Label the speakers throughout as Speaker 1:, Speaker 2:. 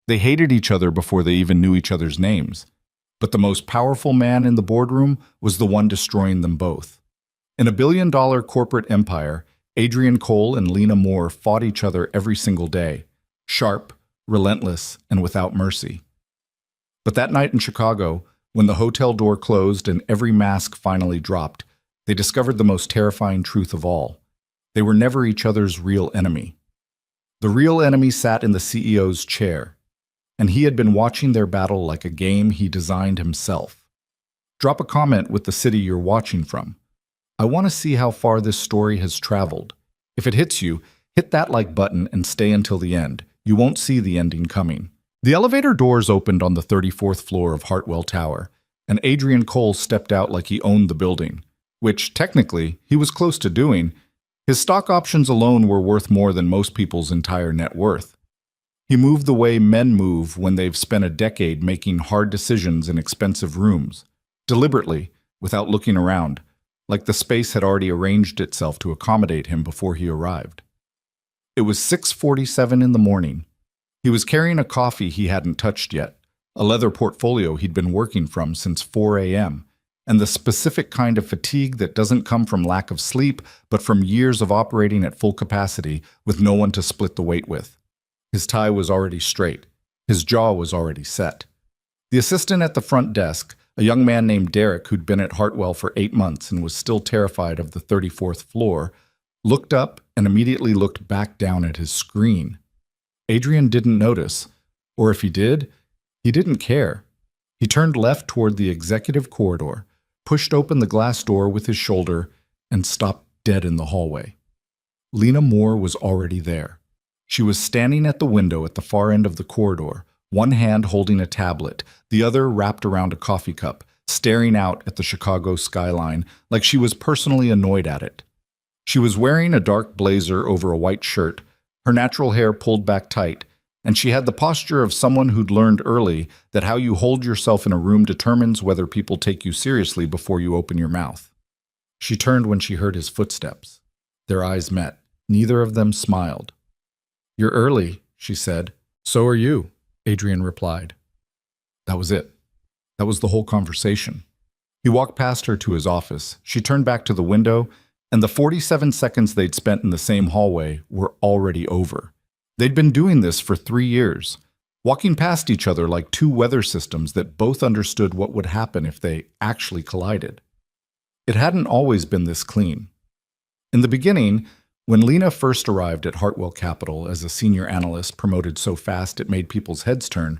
Speaker 1: They hated each other before they even knew each other's names. But the most powerful man in the boardroom was the one destroying them both. In a billion-dollar corporate empire, Adrian Cole and Lena Moore fought each other every single day, sharp, relentless, and without mercy. But that night in Chicago, when the hotel door closed and every mask finally dropped, they discovered the most terrifying truth of all. They were never each other's real enemy. The real enemy sat in the CEO's chair, and he had been watching their battle like a game he designed himself. Drop a comment with the city you're watching from. I want to see how far this story has traveled. If it hits you, hit that like button and stay until the end. You won't see the ending coming. The elevator doors opened on the 34th floor of Hartwell Tower, and Adrian Cole stepped out like he owned the building, which, technically, he was close to doing. His stock options alone were worth more than most people's entire net worth. He moved the way men move when they've spent a decade making hard decisions in expensive rooms, deliberately, without looking around, like the space had already arranged itself to accommodate him before he arrived. It was 6:47 in the morning. He was carrying a coffee he hadn't touched yet, a leather portfolio he'd been working from since 4 a.m., and the specific kind of fatigue that doesn't come from lack of sleep, but from years of operating at full capacity with no one to split the weight with. His tie was already straight. His jaw was already set. The assistant at the front desk, a young man named Derek who'd been at Hartwell for 8 months and was still terrified of the 34th floor, looked up and immediately looked back down at his screen. Adrian didn't notice, or if he did, he didn't care. He turned left toward the executive corridor, pushed open the glass door with his shoulder, and stopped dead in the hallway. Lena Moore was already there. She was standing at the window at the far end of the corridor, one hand holding a tablet, the other wrapped around a coffee cup, staring out at the Chicago skyline like she was personally annoyed at it. She was wearing a dark blazer over a white shirt, her natural hair pulled back tight, and she had the posture of someone who'd learned early that how you hold yourself in a room determines whether people take you seriously before you open your mouth. She turned when she heard his footsteps. Their eyes met. Neither of them smiled. "You're early," she said. "So are you," Adrian replied. That was it. That was the whole conversation. He walked past her to his office. She turned back to the window, and the 47 seconds they'd spent in the same hallway were already over. They'd been doing this for 3 years, walking past each other like two weather systems that both understood what would happen if they actually collided. It hadn't always been this clean. In the beginning, when Lena first arrived at Hartwell Capital as a senior analyst promoted so fast it made people's heads turn,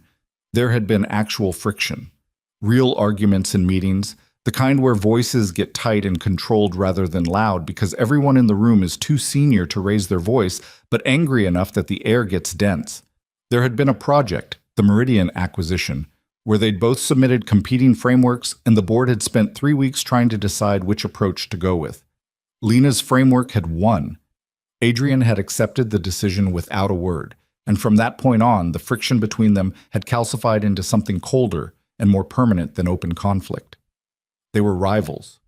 Speaker 1: there had been actual friction. Real arguments in meetings, the kind where voices get tight and controlled rather than loud because everyone in the room is too senior to raise their voice, but angry enough that the air gets dense. There had been a project, the Meridian acquisition, where they'd both submitted competing frameworks and the board had spent 3 weeks trying to decide which approach to go with. Lena's framework had won. Adrian had accepted the decision without a word, and from that point on, the friction between them had calcified into something colder and more permanent than open conflict. They were rivals.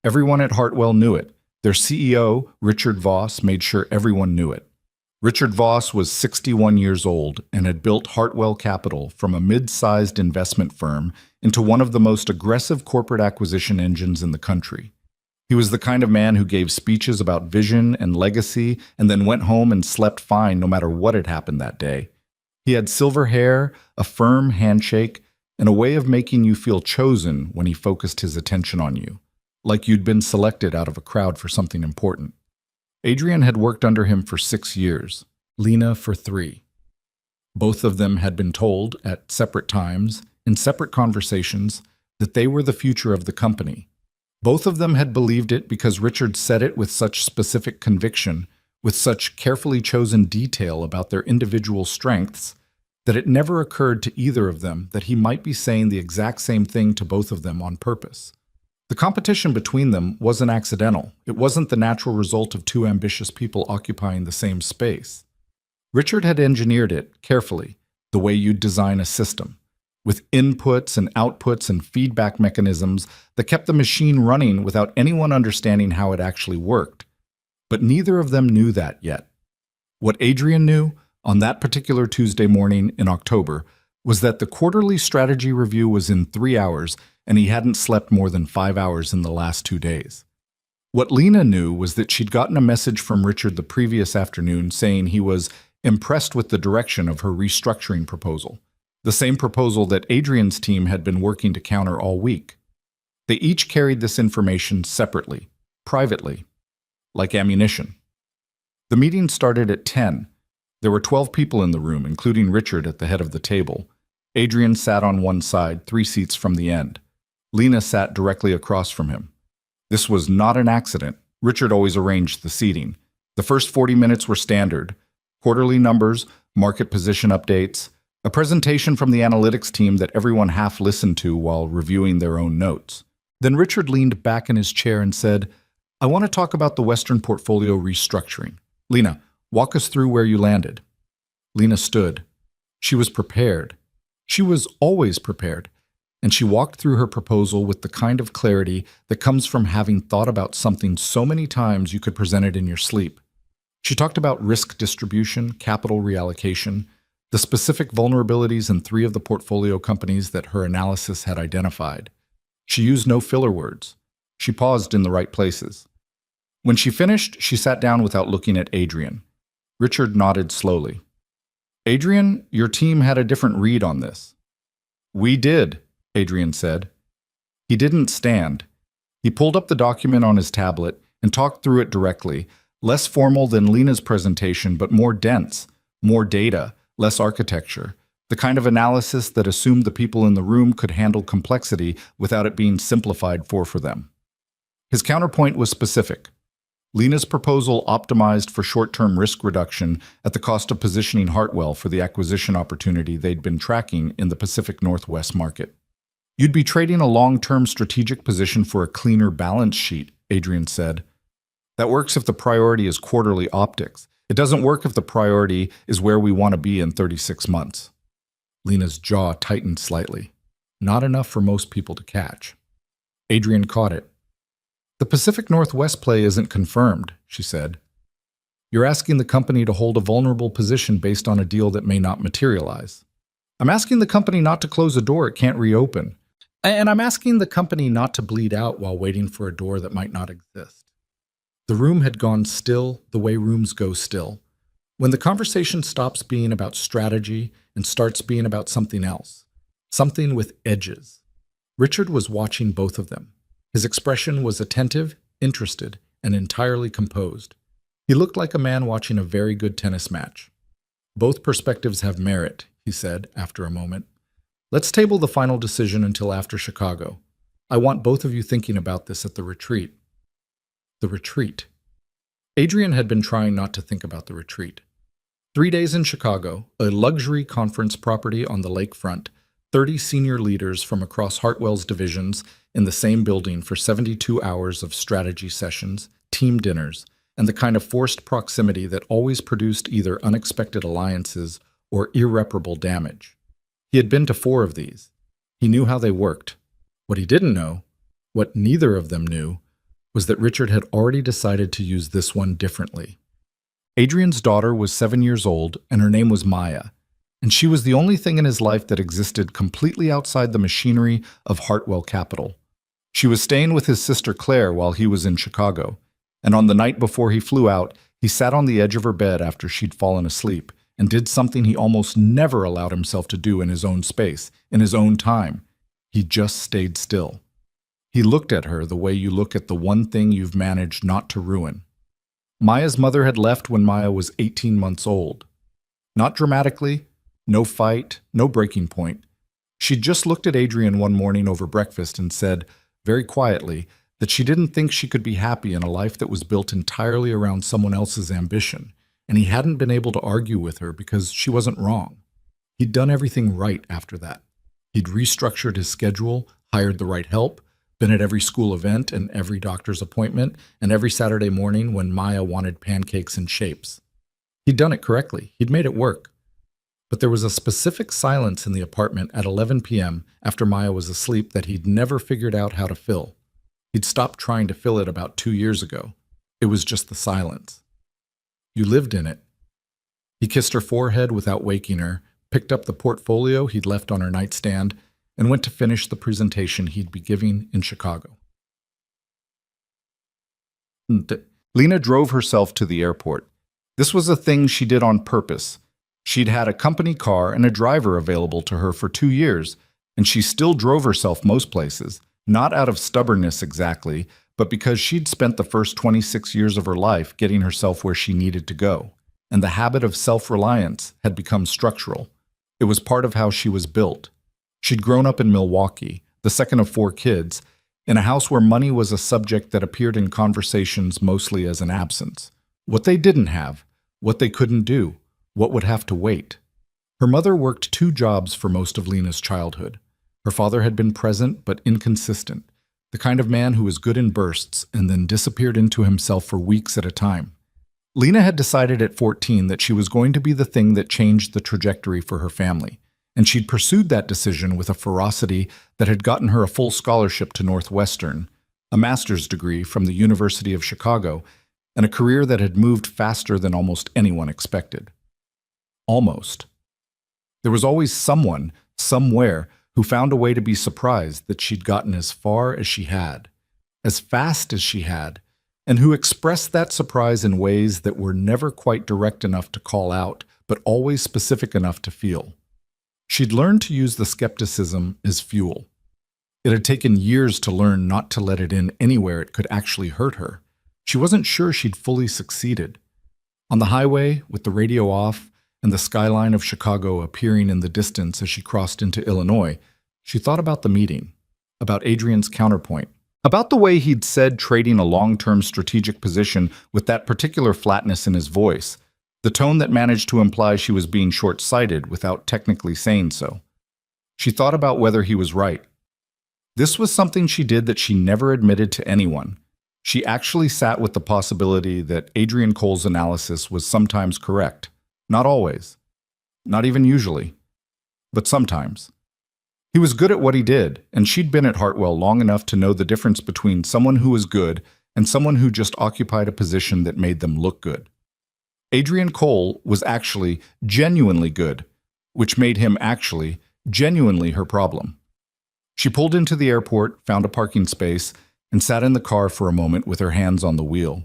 Speaker 1: Everyone at Hartwell knew it. Their CEO, Richard Voss, made sure everyone knew it. Richard Voss was 61 years old and had built Hartwell Capital from a mid-sized investment firm into one of the most aggressive corporate acquisition engines in the country. He was the kind of man who gave speeches about vision and legacy and then went home and slept fine no matter what had happened that day. He had silver hair, a firm handshake, and a way of making you feel chosen when he focused his attention on you, like you'd been selected out of a crowd for something important. Adrian had worked under him for 6 years, Lena for 3. Both of them had been told, at separate times, in separate conversations, that they were the future of the company. Both of them had believed it because Richard said it with such specific conviction, with such carefully chosen detail about their individual strengths, that it never occurred to either of them that he might be saying the exact same thing to both of them on purpose. The competition between them wasn't accidental. It wasn't the natural result of two ambitious people occupying the same space. Richard had engineered it carefully, the way you'd design a system, with inputs and outputs and feedback mechanisms that kept the machine running without anyone understanding how it actually worked. But neither of them knew that yet. What Adrian knew, on that particular Tuesday morning in October was that the quarterly strategy review was in 3 hours and he hadn't slept more than 5 hours in the last 2 days. What Lena knew was that she'd gotten a message from Richard the previous afternoon saying he was impressed with the direction of her restructuring proposal, the same proposal that Adrian's team had been working to counter all week. They each carried this information separately, privately, like ammunition. The meeting started at 10. There were 12 people in the room, including Richard at the head of the table. Adrian sat on one side, 3 seats from the end. Lena sat directly across from him. This was not an accident. Richard always arranged the seating. The first 40 minutes were standard. Quarterly numbers, market position updates, a presentation from the analytics team that everyone half listened to while reviewing their own notes. Then Richard leaned back in his chair and said, "I want to talk about the Western portfolio restructuring. Lena, walk us through where you landed." Lena stood. She was prepared. She was always prepared. And she walked through her proposal with the kind of clarity that comes from having thought about something so many times you could present it in your sleep. She talked about risk distribution, capital reallocation, the specific vulnerabilities in 3 of the portfolio companies that her analysis had identified. She used no filler words. She paused in the right places. When she finished, she sat down without looking at Adrian. Richard nodded slowly. "Adrian, your team had a different read on this." "We did," Adrian said. He didn't stand. He pulled up the document on his tablet and talked through it directly, less formal than Lena's presentation, but more dense, more data, less architecture, the kind of analysis that assumed the people in the room could handle complexity without it being simplified for them. His counterpoint was specific. Lena's proposal optimized for short-term risk reduction at the cost of positioning Hartwell for the acquisition opportunity they'd been tracking in the Pacific Northwest market. "You'd be trading a long-term strategic position for a cleaner balance sheet," Adrian said. "That works if the priority is quarterly optics. It doesn't work if the priority is where we want to be in 36 months. Lena's jaw tightened slightly. Not enough for most people to catch. Adrian caught it. "The Pacific Northwest play isn't confirmed," she said. "You're asking the company to hold a vulnerable position based on a deal that may not materialize. I'm asking the company not to close a door it can't reopen. And I'm asking the company not to bleed out while waiting for a door that might not exist." The room had gone still the way rooms go still, when the conversation stops being about strategy and starts being about something else, something with edges. Richard was watching both of them. His expression was attentive, interested, and entirely composed. He looked like a man watching a very good tennis match. "Both perspectives have merit," he said after a moment. "Let's table the final decision until after Chicago. I want both of you thinking about this at the retreat." The retreat. Adrian had been trying not to think about the retreat. 3 days in Chicago, a luxury conference property on the lakefront, 30 senior leaders from across Hartwell's divisions in the same building for 72 hours of strategy sessions, team dinners, and the kind of forced proximity that always produced either unexpected alliances or irreparable damage. He had been to 4 of these. He knew how they worked. What he didn't know, what neither of them knew, was that Richard had already decided to use this one differently. Adrian's daughter was 7 years old, and her name was Maya, and she was the only thing in his life that existed completely outside the machinery of Hartwell Capital. She was staying with his sister Claire while he was in Chicago, and on the night before he flew out, he sat on the edge of her bed after she'd fallen asleep and did something he almost never allowed himself to do in his own space, in his own time. He just stayed still. He looked at her the way you look at the one thing you've managed not to ruin. Maya's mother had left when Maya was 18 months old. Not dramatically, no fight, no breaking point. She just looked at Adrian one morning over breakfast and said, very quietly, that she didn't think she could be happy in a life that was built entirely around someone else's ambition, and he hadn't been able to argue with her because she wasn't wrong. He'd done everything right after that. He'd restructured his schedule, hired the right help, been at every school event and every doctor's appointment, and every Saturday morning when Maya wanted pancakes and shapes. He'd done it correctly. He'd made it work. But there was a specific silence in the apartment at 11 p.m. after Maya was asleep that he'd never figured out how to fill. He'd stopped trying to fill it about 2 years ago. It was just the silence. You lived in it. He kissed her forehead without waking her, picked up the portfolio he'd left on her nightstand, and went to finish the presentation he'd be giving in Chicago. Lena drove herself to the airport. This was a thing she did on purpose. She'd had a company car and a driver available to her for 2 years, and she still drove herself most places, not out of stubbornness exactly, but because she'd spent the first 26 years of her life getting herself where she needed to go, and the habit of self-reliance had become structural. It was part of how she was built. She'd grown up in Milwaukee, the second of 4 kids, in a house where money was a subject that appeared in conversations mostly as an absence. What they didn't have, what they couldn't do, what would have to wait. Her mother worked 2 jobs for most of Lena's childhood. Her father had been present but inconsistent, the kind of man who was good in bursts and then disappeared into himself for weeks at a time. Lena had decided at 14 that she was going to be the thing that changed the trajectory for her family, and she'd pursued that decision with a ferocity that had gotten her a full scholarship to Northwestern, a master's degree from the University of Chicago, and a career that had moved faster than almost anyone expected. Almost. There was always someone, somewhere, who found a way to be surprised that she'd gotten as far as she had, as fast as she had, and who expressed that surprise in ways that were never quite direct enough to call out, but always specific enough to feel. She'd learned to use the skepticism as fuel. It had taken years to learn not to let it in anywhere it could actually hurt her. She wasn't sure she'd fully succeeded. On the highway, with the radio off, and the skyline of Chicago appearing in the distance as she crossed into Illinois, she thought about the meeting, about Adrian's counterpoint, about the way he'd said trading a long-term strategic position with that particular flatness in his voice, the tone that managed to imply she was being short-sighted without technically saying so. She thought about whether he was right. This was something she did that she never admitted to anyone. She actually sat with the possibility that Adrian Cole's analysis was sometimes correct. Not always. Not even usually. But sometimes. He was good at what he did, and she'd been at Hartwell long enough to know the difference between someone who was good and someone who just occupied a position that made them look good. Adrian Cole was actually genuinely good, which made him actually genuinely her problem. She pulled into the airport, found a parking space, and sat in the car for a moment with her hands on the wheel.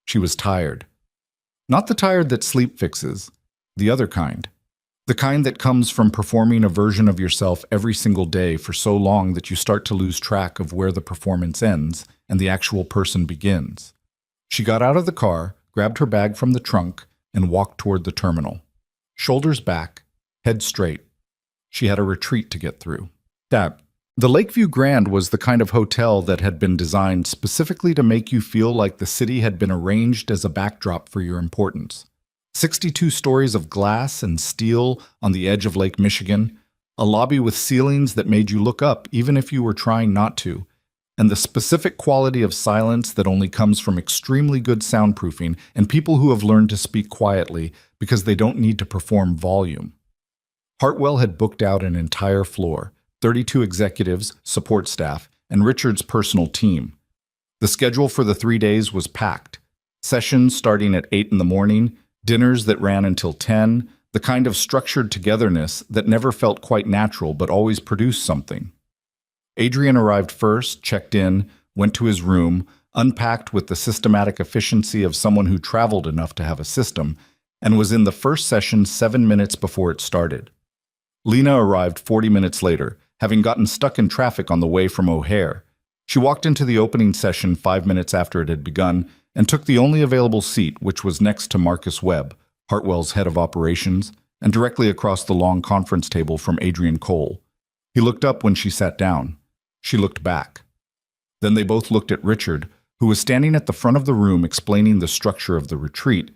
Speaker 1: She was tired. Not the tired that sleep fixes. The other kind. The kind that comes from performing a version of yourself every single day for so long that you start to lose track of where the performance ends and the actual person begins. She got out of the car, grabbed her bag from the trunk, and walked toward the terminal. Shoulders back, head straight. She had a retreat to get through. The Lakeview Grand was the kind of hotel that had been designed specifically to make you feel like the city had been arranged as a backdrop for your importance. 62 stories of glass and steel on the edge of Lake Michigan, a lobby with ceilings that made you look up even if you were trying not to, and the specific quality of silence that only comes from extremely good soundproofing and people who have learned to speak quietly because they don't need to perform volume. Hartwell had booked out an entire floor, 32 executives, support staff, and Richard's personal team. The schedule for the 3 days was packed. Sessions starting at 8 in the morning, dinners that ran until 10, the kind of structured togetherness that never felt quite natural but always produced something. Adrian arrived first, checked in, went to his room, unpacked with the systematic efficiency of someone who traveled enough to have a system, and was in the first session 7 minutes before it started. Lena arrived 40 minutes later, having gotten stuck in traffic on the way from O'Hare. She walked into the opening session 5 minutes after it had begun and took the only available seat, which was next to Marcus Webb, Hartwell's head of operations, and directly across the long conference table from Adrian Cole. He looked up when she sat down. She looked back. Then they both looked at Richard, who was standing at the front of the room explaining the structure of the retreat,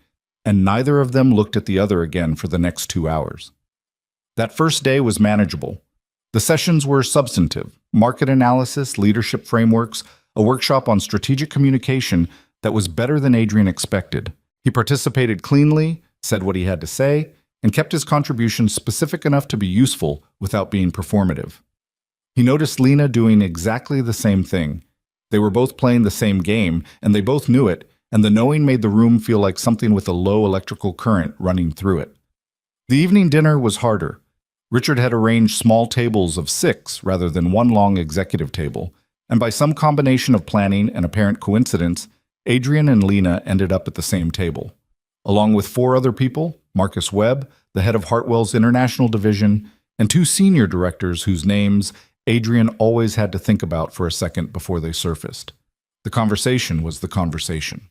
Speaker 1: and neither of them looked at the other again for the next 2 hours. That first day was manageable. The sessions were substantive: market analysis, leadership frameworks, a workshop on strategic communication that was better than Adrian expected. He participated cleanly, said what he had to say, and kept his contributions specific enough to be useful without being performative. He noticed Lena doing exactly the same thing. They were both playing the same game, and they both knew it, and the knowing made the room feel like something with a low electrical current running through it. The evening dinner was harder. Richard had arranged small tables of 6 rather than one long executive table, and by some combination of planning and apparent coincidence, Adrian and Lena ended up at the same table. Along with 4 other people, Marcus Webb, the head of Hartwell's international division, and 2 senior directors whose names Adrian always had to think about for a second before they surfaced. The conversation was the conversation.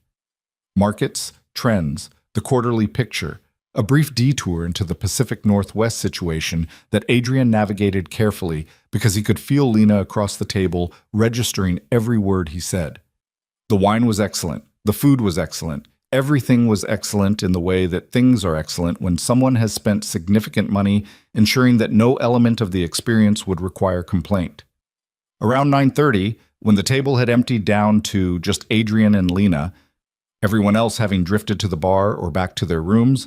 Speaker 1: Markets, trends, the quarterly picture, a brief detour into the Pacific Northwest situation that Adrian navigated carefully because he could feel Lena across the table registering every word he said. The wine was excellent. The food was excellent. Everything was excellent in the way that things are excellent when someone has spent significant money ensuring that no element of the experience would require complaint. Around 9:30, when the table had emptied down to just Adrian and Lena, everyone else having drifted to the bar or back to their rooms,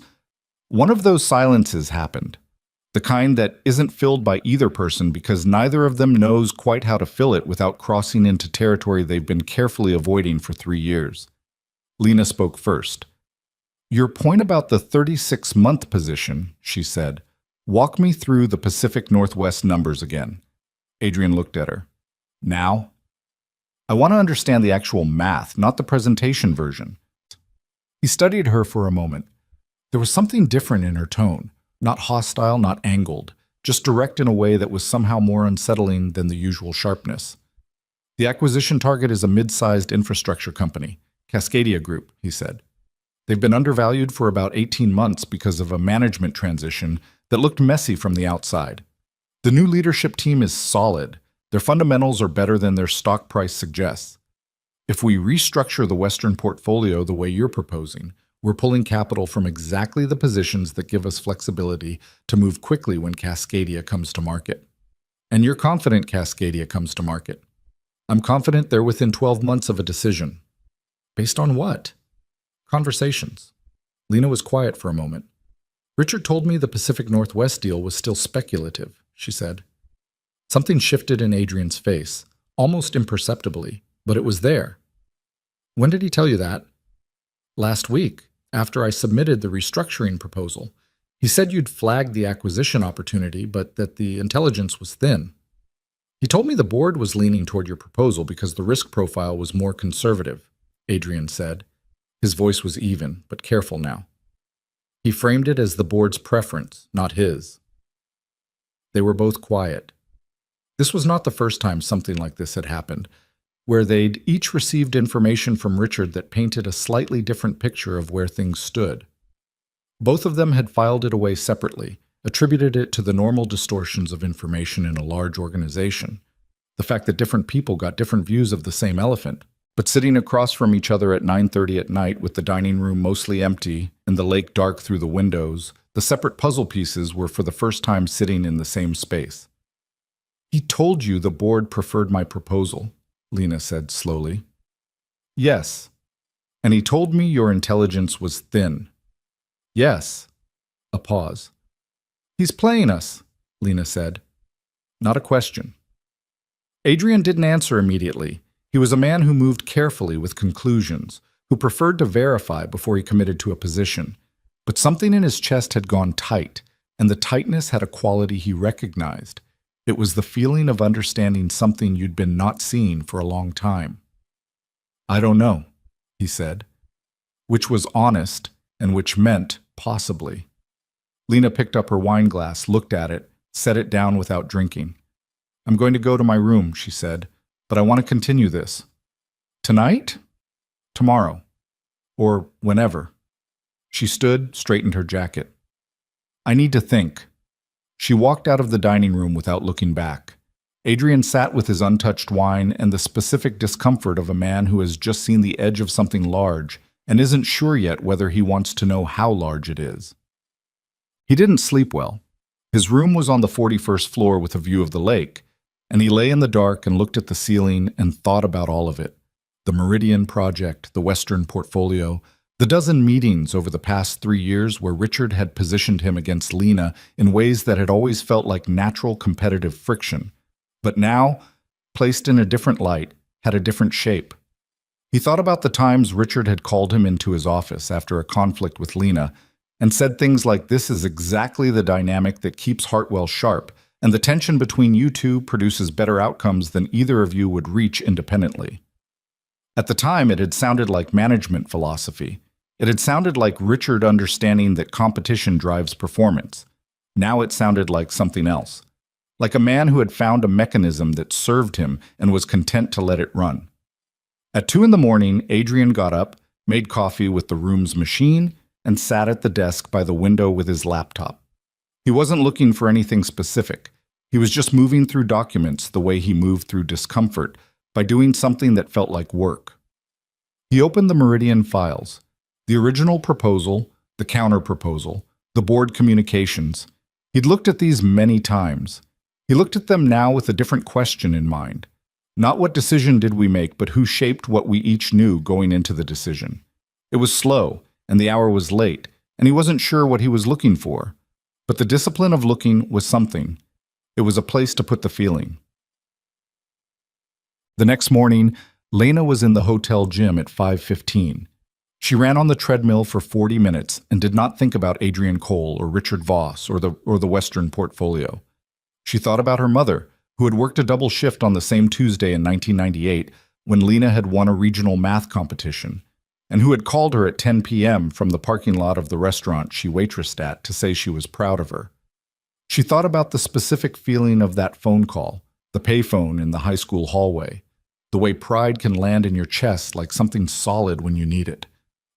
Speaker 1: one of those silences happened. The kind that isn't filled by either person because neither of them knows quite how to fill it without crossing into territory they've been carefully avoiding for 3 years. Lena spoke first. "Your point about the 36-month position," she said. "Walk me through the Pacific Northwest numbers again." Adrian looked at her. "Now?" "I want to understand the actual math, not the presentation version." He studied her for a moment. There was something different in her tone, not hostile, not angled, just direct in a way that was somehow more unsettling than the usual sharpness. "The acquisition target is a mid-sized infrastructure company, Cascadia Group," he said. "They've been undervalued for about 18 months because of a management transition that looked messy from the outside. The new leadership team is solid. Their fundamentals are better than their stock price suggests. If we restructure the Western portfolio the way you're proposing, we're pulling capital from exactly the positions that give us flexibility to move quickly when Cascadia comes to market. And you're confident Cascadia comes to market. I'm confident they're within 12 months of a decision." "Based on what?" "Conversations." Lena was quiet for a moment. "Richard told me the Pacific Northwest deal was still speculative," she said. Something shifted in Adrian's face, almost imperceptibly, but it was there. "When did he tell you that?" "Last week, after I submitted the restructuring proposal. He said you'd flagged the acquisition opportunity, but that the intelligence was thin. He told me the board was leaning toward your proposal because the risk profile was more conservative," Adrian said. His voice was even, but careful now. He framed it as the board's preference, not his. They were both quiet. This was not the first time something like this had happened, where they'd each received information from Richard that painted a slightly different picture of where things stood. Both of them had filed it away separately, attributed it to the normal distortions of information in a large organization, the fact that different people got different views of the same elephant. But sitting across from each other at 9:30 at night with the dining room mostly empty and the lake dark through the windows, the separate puzzle pieces were for the first time sitting in the same space. "He told you the board preferred my proposal," Lena said slowly. "Yes. And he told me your intelligence was thin." "Yes." A pause. "He's playing us," Lena said. Not a question. Adrian didn't answer immediately. He was a man who moved carefully with conclusions, who preferred to verify before he committed to a position. But something in his chest had gone tight, and the tightness had a quality he recognized. It was the feeling of understanding something you'd been not seeing for a long time. "I don't know," he said, which was honest and which meant possibly. Lena picked up her wine glass, looked at it, set it down without drinking. "I'm going to go to my room," she said, "but I want to continue this." "Tonight?" "Tomorrow. Or whenever." She stood, straightened her jacket. "I need to think." She walked out of the dining room without looking back. Adrian sat with his untouched wine and the specific discomfort of a man who has just seen the edge of something large and isn't sure yet whether he wants to know how large it is. He didn't sleep well. His room was on the 41st floor with a view of the lake, and he lay in the dark and looked at the ceiling and thought about all of it. The Meridian project, the Western portfolio, the dozen meetings over the past 3 years where Richard had positioned him against Lena in ways that had always felt like natural competitive friction, but now, placed in a different light, had a different shape. He thought about the times Richard had called him into his office after a conflict with Lena and said things like, "This is exactly the dynamic that keeps Hartwell sharp, and the tension between you two produces better outcomes than either of you would reach independently." At the time, it had sounded like management philosophy. It had sounded like Richard understanding that competition drives performance. Now it sounded like something else. Like a man who had found a mechanism that served him and was content to let it run. At 2 in the morning, Adrian got up, made coffee with the room's machine, and sat at the desk by the window with his laptop. He wasn't looking for anything specific. He was just moving through documents the way he moved through discomfort, by doing something that felt like work. He opened the Meridian files. The original proposal, the counter-proposal, the board communications. He'd looked at these many times. He looked at them now with a different question in mind. Not what decision did we make, but who shaped what we each knew going into the decision. It was slow, and the hour was late, and he wasn't sure what he was looking for. But the discipline of looking was something. It was a place to put the feeling. The next morning, Lena was in the hotel gym at 5:15. She ran on the treadmill for 40 minutes and did not think about Adrian Cole or Richard Voss or the Western portfolio. She thought about her mother, who had worked a double shift on the same Tuesday in 1998 when Lena had won a regional math competition, and who had called her at 10 p.m. from the parking lot of the restaurant she waitressed at to say she was proud of her. She thought about the specific feeling of that phone call, the payphone in the high school hallway, the way pride can land in your chest like something solid when you need it.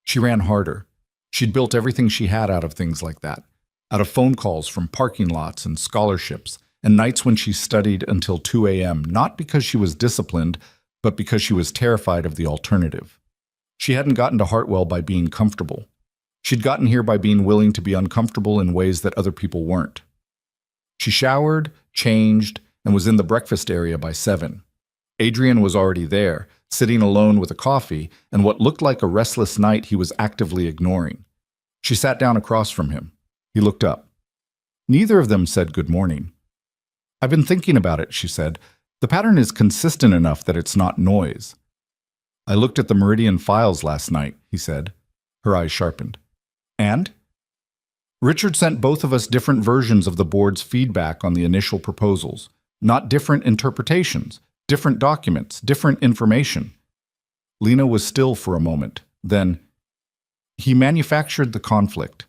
Speaker 1: She ran harder. She'd built everything she had out of things like that, out of phone calls from parking lots and scholarships, and nights when she studied until 2 a.m., not because she was disciplined, but because she was terrified of the alternative. She hadn't gotten to Hartwell by being comfortable. She'd gotten here by being willing to be uncomfortable in ways that other people weren't. She showered, changed, and was in the breakfast area by 7. Adrian was already there, sitting alone with a coffee and what looked like a restless night he was actively ignoring. She sat down across from him. He looked up. Neither of them said good morning. "I've been thinking about it," she said. "The pattern is consistent enough that it's not noise." "I looked at the Meridian files last night," he said. Her eyes sharpened. "And?" "Richard sent both of us different versions of the board's feedback on the initial proposals, not different interpretations. Different documents, different information." Lena was still for a moment. Then, "He manufactured the conflict."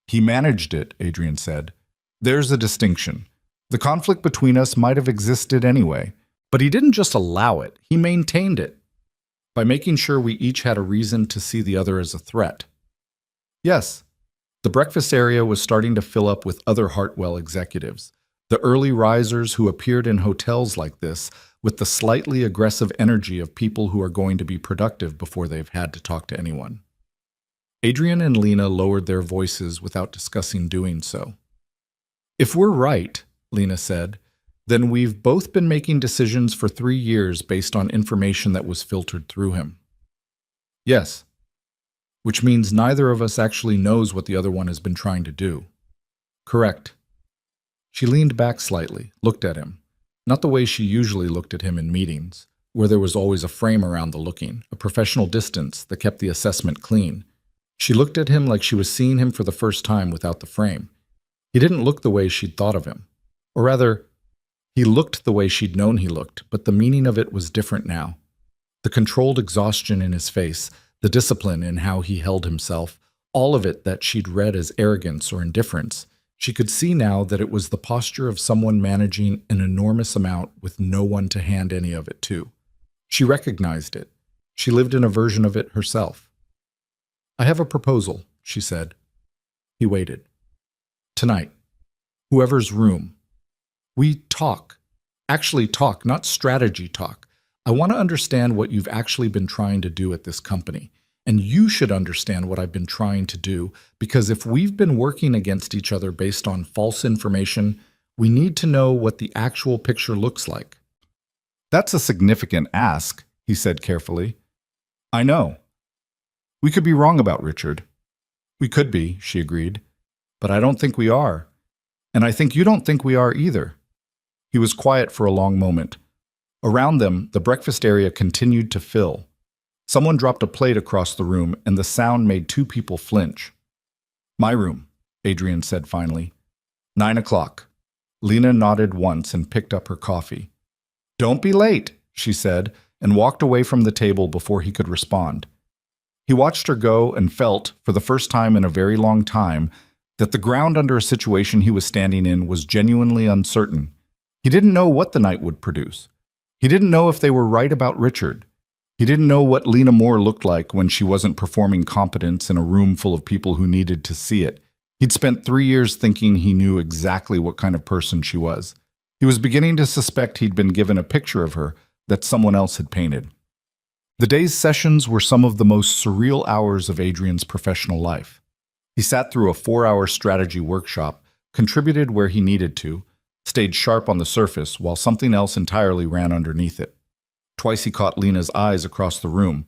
Speaker 1: "He managed it," Adrian said. "There's a distinction. The conflict between us might have existed anyway, but he didn't just allow it, he maintained it, by making sure we each had a reason to see the other as a threat." Yes, the breakfast area was starting to fill up with other Hartwell executives. The early risers who appeared in hotels like this with the slightly aggressive energy of people who are going to be productive before they've had to talk to anyone. Adrian and Lena lowered their voices without discussing doing so. "If we're right," Lena said, "then we've both been making decisions for 3 years based on information that was filtered through him." "Yes. Which means neither of us actually knows what the other one has been trying to do." "Correct." She leaned back slightly, looked at him, not the way she usually looked at him in meetings, where there was always a frame around the looking, a professional distance that kept the assessment clean. She looked at him like she was seeing him for the first time without the frame. He didn't look the way she'd thought of him. Or rather, he looked the way she'd known he looked, but the meaning of it was different now. The controlled exhaustion in his face, the discipline in how he held himself, all of it that she'd read as arrogance or indifference. She could see now that it was the posture of someone managing an enormous amount with no one to hand any of it to. She recognized it. She lived in a version of it herself. "I have a proposal," she said. He waited. "Tonight. Whoever's room. We talk. Actually talk, not strategy talk. I want to understand what you've actually been trying to do at this company. And you should understand what I've been trying to do, because if we've been working against each other based on false information, we need to know what the actual picture looks like." "That's a significant ask," he said carefully. "I know. We could be wrong about Richard." "We could be," she agreed. "But I don't think we are. And I think you don't think we are either." He was quiet for a long moment. Around them, the breakfast area continued to fill. Someone dropped a plate across the room, and the sound made 2 people flinch. My room, Adrian said finally. 9 o'clock. Lena nodded once and picked up her coffee. Don't be late, she said, and walked away from the table before he could respond. He watched her go and felt, for the first time in a very long time, that the ground under a situation he was standing in was genuinely uncertain. He didn't know what the night would produce. He didn't know if they were right about Richard. He didn't know what Lena Moore looked like when she wasn't performing competence in a room full of people who needed to see it. He'd spent 3 years thinking he knew exactly what kind of person she was. He was beginning to suspect he'd been given a picture of her that someone else had painted. The day's sessions were some of the most surreal hours of Adrian's professional life. He sat through a 4-hour strategy workshop, contributed where he needed to, stayed sharp on the surface while something else entirely ran underneath it. Twice he caught Lena's eyes across the room.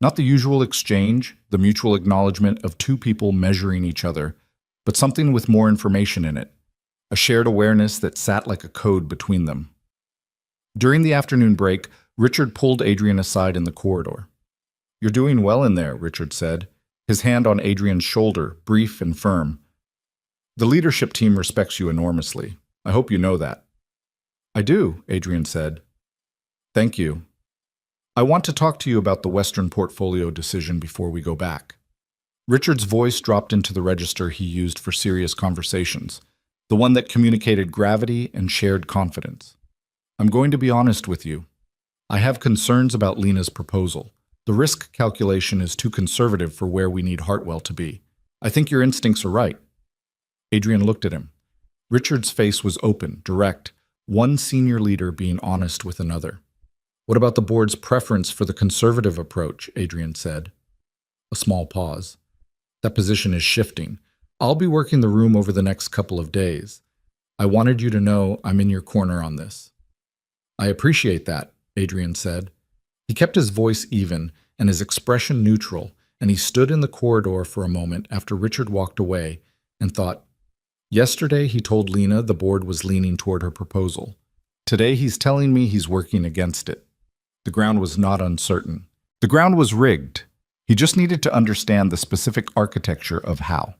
Speaker 1: Not the usual exchange, the mutual acknowledgement of two people measuring each other, but something with more information in it, a shared awareness that sat like a code between them. During the afternoon break, Richard pulled Adrian aside in the corridor. You're doing well in there, Richard said, his hand on Adrian's shoulder, brief and firm. The leadership team respects you enormously. I hope you know that. I do, Adrian said. Thank you. I want to talk to you about the Western portfolio decision before we go back. Richard's voice dropped into the register he used for serious conversations, the one that communicated gravity and shared confidence. I'm going to be honest with you. I have concerns about Lena's proposal. The risk calculation is too conservative for where we need Hartwell to be. I think your instincts are right. Adrian looked at him. Richard's face was open, direct, one senior leader being honest with another. What about the board's preference for the conservative approach? Adrian said. A small pause. That position is shifting. I'll be working the room over the next couple of days. I wanted you to know I'm in your corner on this. I appreciate that, Adrian said. He kept his voice even and his expression neutral, and he stood in the corridor for a moment after Richard walked away and thought, yesterday he told Lena the board was leaning toward her proposal. Today he's telling me he's working against it. The ground was not uncertain. The ground was rigged. He just needed to understand the specific architecture of how.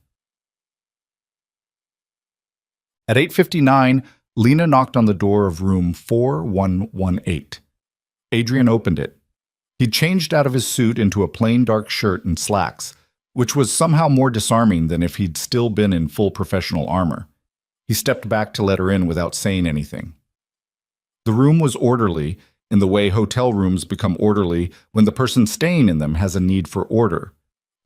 Speaker 1: At 8:59, Lena knocked on the door of room 4118. Adrian opened it. He'd changed out of his suit into a plain dark shirt and slacks, which was somehow more disarming than if he'd still been in full professional armor. He stepped back to let her in without saying anything. The room was orderly, in the way hotel rooms become orderly when the person staying in them has a need for order.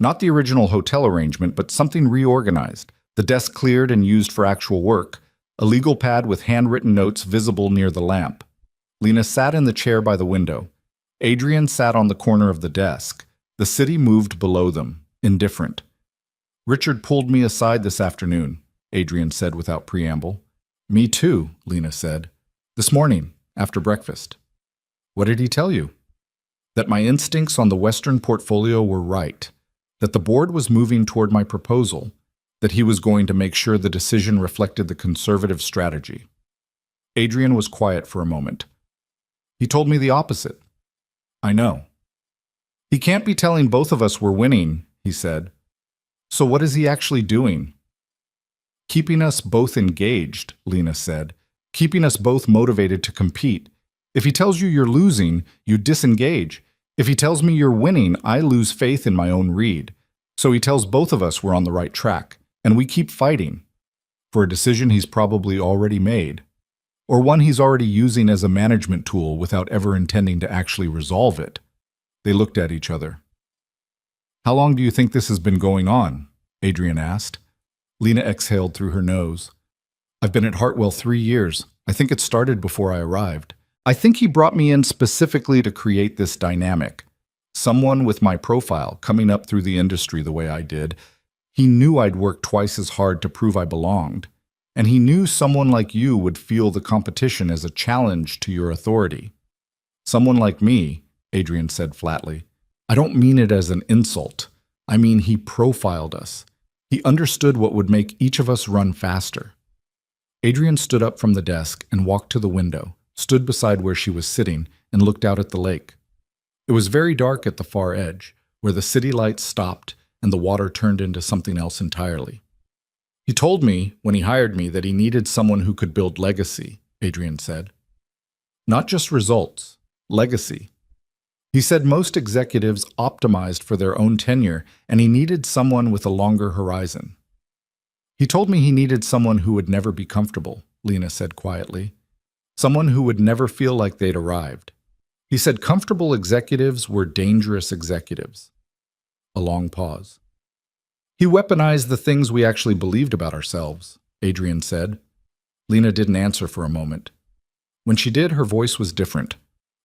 Speaker 1: Not the original hotel arrangement, but something reorganized, the desk cleared and used for actual work, a legal pad with handwritten notes visible near the lamp. Lena sat in the chair by the window. Adrian sat on the corner of the desk. The city moved below them, indifferent. Richard pulled me aside this afternoon, Adrian said without preamble. Me too, Lena said. This morning, after breakfast. What did he tell you? That my instincts on the Western portfolio were right, that the board was moving toward my proposal, that he was going to make sure the decision reflected the conservative strategy. Adrian was quiet for a moment. He told me the opposite. I know. He can't be telling both of us we're winning, he said. So what is he actually doing? Keeping us both engaged, Lena said. Keeping us both motivated to compete. If he tells you you're losing, you disengage. If he tells me you're winning, I lose faith in my own read. So he tells both of us we're on the right track, and we keep fighting for a decision he's probably already made, or one he's already using as a management tool without ever intending to actually resolve it. They looked at each other. How long do you think this has been going on? Adrian asked. Lena exhaled through her nose. I've been at Hartwell 3 years. I think it started before I arrived. I think he brought me in specifically to create this dynamic. Someone with my profile, coming up through the industry the way I did. He knew I'd worked twice as hard to prove I belonged. And he knew someone like you would feel the competition as a challenge to your authority. Someone like me, Adrian said flatly. I don't mean it as an insult. I mean he profiled us. He understood what would make each of us run faster. Adrian stood up from the desk and walked to the window, stood beside where she was sitting, and looked out at the lake. It was very dark at the far edge, where the city lights stopped and the water turned into something else entirely. He told me, when he hired me, that he needed someone who could build legacy, Adrian said. Not just results, legacy. He said most executives optimized for their own tenure, and he needed someone with a longer horizon. He told me he needed someone who would never be comfortable, Lena said quietly. Someone who would never feel like they'd arrived. He said comfortable executives were dangerous executives. A long pause. He weaponized the things we actually believed about ourselves, Adrian said. Lena didn't answer for a moment. When she did, her voice was different.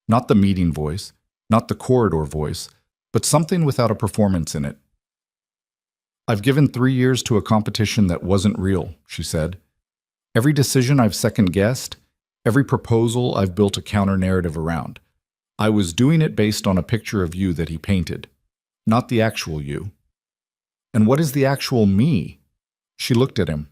Speaker 1: Not the meeting voice, not the corridor voice, but something without a performance in it. I've given 3 years to a competition that wasn't real, she said. Every decision I've second-guessed, every proposal I've built a counter-narrative around. I was doing it based on a picture of you that he painted, not the actual you. And what is the actual me? She looked at him.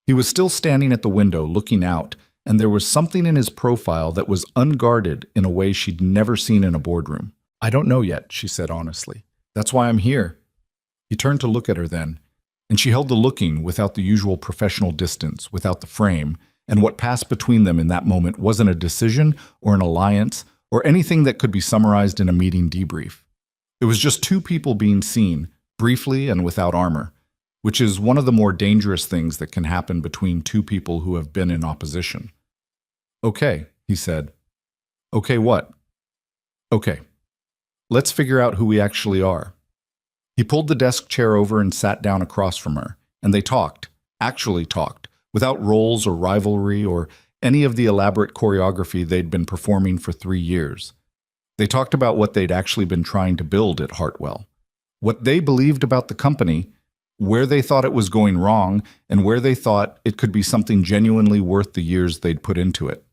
Speaker 1: He was still standing at the window, looking out, and there was something in his profile that was unguarded in a way she'd never seen in a boardroom. I don't know yet, she said honestly. That's why I'm here. He turned to look at her then, and she held the looking without the usual professional distance, without the frame, and what passed between them in that moment wasn't a decision or an alliance or anything that could be summarized in a meeting debrief. It was just two people being seen, briefly and without armor, which is one of the more dangerous things that can happen between two people who have been in opposition. Okay, he said. Okay, what? Okay. Let's figure out who we actually are. He pulled the desk chair over and sat down across from her, and they talked, actually talked, without roles or rivalry or any of the elaborate choreography they'd been performing for 3 years. They talked about what they'd actually been trying to build at Hartwell, what they believed about the company, where they thought it was going wrong, and where they thought it could be something genuinely worth the years they'd put into it.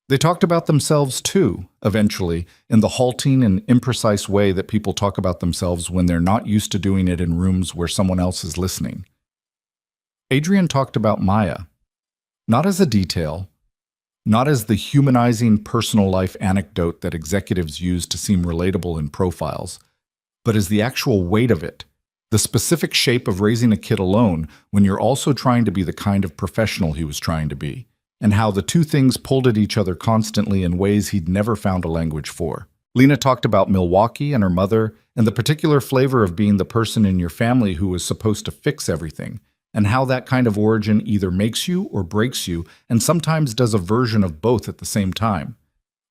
Speaker 1: They talked about themselves too, eventually, in the halting and imprecise way that people talk about themselves when they're not used to doing it in rooms where someone else is listening. Adrian talked about Maya, not as a detail, not as the humanizing personal life anecdote that executives use to seem relatable in profiles, but as the actual weight of it, the specific shape of raising a kid alone when you're also trying to be the kind of professional he was trying to be, and how the two things pulled at each other constantly in ways he'd never found a language for. Lena talked about Milwaukee and her mother, and the particular flavor of being the person in your family who was supposed to fix everything, and how that kind of origin either makes you or breaks you, and sometimes does a version of both at the same time.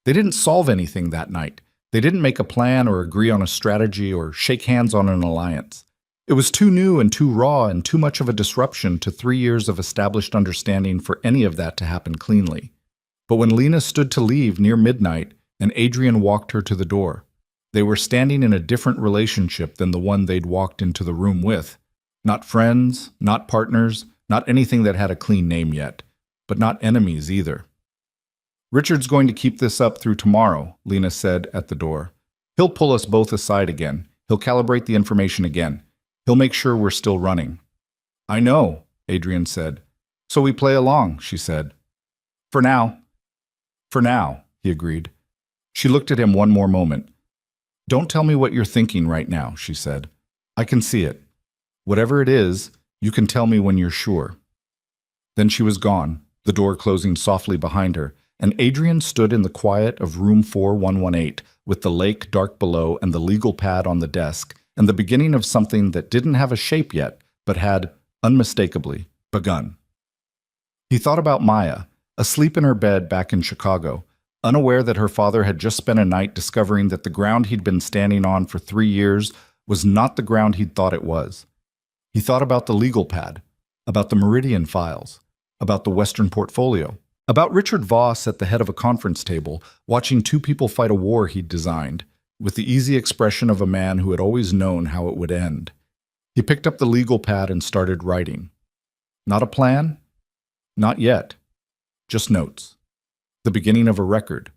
Speaker 1: They didn't solve anything that night. They didn't make a plan or agree on a strategy or shake hands on an alliance. It was too new and too raw and too much of a disruption to 3 years of established understanding for any of that to happen cleanly. But when Lena stood to leave near midnight and Adrian walked her to the door, they were standing in a different relationship than the one they'd walked into the room with. Not friends, not partners, not anything that had a clean name yet, but not enemies either. Richard's going to keep this up through tomorrow, Lena said at the door. He'll pull us both aside again. He'll calibrate the information again. He'll make sure we're still running. I know, Adrian said. So we play along, she said. For now. For now, he agreed. She looked at him one more moment. Don't tell me what you're thinking right now, she said. I can see it. Whatever it is, you can tell me when you're sure. Then she was gone, the door closing softly behind her, and Adrian stood in the quiet of room 4118 with the lake dark below and the legal pad on the desk, and the beginning of something that didn't have a shape yet, but had, unmistakably, begun. He thought about Maya, asleep in her bed back in Chicago, unaware that her father had just spent a night discovering that the ground he'd been standing on for 3 years was not the ground he'd thought it was. He thought about the legal pad, about the Meridian files, about the Western portfolio, about Richard Voss at the head of a conference table, watching two people fight a war he'd designed, with the easy expression of a man who had always known how it would end. He picked up the legal pad and started writing. Not a plan? Not yet. Just notes. The beginning of a record.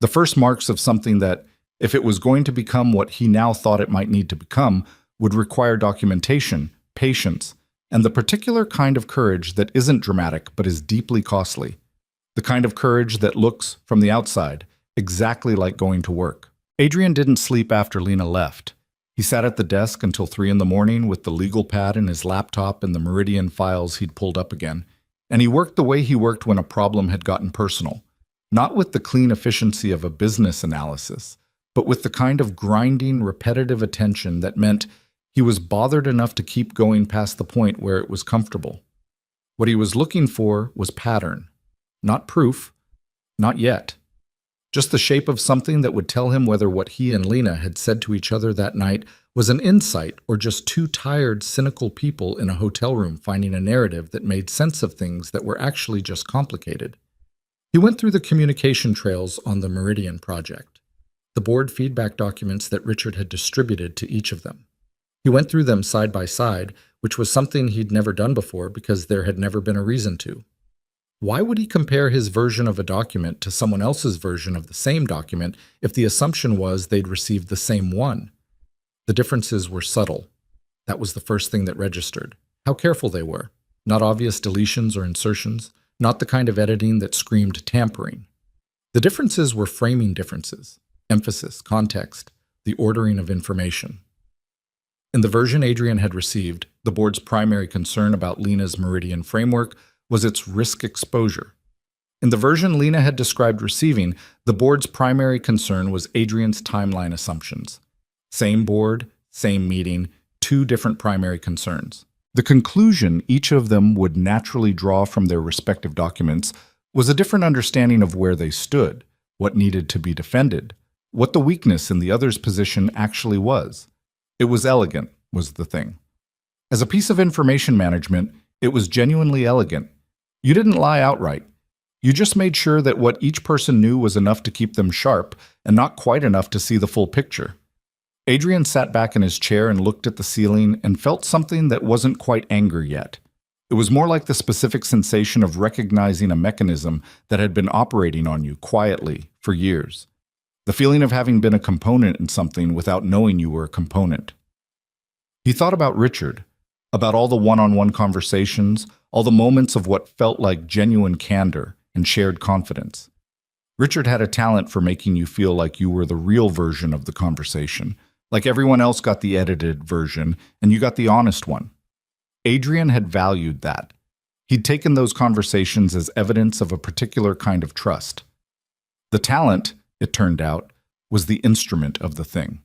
Speaker 1: The first marks of something that, if it was going to become what he now thought it might need to become, would require documentation, patience, and the particular kind of courage that isn't dramatic but is deeply costly. The kind of courage that looks, from the outside, exactly like going to work. Adrian didn't sleep after Lena left. He sat at the desk until 3 in the morning with the legal pad and his laptop and the Meridian files he'd pulled up again. And he worked the way he worked when a problem had gotten personal. Not with the clean efficiency of a business analysis, but with the kind of grinding, repetitive attention that meant he was bothered enough to keep going past the point where it was comfortable. What he was looking for was pattern. Not proof. Not yet. Just the shape of something that would tell him whether what he and Lena had said to each other that night was an insight or just two tired, cynical people in a hotel room finding a narrative that made sense of things that were actually just complicated. He went through the communication trails on the Meridian project, the board feedback documents that Richard had distributed to each of them. He went through them side by side, which was something he'd never done before because there had never been a reason to. Why would he compare his version of a document to someone else's version of the same document if the assumption was they'd received the same one? The differences were subtle. That was the first thing that registered. How careful they were. Not obvious deletions or insertions, not the kind of editing that screamed tampering. The differences were framing differences, emphasis, context, the ordering of information. In the version Adrian had received, the board's primary concern about Lena's Meridian framework was its risk exposure. In the version Lena had described receiving, the board's primary concern was Adrian's timeline assumptions. Same board, same meeting, two different primary concerns. The conclusion each of them would naturally draw from their respective documents was a different understanding of where they stood, what needed to be defended, what the weakness in the other's position actually was. It was elegant, was the thing. As a piece of information management, it was genuinely elegant. You didn't lie outright. You just made sure that what each person knew was enough to keep them sharp and not quite enough to see the full picture. Adrian sat back in his chair and looked at the ceiling and felt something that wasn't quite anger yet. It was more like the specific sensation of recognizing a mechanism that had been operating on you quietly for years. The feeling of having been a component in something without knowing you were a component. He thought about Richard, about all the one-on-one conversations, all the moments of what felt like genuine candor and shared confidence. Richard had a talent for making you feel like you were the real version of the conversation, like everyone else got the edited version and you got the honest one. Adrian had valued that. He'd taken those conversations as evidence of a particular kind of trust. The talent, it turned out, was the instrument of the thing.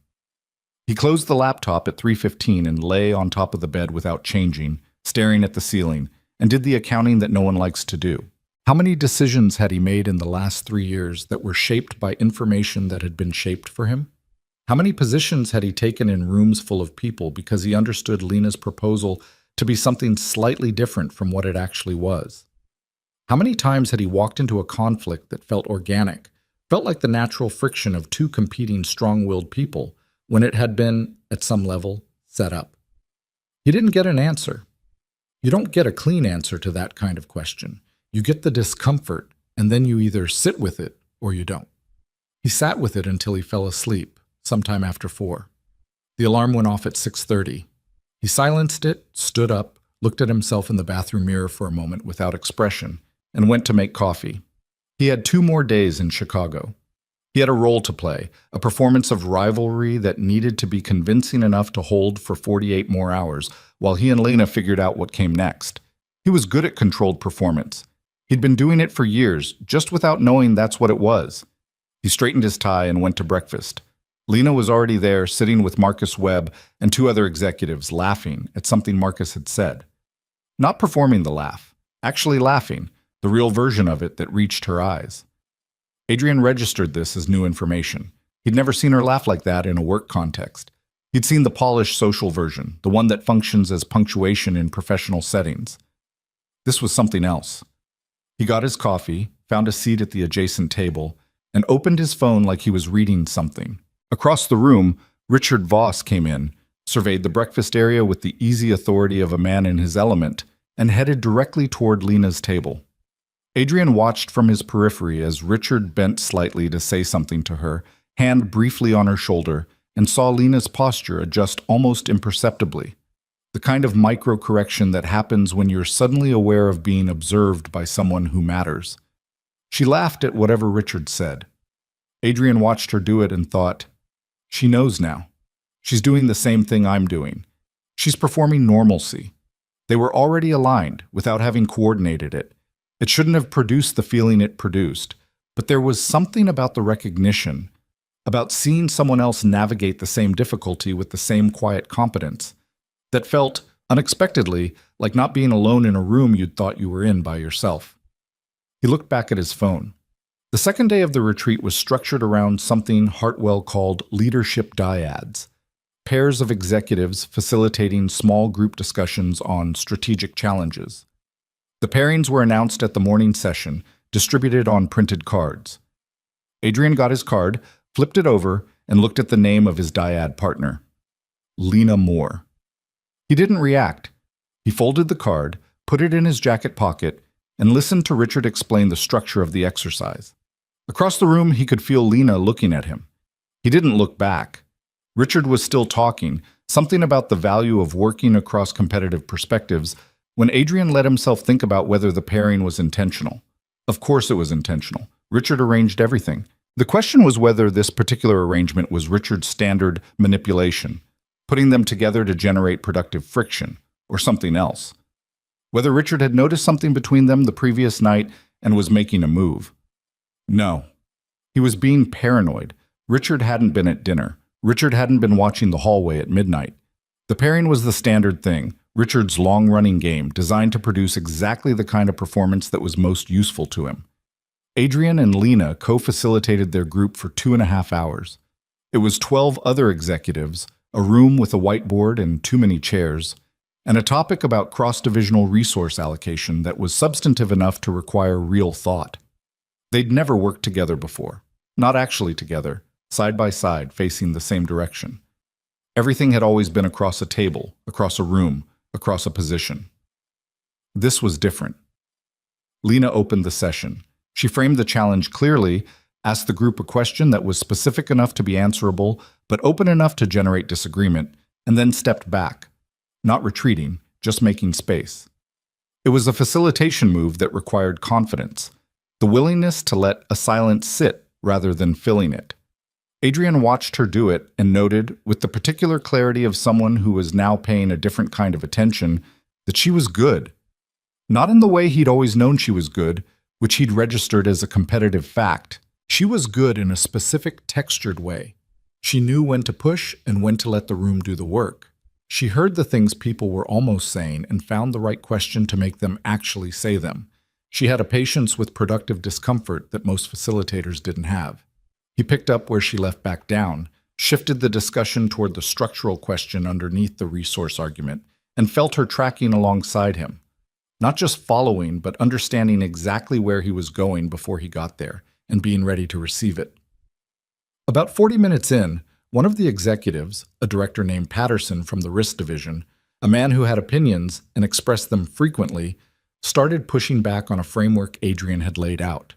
Speaker 1: He closed the laptop at 3:15 and lay on top of the bed without changing, staring at the ceiling, and did the accounting that no one likes to do. How many decisions had he made in the last 3 years that were shaped by information that had been shaped for him? How many positions had he taken in rooms full of people because he understood Lena's proposal to be something slightly different from what it actually was? How many times had he walked into a conflict that felt organic, felt like the natural friction of two competing strong-willed people, when it had been, at some level, set up? He didn't get an answer. You don't get a clean answer to that kind of question. You get the discomfort, and then you either sit with it or you don't. He sat with it until he fell asleep, sometime after 4. The alarm went off at 6:30. He silenced it, stood up, looked at himself in the bathroom mirror for a moment without expression, and went to make coffee. He had 2 more days in Chicago. He had a role to play, a performance of rivalry that needed to be convincing enough to hold for 48 more hours, while he and Lena figured out what came next. He was good at controlled performance. He'd been doing it for years, just without knowing that's what it was. He straightened his tie and went to breakfast. Lena was already there, sitting with Marcus Webb and 2 other executives, laughing at something Marcus had said. Not performing the laugh, actually laughing, the real version of it that reached her eyes. Adrian registered this as new information. He'd never seen her laugh like that in a work context. He'd seen the polished social version, the one that functions as punctuation in professional settings. This was something else. He got his coffee, found a seat at the adjacent table, and opened his phone like he was reading something. Across the room, Richard Voss came in, surveyed the breakfast area with the easy authority of a man in his element, and headed directly toward Lena's table. Adrian watched from his periphery as Richard bent slightly to say something to her, hand briefly on her shoulder, and saw Lena's posture adjust almost imperceptibly. The kind of micro-correction that happens when you're suddenly aware of being observed by someone who matters. She laughed at whatever Richard said. Adrian watched her do it and thought, she knows now. She's doing the same thing I'm doing. She's performing normalcy. They were already aligned without having coordinated it. It shouldn't have produced the feeling it produced, but there was something about the recognition, about seeing someone else navigate the same difficulty with the same quiet competence, that felt, unexpectedly, like not being alone in a room you'd thought you were in by yourself. He looked back at his phone. The second day of the retreat was structured around something Hartwell called leadership dyads, pairs of executives facilitating small group discussions on strategic challenges. The pairings were announced at the morning session, distributed on printed cards. Adrian got his card, flipped it over, and looked at the name of his dyad partner, Lena Moore. He didn't react. He folded the card, put it in his jacket pocket, and listened to Richard explain the structure of the exercise. Across the room, he could feel Lena looking at him. He didn't look back. Richard was still talking, something about the value of working across competitive perspectives, when Adrian let himself think about whether the pairing was intentional. Of course it was intentional. Richard arranged everything. The question was whether this particular arrangement was Richard's standard manipulation, putting them together to generate productive friction, or something else. Whether Richard had noticed something between them the previous night and was making a move. No. He was being paranoid. Richard hadn't been at dinner. Richard hadn't been watching the hallway at midnight. The pairing was the standard thing, Richard's long-running game, designed to produce exactly the kind of performance that was most useful to him. Adrian and Lena co-facilitated their group for 2.5 hours. It was 12 other executives, a room with a whiteboard and too many chairs, and a topic about cross-divisional resource allocation that was substantive enough to require real thought. They'd never worked together before, not actually together, side by side, facing the same direction. Everything had always been across a table, across a room, across a position. This was different. Lena opened the session. She framed the challenge clearly, asked the group a question that was specific enough to be answerable, but open enough to generate disagreement, and then stepped back, not retreating, just making space. It was a facilitation move that required confidence, the willingness to let a silence sit rather than filling it. Adrian watched her do it and noted, with the particular clarity of someone who was now paying a different kind of attention, that she was good. Not in the way he'd always known she was good, which he'd registered as a competitive fact. She was good in a specific, textured way. She knew when to push and when to let the room do the work. She heard the things people were almost saying and found the right question to make them actually say them. She had a patience with productive discomfort that most facilitators didn't have. He picked up where she left back down, shifted the discussion toward the structural question underneath the resource argument, and felt her tracking alongside him. Not just following, but understanding exactly where he was going before he got there, and being ready to receive it. About 40 minutes in, one of the executives, a director named Patterson from the risk division, a man who had opinions and expressed them frequently, started pushing back on a framework Adrian had laid out.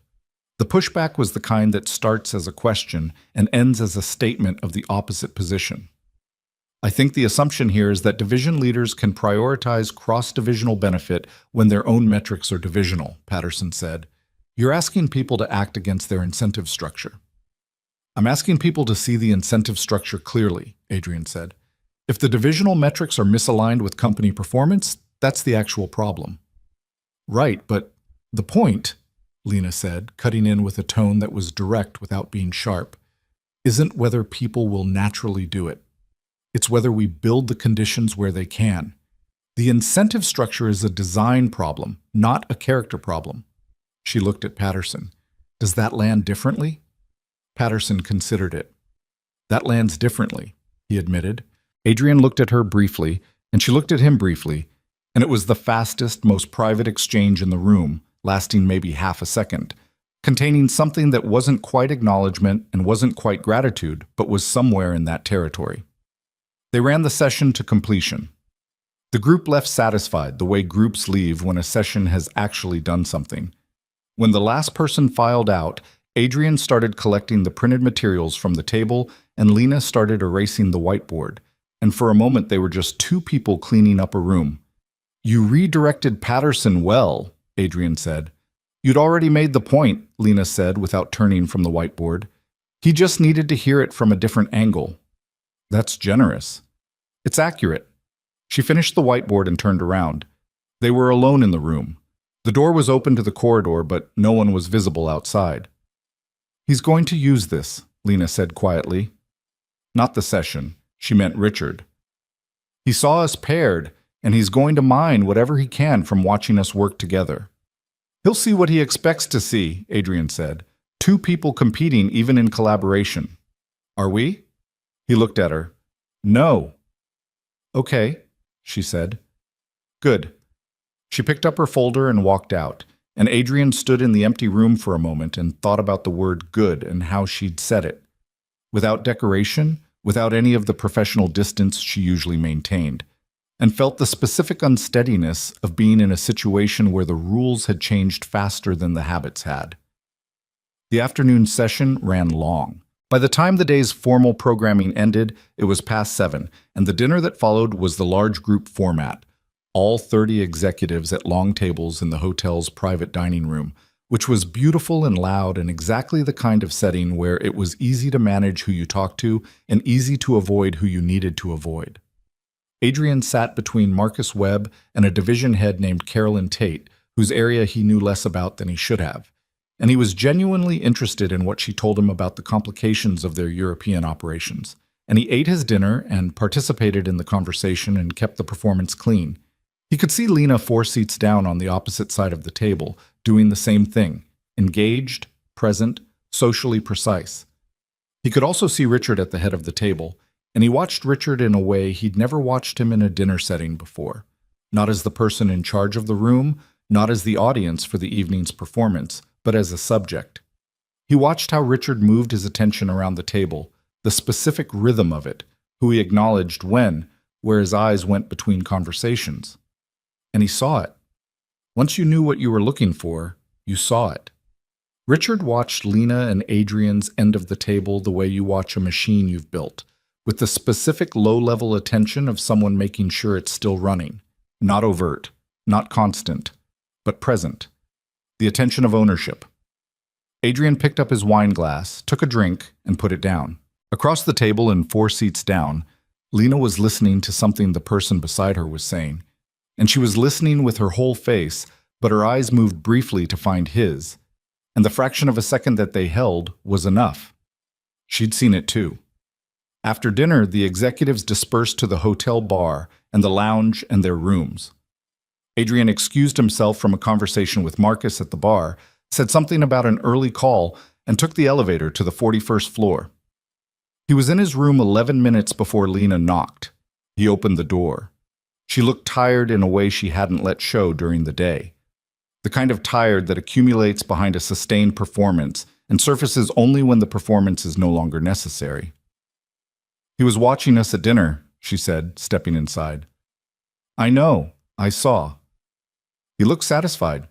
Speaker 1: The pushback was the kind that starts as a question and ends as a statement of the opposite position. I think the assumption here is that division leaders can prioritize cross-divisional benefit when their own metrics are divisional, Patterson said. You're asking people to act against their incentive structure. I'm asking people to see the incentive structure clearly, Adrian said. If the divisional metrics are misaligned with company performance, that's the actual problem. Right, but the point, Lena said, cutting in with a tone that was direct without being sharp, isn't whether people will naturally do it. It's whether we build the conditions where they can. The incentive structure is a design problem, not a character problem. She looked at Patterson. Does that land differently? Patterson considered it. That lands differently, he admitted. Adrian looked at her briefly, and she looked at him briefly, and it was the fastest, most private exchange in the room, lasting maybe half a second, containing something that wasn't quite acknowledgement and wasn't quite gratitude, but was somewhere in that territory. They ran the session to completion. The group left satisfied the way groups leave when a session has actually done something. When the last person filed out, Adrian started collecting the printed materials from the table and Lena started erasing the whiteboard, and for a moment they were just two people cleaning up a room. You redirected Patterson well, Adrian said. You'd already made the point, Lena said without turning from the whiteboard. He just needed to hear it from a different angle. That's generous. It's accurate. She finished the whiteboard and turned around. They were alone in the room. The door was open to the corridor, but no one was visible outside. He's going to use this, Lena said quietly. Not the session. She meant Richard. He saw us paired, and he's going to mine whatever he can from watching us work together. He'll see what he expects to see, Adrian said. Two people competing even in collaboration. Are we? He looked at her. No. Okay, she said. Good. She picked up her folder and walked out, and Adrian stood in the empty room for a moment and thought about the word good and how she'd said it. Without decoration, without any of the professional distance she usually maintained, and felt the specific unsteadiness of being in a situation where the rules had changed faster than the habits had. The afternoon session ran long. By the time the day's formal programming ended, it was past 7, and the dinner that followed was the large group format, all 30 executives at long tables in the hotel's private dining room, which was beautiful and loud and exactly the kind of setting where it was easy to manage who you talked to and easy to avoid who you needed to avoid. Adrian sat between Marcus Webb and a division head named Carolyn Tate, whose area he knew less about than he should have, and he was genuinely interested in what she told him about the complications of their European operations. And he ate his dinner and participated in the conversation and kept the performance clean. He could see Lena 4 seats down on the opposite side of the table, doing the same thing, engaged, present, socially precise. He could also see Richard at the head of the table, and he watched Richard in a way he'd never watched him in a dinner setting before, not as the person in charge of the room, not as the audience for the evening's performance, but as a subject. He watched how Richard moved his attention around the table, the specific rhythm of it, who he acknowledged when, where his eyes went between conversations. And he saw it. Once you knew what you were looking for, you saw it. Richard watched Lena and Adrian's end of the table the way you watch a machine you've built, with the specific low-level attention of someone making sure it's still running, not overt, not constant, but present. The attention of ownership. Adrian picked up his wine glass, took a drink, and put it down. Across the table and 4 seats down, Lena was listening to something the person beside her was saying, and she was listening with her whole face, but her eyes moved briefly to find his, and the fraction of a second that they held was enough. She'd seen it too. After dinner, the executives dispersed to the hotel bar and the lounge and their rooms. Adrian excused himself from a conversation with Marcus at the bar, said something about an early call, and took the elevator to the 41st floor. He was in his room 11 minutes before Lena knocked. He opened the door. She looked tired in a way she hadn't let show during the day. The kind of tired that accumulates behind a sustained performance and surfaces only when the performance is no longer necessary. He was watching us at dinner, she said, stepping inside. I know, I saw. He looked satisfied.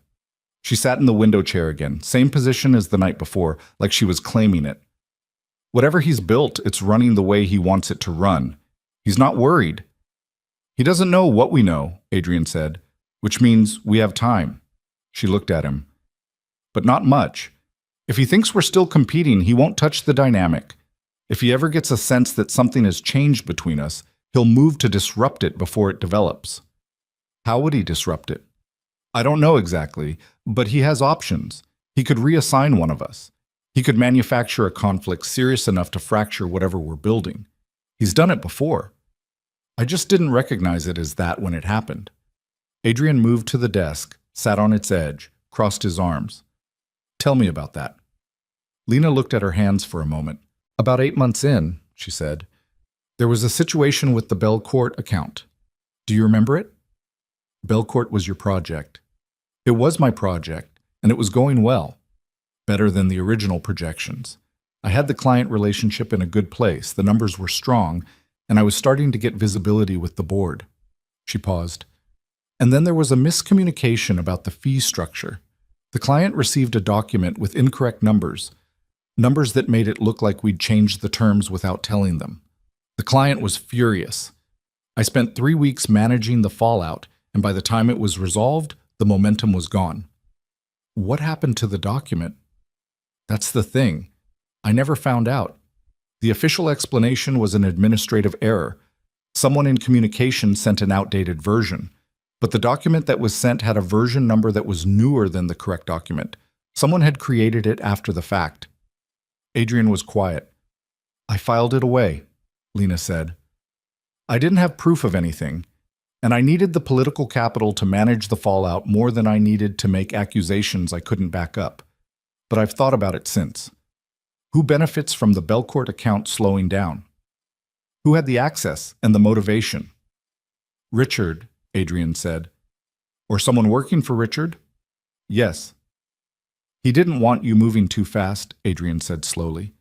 Speaker 1: She sat in the window chair again, same position as the night before, like she was claiming it. Whatever he's built, it's running the way he wants it to run. He's not worried. He doesn't know what we know, Adrian said, which means we have time. She looked at him. But not much. If he thinks we're still competing, he won't touch the dynamic. If he ever gets a sense that something has changed between us, he'll move to disrupt it before it develops. How would he disrupt it? I don't know exactly, but he has options. He could reassign one of us. He could manufacture a conflict serious enough to fracture whatever we're building. He's done it before. I just didn't recognize it as that when it happened. Adrian moved to the desk, sat on its edge, crossed his arms. Tell me about that. Lena looked at her hands for a moment. About 8 months in, she said, there was a situation with the Belcourt account. Do you remember it? Belcourt was your project. It was my project, and it was going well. Better than the original projections. I had the client relationship in a good place, the numbers were strong, and I was starting to get visibility with the board. She paused. And then there was a miscommunication about the fee structure. The client received a document with incorrect numbers that made it look like we'd changed the terms without telling them. The client was furious. I spent 3 weeks managing the fallout, and by the time it was resolved, the momentum was gone. What happened to the document? That's the thing. I never found out. The official explanation was an administrative error. Someone in communications sent an outdated version, but the document that was sent had a version number that was newer than the correct document. Someone had created it after the fact. Adrian was quiet. I filed it away, Lena said. I didn't have proof of anything, and I needed the political capital to manage the fallout more than I needed to make accusations I couldn't back up. But I've thought about it since. Who benefits from the Belcourt account slowing down? Who had the access and the motivation? Richard, Adrian said. Or someone working for Richard? Yes. He didn't want you moving too fast, Adrian said slowly.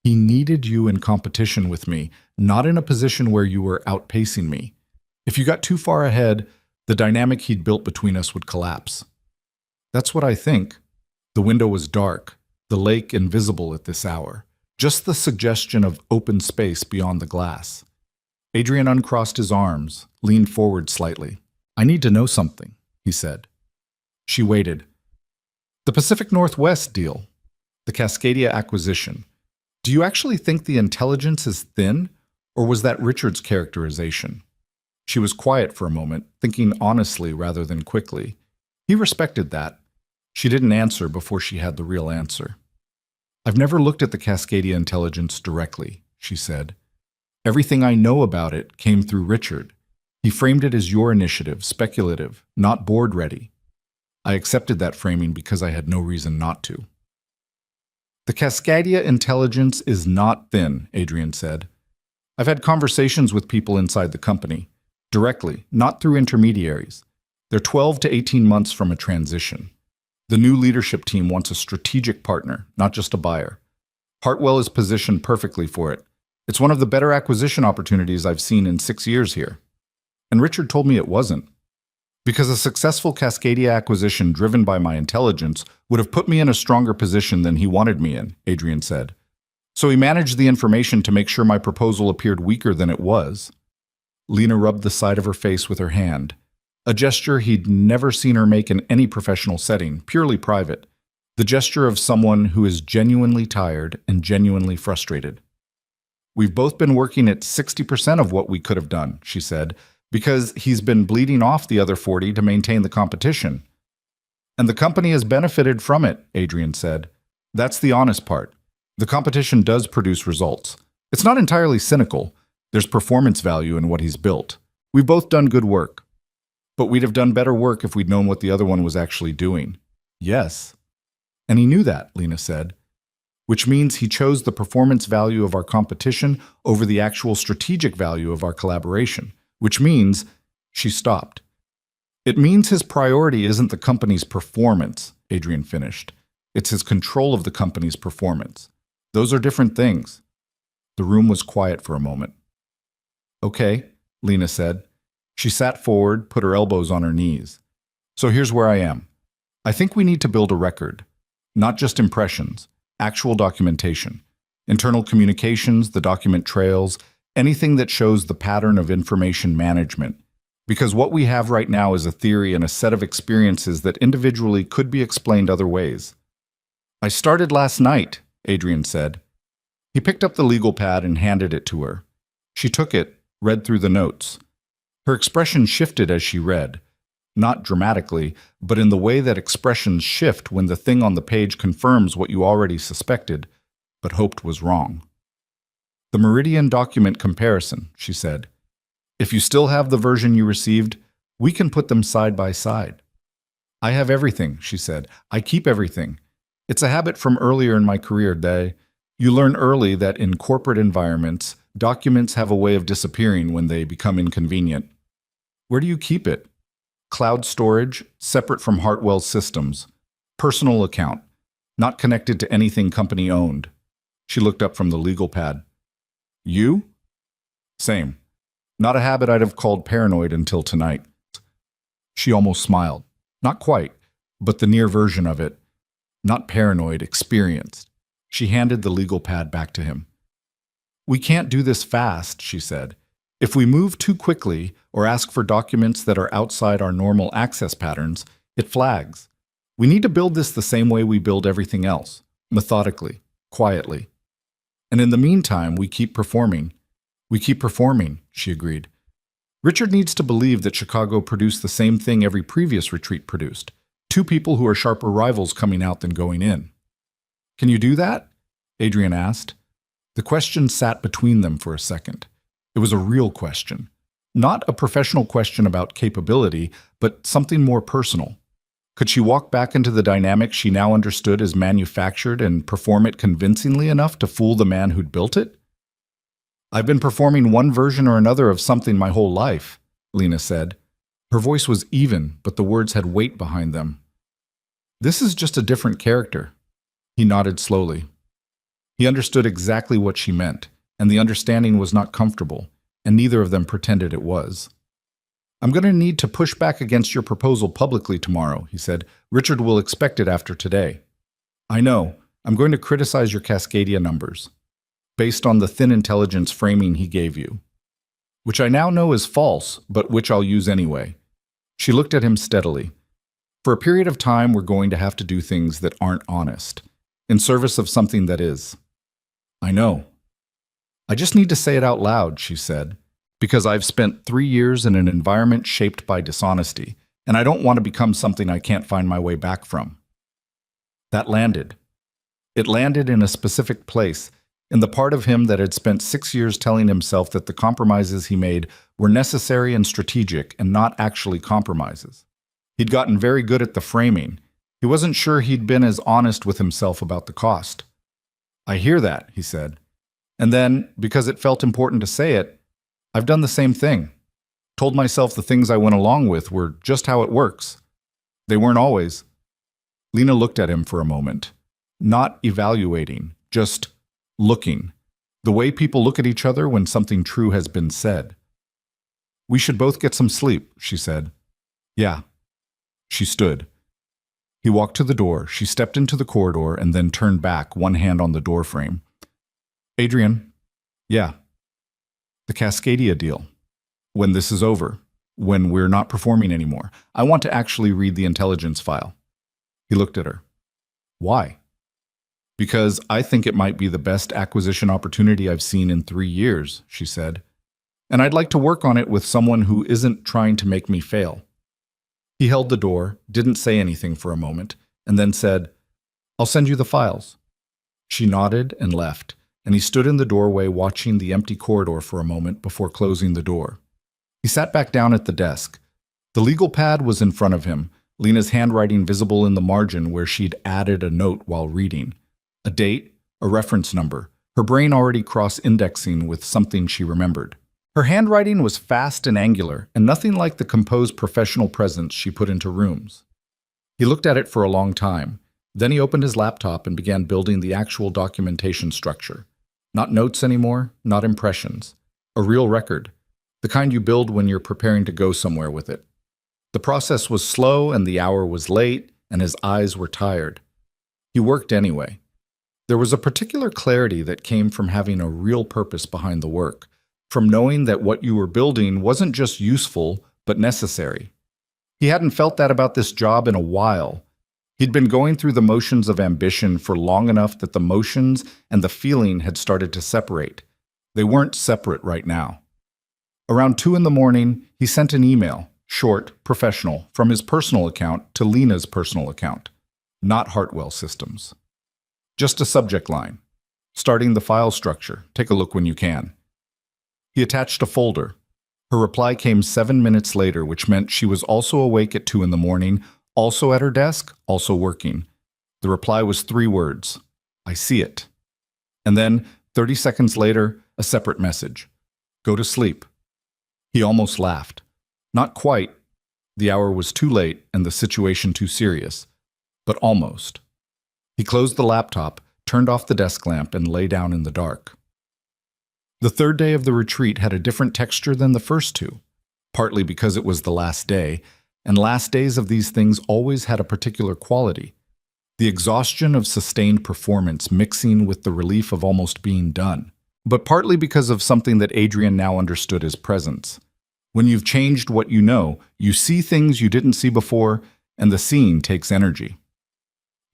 Speaker 1: He needed you in competition with me, not in a position where you were outpacing me. If you got too far ahead, the dynamic he'd built between us would collapse. That's what I think. The window was dark, the lake invisible at this hour, just the suggestion of open space beyond the glass. Adrian uncrossed his arms, leaned forward slightly. I need to know something, he said. She waited. The Pacific Northwest deal, the Cascadia acquisition. Do you actually think the intelligence is thin, or was that Richard's characterization? She was quiet for a moment, thinking honestly rather than quickly. He respected that. She didn't answer before she had the real answer. I've never looked at the Cascadia intelligence directly, she said. Everything I know about it came through Richard. He framed it as your initiative, speculative, not board-ready. I accepted that framing because I had no reason not to. The Cascadia intelligence is not thin, Adrian said. I've had conversations with people inside the company, directly, not through intermediaries. They're 12 to 18 months from a transition. The new leadership team wants a strategic partner, not just a buyer. Hartwell is positioned perfectly for it. It's one of the better acquisition opportunities I've seen in 6 years here. And Richard told me it wasn't. Because a successful Cascadia acquisition driven by my intelligence would have put me in a stronger position than he wanted me in, Adrian said. So he managed the information to make sure my proposal appeared weaker than it was. Lena rubbed the side of her face with her hand, a gesture he'd never seen her make in any professional setting, purely private, the gesture of someone who is genuinely tired and genuinely frustrated. We've both been working at 60% of what we could have done, she said, because he's been bleeding off the other 40 to maintain the competition. And the company has benefited from it, Adrian said. That's the honest part. The competition does produce results. It's not entirely cynical. There's performance value in what he's built. We've both done good work. But we'd have done better work if we'd known what the other one was actually doing. Yes. And he knew that, Lena said. Which means he chose the performance value of our competition over the actual strategic value of our collaboration. Which means, she stopped. It means his priority isn't the company's performance, Adrian finished. It's his control of the company's performance. Those are different things. The room was quiet for a moment. Okay, Lena said. She sat forward, put her elbows on her knees. So here's where I am. I think we need to build a record. Not just impressions, actual documentation. Internal communications, the document trails, anything that shows the pattern of information management. Because what we have right now is a theory and a set of experiences that individually could be explained other ways. I started last night, Adrian said. He picked up the legal pad and handed it to her. She took it, read through the notes. Her expression shifted as she read. Not dramatically, but in the way that expressions shift when the thing on the page confirms what you already suspected, but hoped was wrong. The Meridian document comparison, she said. If you still have the version you received, we can put them side by side. I have everything, she said. I keep everything. It's a habit from earlier in my career, Day. You learn early that in corporate environments, documents have a way of disappearing when they become inconvenient. Where do you keep it? Cloud storage, separate from Hartwell's systems. Personal account, not connected to anything company owned. She looked up from the legal pad. You? Same. Not a habit I'd have called paranoid until tonight. She almost smiled. Not quite, but the near version of it. Not paranoid, experienced. She handed the legal pad back to him. We can't do this fast, she said. If we move too quickly or ask for documents that are outside our normal access patterns, it flags. We need to build this the same way we build everything else, methodically, quietly. And in the meantime, we keep performing. We keep performing, she agreed. Richard needs to believe that Chicago produced the same thing every previous retreat produced. Two people who are sharper rivals coming out than going in. Can you do that? Adrian asked. The question sat between them for a second. It was a real question. Not a professional question about capability, but something more personal. Could she walk back into the dynamic she now understood as manufactured and perform it convincingly enough to fool the man who'd built it? I've been performing one version or another of something my whole life, Lena said. Her voice was even, but the words had weight behind them. This is just a different character. He nodded slowly. He understood exactly what she meant, and the understanding was not comfortable, and neither of them pretended it was. I'm going to need to push back against your proposal publicly tomorrow, he said. Richard will expect it after today. I know. I'm going to criticize your Cascadia numbers, based on the thin intelligence framing he gave you, which I now know is false, but which I'll use anyway. She looked at him steadily. For a period of time, we're going to have to do things that aren't honest, in service of something that is. I know. I just need to say it out loud, she said, because I've spent 3 years in an environment shaped by dishonesty, and I don't want to become something I can't find my way back from. That landed. It landed in a specific place, in the part of him that had spent 6 years telling himself that the compromises he made were necessary and strategic and not actually compromises. He'd gotten very good at the framing. He wasn't sure he'd been as honest with himself about the cost. I hear that, he said. And then, because it felt important to say it, I've done the same thing. Told myself the things I went along with were just how it works. They weren't always. Lena looked at him for a moment, not evaluating, just looking, the way people look at each other when something true has been said. We should both get some sleep, she said. Yeah. She stood. He walked to the door. She stepped into the corridor and then turned back, one hand on the doorframe. Adrian. Yeah. The Cascadia deal. When this is over, when we're not performing anymore, I want to actually read the intelligence file. He looked at her. Why? Because I think it might be the best acquisition opportunity I've seen in 3 years, she said. And I'd like to work on it with someone who isn't trying to make me fail. He held the door, didn't say anything for a moment, and then said, I'll send you the files. She nodded and left, and he stood in the doorway watching the empty corridor for a moment before closing the door. He sat back down at the desk. The legal pad was in front of him, Lena's handwriting visible in the margin where she'd added a note while reading. A date, a reference number, her brain already cross-indexing with something she remembered. Her handwriting was fast and angular, and nothing like the composed professional presence she put into rooms. He looked at it for a long time. Then he opened his laptop and began building the actual documentation structure. Not notes anymore, not impressions. A real record, the kind you build when you're preparing to go somewhere with it. The process was slow and the hour was late, and his eyes were tired. He worked anyway. There was a particular clarity that came from having a real purpose behind the work, from knowing that what you were building wasn't just useful, but necessary. He hadn't felt that about this job in a while. He'd been going through the motions of ambition for long enough that the motions and the feeling had started to separate. They weren't separate right now. Around 2 a.m, he sent an email, short, professional, from his personal account to Lena's personal account, not Hartwell Systems. Just a subject line. Starting the file structure. Take a look when you can. He attached a folder. Her reply came 7 minutes later, which meant she was also awake at 2 a.m, also at her desk, also working. The reply was 3 words. I see it. And then, 30 seconds later, a separate message. Go to sleep. He almost laughed. Not quite. The hour was too late and the situation too serious. But almost. He closed the laptop, turned off the desk lamp, and lay down in the dark. The third day of the retreat had a different texture than the first 2, partly because it was the last day, and last days of these things always had a particular quality. The exhaustion of sustained performance mixing with the relief of almost being done, but partly because of something that Adrian now understood as presence. When you've changed what you know, you see things you didn't see before, and the seeing takes energy.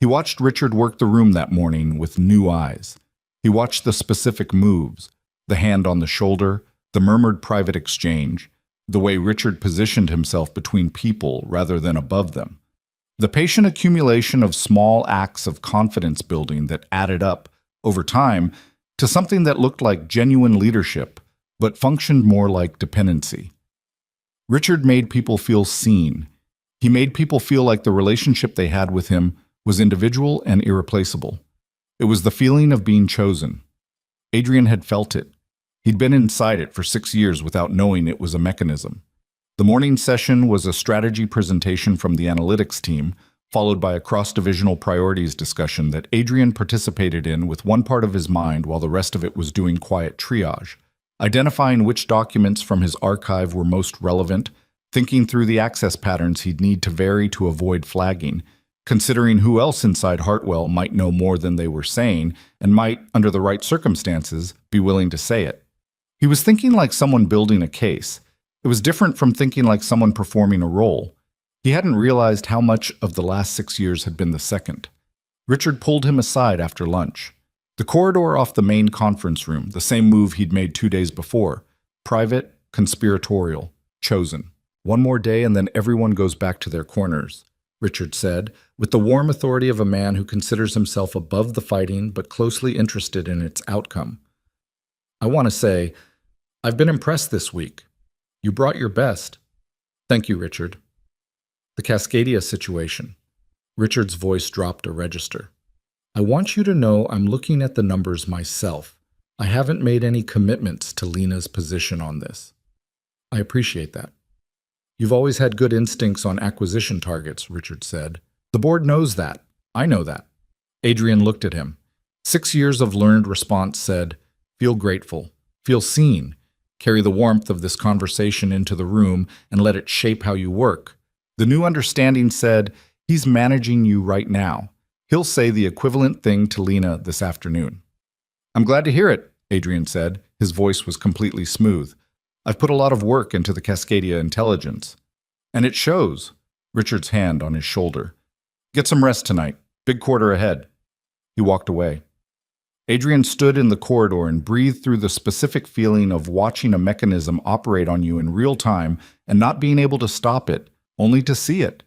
Speaker 1: He watched Richard work the room that morning with new eyes. He watched the specific moves, the hand on the shoulder, the murmured private exchange, the way Richard positioned himself between people rather than above them. The patient accumulation of small acts of confidence building that added up, over time, to something that looked like genuine leadership, but functioned more like dependency. Richard made people feel seen. He made people feel like the relationship they had with him was individual and irreplaceable. It was the feeling of being chosen. Adrian had felt it. He'd been inside it for 6 years without knowing it was a mechanism. The morning session was a strategy presentation from the analytics team, followed by a cross-divisional priorities discussion that Adrian participated in with one part of his mind while the rest of it was doing quiet triage, identifying which documents from his archive were most relevant, thinking through the access patterns he'd need to vary to avoid flagging, considering who else inside Hartwell might know more than they were saying and might, under the right circumstances, be willing to say it. He was thinking like someone building a case. It was different from thinking like someone performing a role. He hadn't realized how much of the last 6 years had been the second. Richard pulled him aside after lunch. The corridor off the main conference room, the same move he'd made 2 days before. Private, conspiratorial, chosen. One more day and then everyone goes back to their corners, Richard said, with the warm authority of a man who considers himself above the fighting but closely interested in its outcome. I want to say, I've been impressed this week. You brought your best. Thank you, Richard. The Cascadia situation. Richard's voice dropped a register. I want you to know I'm looking at the numbers myself. I haven't made any commitments to Lena's position on this. I appreciate that. You've always had good instincts on acquisition targets, Richard said. The board knows that. I know that. Adrian looked at him. 6 years of learned response said, feel grateful, feel seen, carry the warmth of this conversation into the room and let it shape how you work. The new understanding said, he's managing you right now. He'll say the equivalent thing to Lena this afternoon. I'm glad to hear it, Adrian said. His voice was completely smooth. I've put a lot of work into the Cascadia intelligence. And it shows. Richard's hand on his shoulder. Get some rest tonight. Big quarter ahead. He walked away. Adrian stood in the corridor and breathed through the specific feeling of watching a mechanism operate on you in real time and not being able to stop it, only to see it.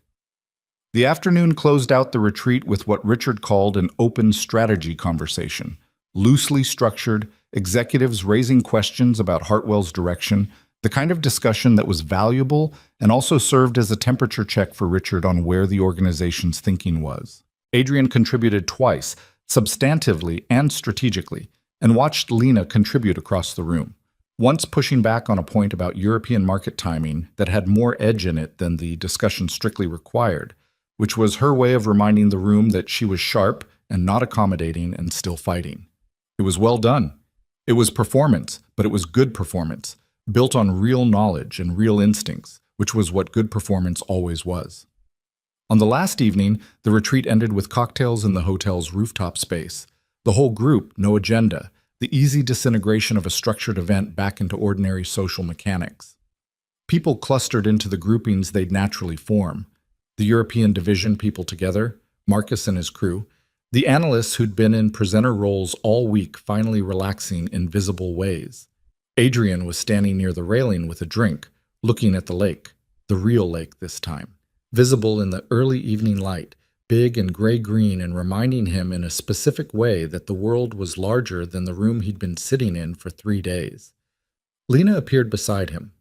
Speaker 1: The afternoon closed out the retreat with what Richard called an open strategy conversation, loosely structured, executives raising questions about Hartwell's direction, the kind of discussion that was valuable and also served as a temperature check for Richard on where the organization's thinking was. Adrian contributed twice, substantively and strategically, and watched Lena contribute across the room, once pushing back on a point about European market timing that had more edge in it than the discussion strictly required, which was her way of reminding the room that she was sharp and not accommodating and still fighting. It was well done. It was performance, but it was good performance, built on real knowledge and real instincts, which was what good performance always was. On the last evening, the retreat ended with cocktails in the hotel's rooftop space. The whole group, no agenda, the easy disintegration of a structured event back into ordinary social mechanics. People clustered into the groupings they'd naturally form. The European division people together, Marcus and his crew, the analysts who'd been in presenter roles all week finally relaxing in visible ways. Adrian was standing near the railing with a drink, looking at the lake, the real lake this time, visible in the early evening light, big and gray-green and reminding him in a specific way that the world was larger than the room he'd been sitting in for 3 days. Lena appeared beside him,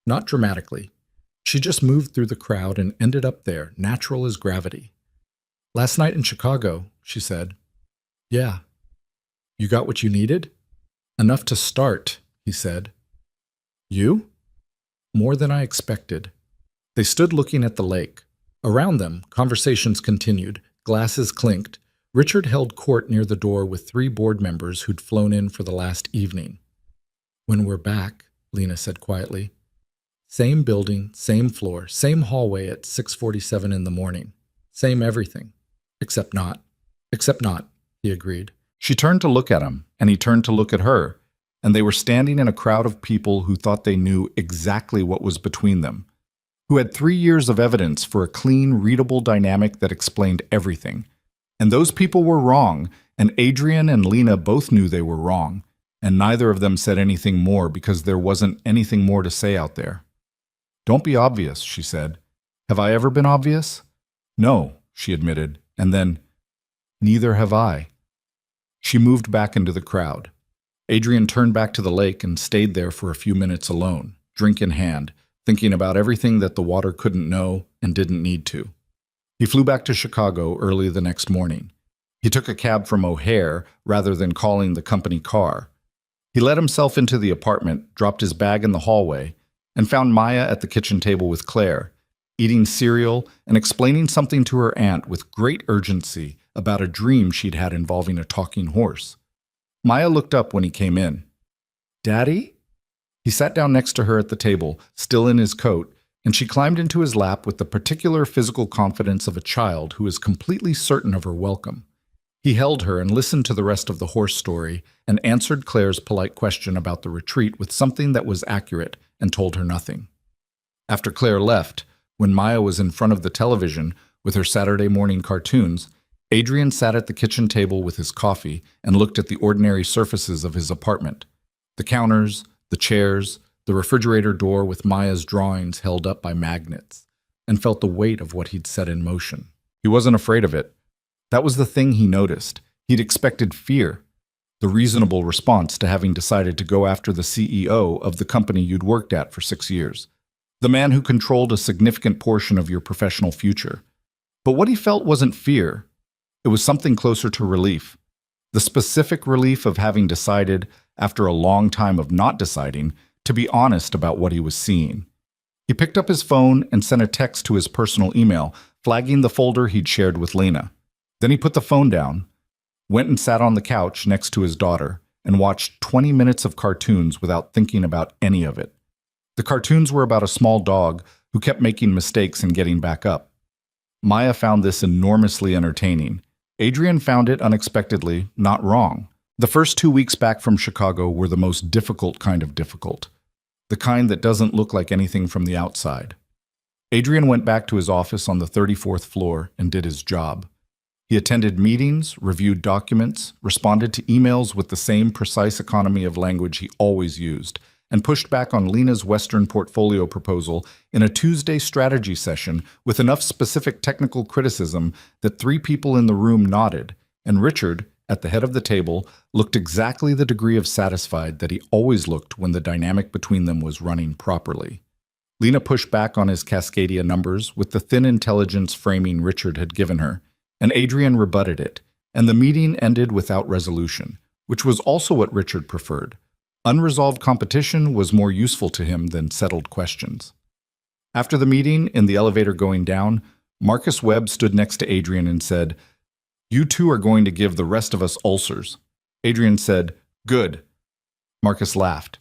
Speaker 1: not dramatically. She just moved through the crowd and ended up there, natural as gravity. Last night in Chicago, she said. Yeah. You got what you needed? Enough to start, he said. You? More than I expected. They stood looking at the lake. Around them, conversations continued, glasses clinked. Richard held court near the door with 3 board members who'd flown in for the last evening. When we're back, Lena said quietly. Same building, same floor, same hallway at 6:47 in the morning. Same everything. Except not. Except not, he agreed. She turned to look at him, and he turned to look at her, and they were standing in a crowd of people who thought they knew exactly what was between them, who had 3 years of evidence for a clean, readable dynamic that explained everything. And those people were wrong, and Adrian and Lena both knew they were wrong, and neither of them said anything more because there wasn't anything more to say out there. "Don't be obvious," she said. "Have I ever been obvious?" "No," she admitted, and then, "Neither have I." She moved back into the crowd. Adrian turned back to the lake and stayed there for a few minutes alone, drink in hand, thinking about everything that the water couldn't know and didn't need to. He flew back to Chicago early the next morning. He took a cab from O'Hare rather than calling the company car. He let himself into the apartment, dropped his bag in the hallway, and found Maya at the kitchen table with Claire, eating cereal and explaining something to her aunt with great urgency about a dream she'd had involving a talking horse. Maya looked up when he came in. "Daddy?" He sat down next to her at the table, still in his coat, and she climbed into his lap with the particular physical confidence of a child who is completely certain of her welcome. He held her and listened to the rest of the horse story and answered Claire's polite question about the retreat with something that was accurate and told her nothing. After Claire left, when Maya was in front of the television with her Saturday morning cartoons, Adrian sat at the kitchen table with his coffee and looked at the ordinary surfaces of his apartment. The counters, the chairs, the refrigerator door with Maya's drawings held up by magnets, and felt the weight of what he'd set in motion. He wasn't afraid of it. That was the thing he noticed. He'd expected fear, the reasonable response to having decided to go after the CEO of the company you'd worked at for 6 years, the man who controlled a significant portion of your professional future. But what he felt wasn't fear. It was something closer to relief. The specific relief of having decided, after a long time of not deciding, to be honest about what he was seeing. He picked up his phone and sent a text to his personal email, flagging the folder he'd shared with Lena. Then he put the phone down, went and sat on the couch next to his daughter, and watched 20 minutes of cartoons without thinking about any of it. The cartoons were about a small dog who kept making mistakes and getting back up. Maya found this enormously entertaining. Adrian found it unexpectedly not wrong. The first 2 weeks back from Chicago were the most difficult kind of difficult, the kind that doesn't look like anything from the outside. Adrian went back to his office on the 34th floor and did his job. He attended meetings, reviewed documents, responded to emails with the same precise economy of language he always used, and pushed back on Lena's Western portfolio proposal in a Tuesday strategy session with enough specific technical criticism that 3 people in the room nodded, and Richard, at the head of the table, looked exactly the degree of satisfied that he always looked when the dynamic between them was running properly. Lena pushed back on his Cascadia numbers with the thin intelligence framing Richard had given her, and Adrian rebutted it, and the meeting ended without resolution, which was also what Richard preferred. Unresolved competition was more useful to him than settled questions. After the meeting, in the elevator going down, Marcus Webb stood next to Adrian and said, "You two are going to give the rest of us ulcers." Adrian said, "Good." Marcus laughed.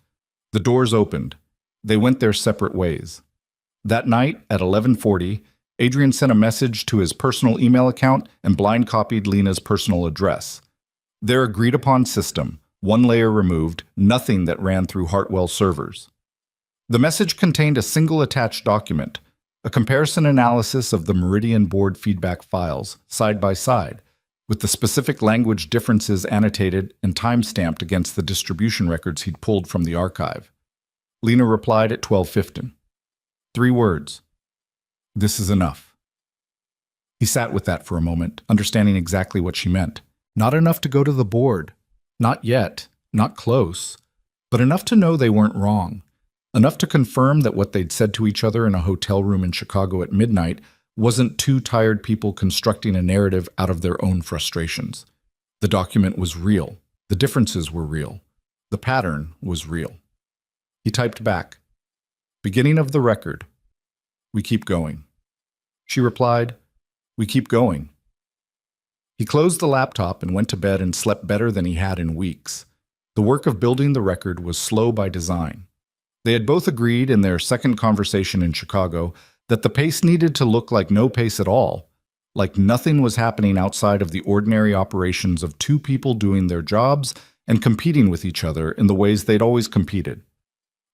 Speaker 1: The doors opened. They went their separate ways. That night, at 11:40, Adrian sent a message to his personal email account and blind copied Lena's personal address. Their agreed-upon system, 1 layer removed, nothing that ran through Hartwell servers. The message contained a single attached document, a comparison analysis of the Meridian board feedback files, side by side, with the specific language differences annotated and time-stamped against the distribution records he'd pulled from the archive. Lena replied at 12:15. 3 words. "This is enough." He sat with that for a moment, understanding exactly what she meant. Not enough to go to the board. Not yet, not close, but enough to know they weren't wrong. Enough to confirm that what they'd said to each other in a hotel room in Chicago at midnight wasn't 2 tired people constructing a narrative out of their own frustrations. The document was real. The differences were real. The pattern was real. He typed back, "Beginning of the record. We keep going." She replied, "We keep going." He closed the laptop and went to bed and slept better than he had in weeks. The work of building the record was slow by design. They had both agreed in their second conversation in Chicago that the pace needed to look like no pace at all, like nothing was happening outside of the ordinary operations of 2 people doing their jobs and competing with each other in the ways they'd always competed.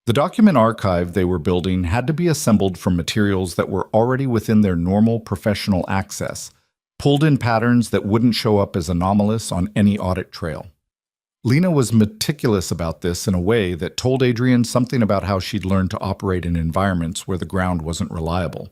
Speaker 1: The document archive they were building had to be assembled from materials that were already within their normal professional access, pulled in patterns that wouldn't show up as anomalous on any audit trail. Lena was meticulous about this in a way that told Adrian something about how she'd learned to operate in environments where the ground wasn't reliable.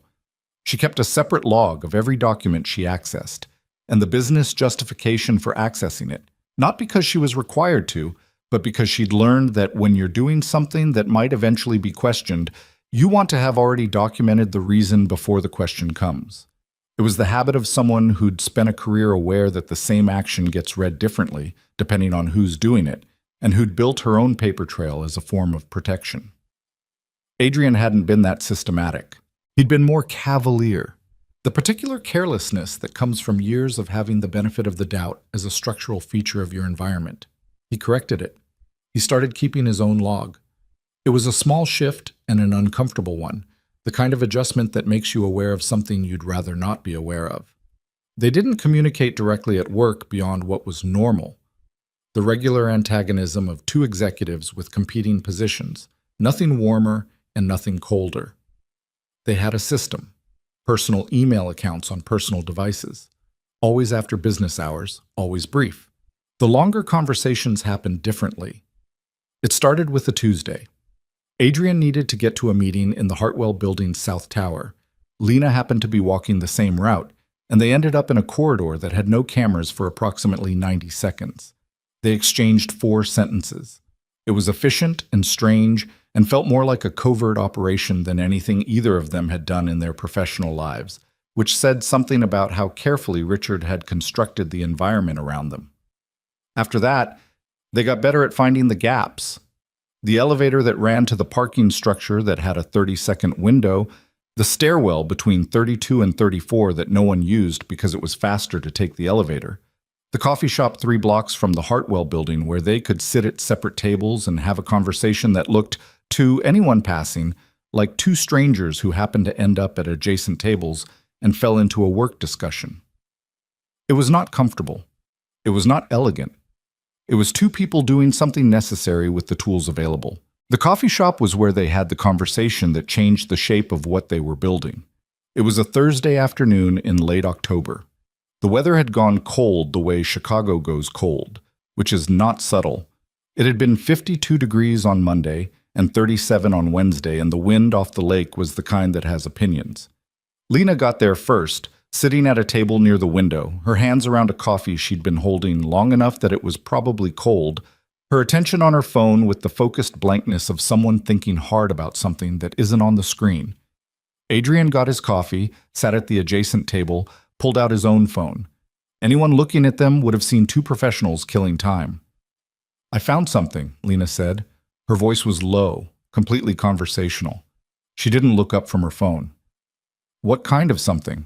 Speaker 1: She kept a separate log of every document she accessed, and the business justification for accessing it, not because she was required to, but because she'd learned that when you're doing something that might eventually be questioned, you want to have already documented the reason before the question comes. It was the habit of someone who'd spent a career aware that the same action gets read differently, depending on who's doing it, and who'd built her own paper trail as a form of protection. Adrian hadn't been that systematic. He'd been more cavalier. The particular carelessness that comes from years of having the benefit of the doubt as a structural feature of your environment. He corrected it. He started keeping his own log. It was a small shift and an uncomfortable one, the kind of adjustment that makes you aware of something you'd rather not be aware of. They didn't communicate directly at work beyond what was normal. The regular antagonism of two executives with competing positions, nothing warmer and nothing colder. They had a system, personal email accounts on personal devices, always after business hours, always brief. The longer conversations happened differently. It started with a Tuesday. Adrian needed to get to a meeting in the Hartwell Building's South Tower. Lena happened to be walking the same route, and they ended up in a corridor that had no cameras for approximately 90 seconds. They exchanged 4 sentences. It was efficient and strange and felt more like a covert operation than anything either of them had done in their professional lives, which said something about how carefully Richard had constructed the environment around them. After that, they got better at finding the gaps. The elevator that ran to the parking structure that had a 30-second window, the stairwell between 32 and 34 that no one used because it was faster to take the elevator, the coffee shop 3 blocks from the Hartwell building where they could sit at separate tables and have a conversation that looked, to anyone passing, like 2 strangers who happened to end up at adjacent tables and fell into a work discussion. It was not comfortable. It was not elegant. It was 2 people doing something necessary with the tools available. The coffee shop was where they had the conversation that changed the shape of what they were building. It was a Thursday afternoon in late October. The weather had gone cold the way Chicago goes cold, which is not subtle. It had been 52 degrees on Monday and 37 on Wednesday, and the wind off the lake was the kind that has opinions. Lena got there first, sitting at a table near the window, her hands around a coffee she'd been holding long enough that it was probably cold, her attention on her phone with the focused blankness of someone thinking hard about something that isn't on the screen. Adrian got his coffee, sat at the adjacent table, pulled out his own phone. Anyone looking at them would have seen 2 professionals killing time. "I found something," Lena said. Her voice was low, completely conversational. She didn't look up from her phone. "What kind of something?"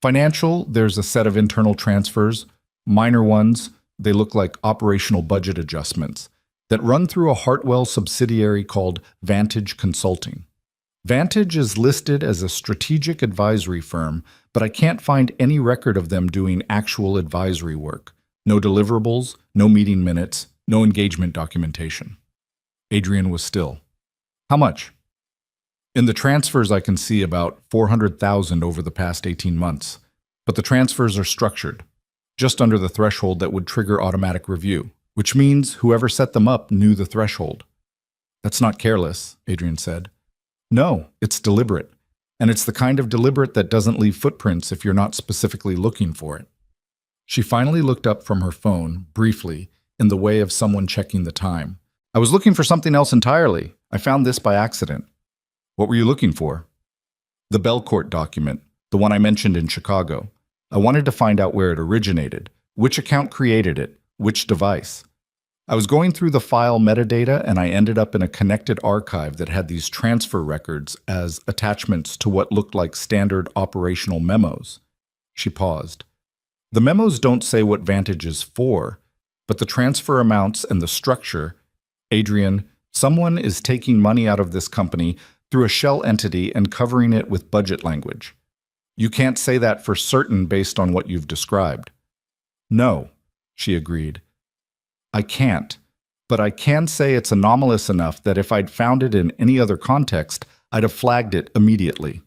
Speaker 1: "Financial, there's a set of internal transfers, minor ones, they look like operational budget adjustments, that run through a Hartwell subsidiary called Vantage Consulting. Vantage is listed as a strategic advisory firm, but I can't find any record of them doing actual advisory work. No deliverables, no meeting minutes, no engagement documentation." Adrian was still. "How much?" "In the transfers I can see about $400,000 over the past 18 months, but the transfers are structured, just under the threshold that would trigger automatic review, which means whoever set them up knew the threshold." "That's not careless," Adrian said. "No, it's deliberate, and it's the kind of deliberate that doesn't leave footprints if you're not specifically looking for it." She finally looked up from her phone, briefly, in the way of someone checking the time. "I was looking for something else entirely. I found this by accident." "What were you looking for?" "The Belcourt document, the one I mentioned in Chicago. I wanted to find out where it originated, which account created it, which device. I was going through the file metadata and I ended up in a connected archive that had these transfer records as attachments to what looked like standard operational memos." She paused. "The memos don't say what Vantage is for, but the transfer amounts and the structure. Adrian, someone is taking money out of this company through a shell entity and covering it with budget language. You can't say that for certain based on what you've described." "No," she agreed. "I can't, but I can say it's anomalous enough that if I'd found it in any other context, I'd have flagged it immediately."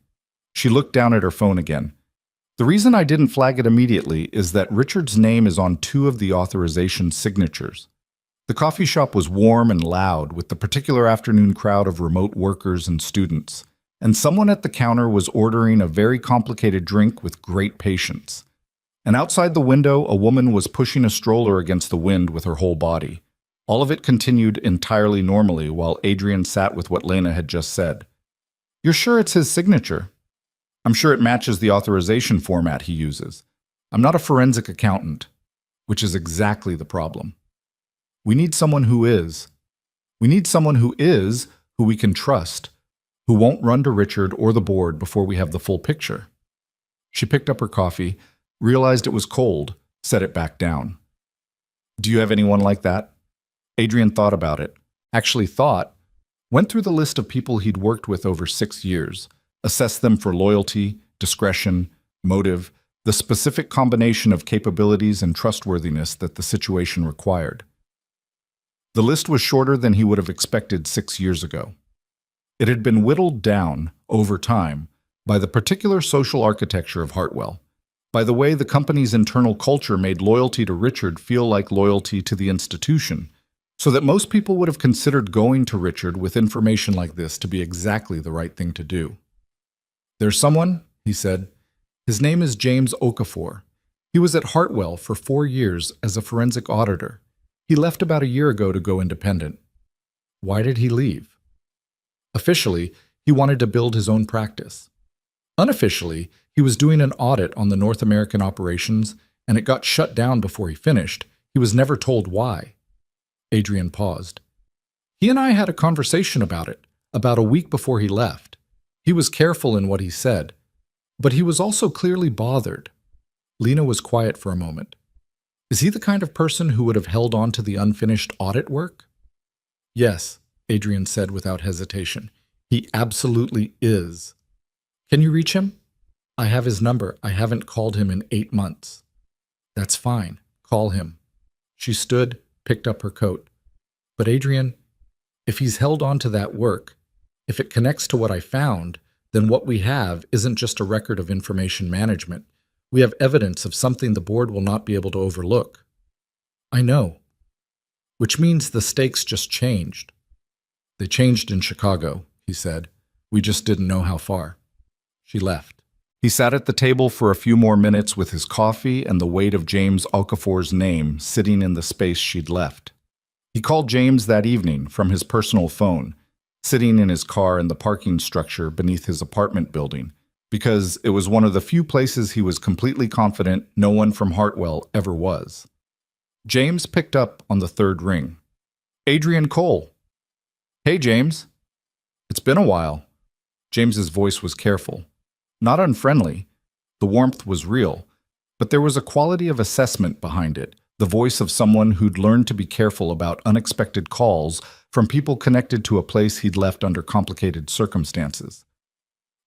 Speaker 1: She looked down at her phone again. The reason I didn't flag it immediately is that Richard's name is on two of the authorization signatures. The coffee shop was warm and loud with the particular afternoon crowd of remote workers and students, and someone at the counter was ordering a very complicated drink with great patience. And outside the window, a woman was pushing a stroller against the wind with her whole body. All of it continued entirely normally while Adrian sat with what Lena had just said. "You're sure it's his signature?" "I'm sure it matches the authorization format he uses. I'm not a forensic accountant," which is exactly the problem. We need someone who is. We need someone who is, who we can trust, who won't run to Richard or the board before we have the full picture. She picked up her coffee, realized it was cold, set it back down. "Do you have anyone like that?" Adrian thought about it. Went through the list of people he'd worked with over 6 years, assessed them for loyalty, discretion, motive, the specific combination of capabilities and trustworthiness that the situation required. The list was shorter than he would have expected 6 years ago. It had been whittled down, over time, by the particular social architecture of Hartwell, by the way the company's internal culture made loyalty to Richard feel like loyalty to the institution, so that most people would have considered going to Richard with information like this to be exactly the right thing to do. "There's someone," he said. "His name is James Okafor. He was at Hartwell for 4 years as a forensic auditor. He left about a year ago to go independent." "Why did he leave?" "Officially, he wanted to build his own practice. Unofficially, he was doing an audit on the North American operations, and it got shut down before he finished. He was never told why." Adrian paused. "He and I had a conversation about it, about a week before he left. He was careful in what he said, but he was also clearly bothered." Lena was quiet for a moment. "Is he the kind of person who would have held on to the unfinished audit work?" "Yes," Adrian said without hesitation. "He absolutely is." "Can you reach him?" "I have his number. I haven't called him in 8 months." "That's fine. Call him." She stood, picked up her coat. "But Adrian, if he's held on to that work, if it connects to what I found, then what we have isn't just a record of information management. We have evidence of something the board will not be able to overlook." "I know." "Which means the stakes just changed." "They changed in Chicago," he said. "We just didn't know how far." She left. He sat at the table for a few more minutes with his coffee and the weight of James Okafor's name sitting in the space she'd left. He called James that evening from his personal phone, sitting in his car in the parking structure beneath his apartment building, because it was one of the few places he was completely confident no one from Hartwell ever was. James picked up on the third ring. "Adrian Cole." "Hey, James." "It's been a while." James's voice was careful. Not unfriendly. The warmth was real, but there was a quality of assessment behind it, the voice of someone who'd learned to be careful about unexpected calls from people connected to a place he'd left under complicated circumstances.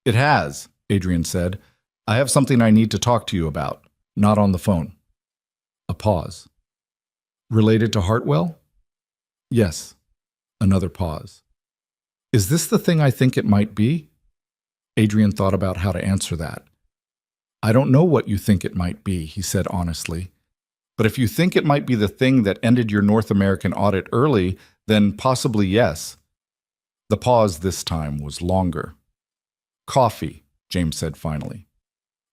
Speaker 1: "It has," Adrian said. "I have something I need to talk to you about, not on the phone." A pause. "Related to Hartwell?" "Yes." Another pause. "Is this the thing I think it might be?" Adrian thought about how to answer that. "I don't know what you think it might be," he said honestly. "But if you think it might be the thing that ended your North American audit early, then possibly yes." The pause this time was longer. "Coffee," James said finally.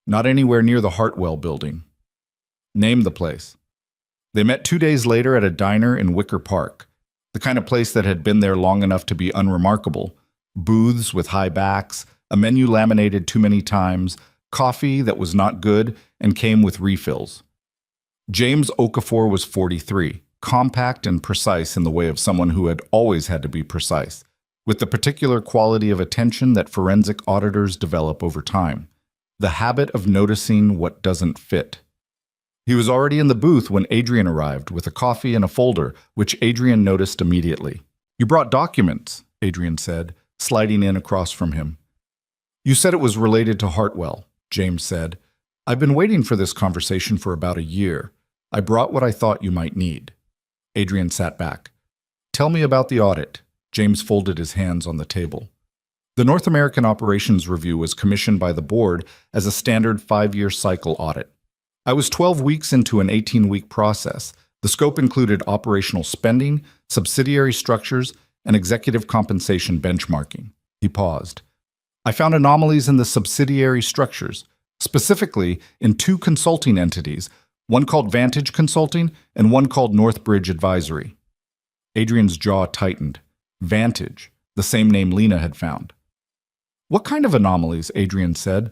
Speaker 1: "Not anywhere near the Hartwell building." "Name the place." They met 2 days later at a diner in Wicker Park, the kind of place that had been there long enough to be unremarkable. Booths with high backs, a menu laminated too many times, coffee that was not good and came with refills. James Okafor was 43, compact and precise in the way of someone who had always had to be precise, with the particular quality of attention that forensic auditors develop over time, the habit of noticing what doesn't fit. He was already in the booth when Adrian arrived with a coffee and a folder, which Adrian noticed immediately. "You brought documents," Adrian said, sliding in across from him. "You said it was related to Hartwell," James said. "I've been waiting for this conversation for about a year. I brought what I thought you might need." Adrian sat back. "Tell me about the audit." James folded his hands on the table. The North American Operations Review was commissioned by the board as a standard 5-year cycle audit. I was 12 weeks into an 18-week process. The scope included operational spending, subsidiary structures, and executive compensation benchmarking. He paused. I found anomalies in the subsidiary structures, specifically in 2 consulting entities, one called Vantage Consulting and one called Northbridge Advisory. Adrian's jaw tightened. Vantage, the same name Lena had found. What kind of anomalies? Adrian said.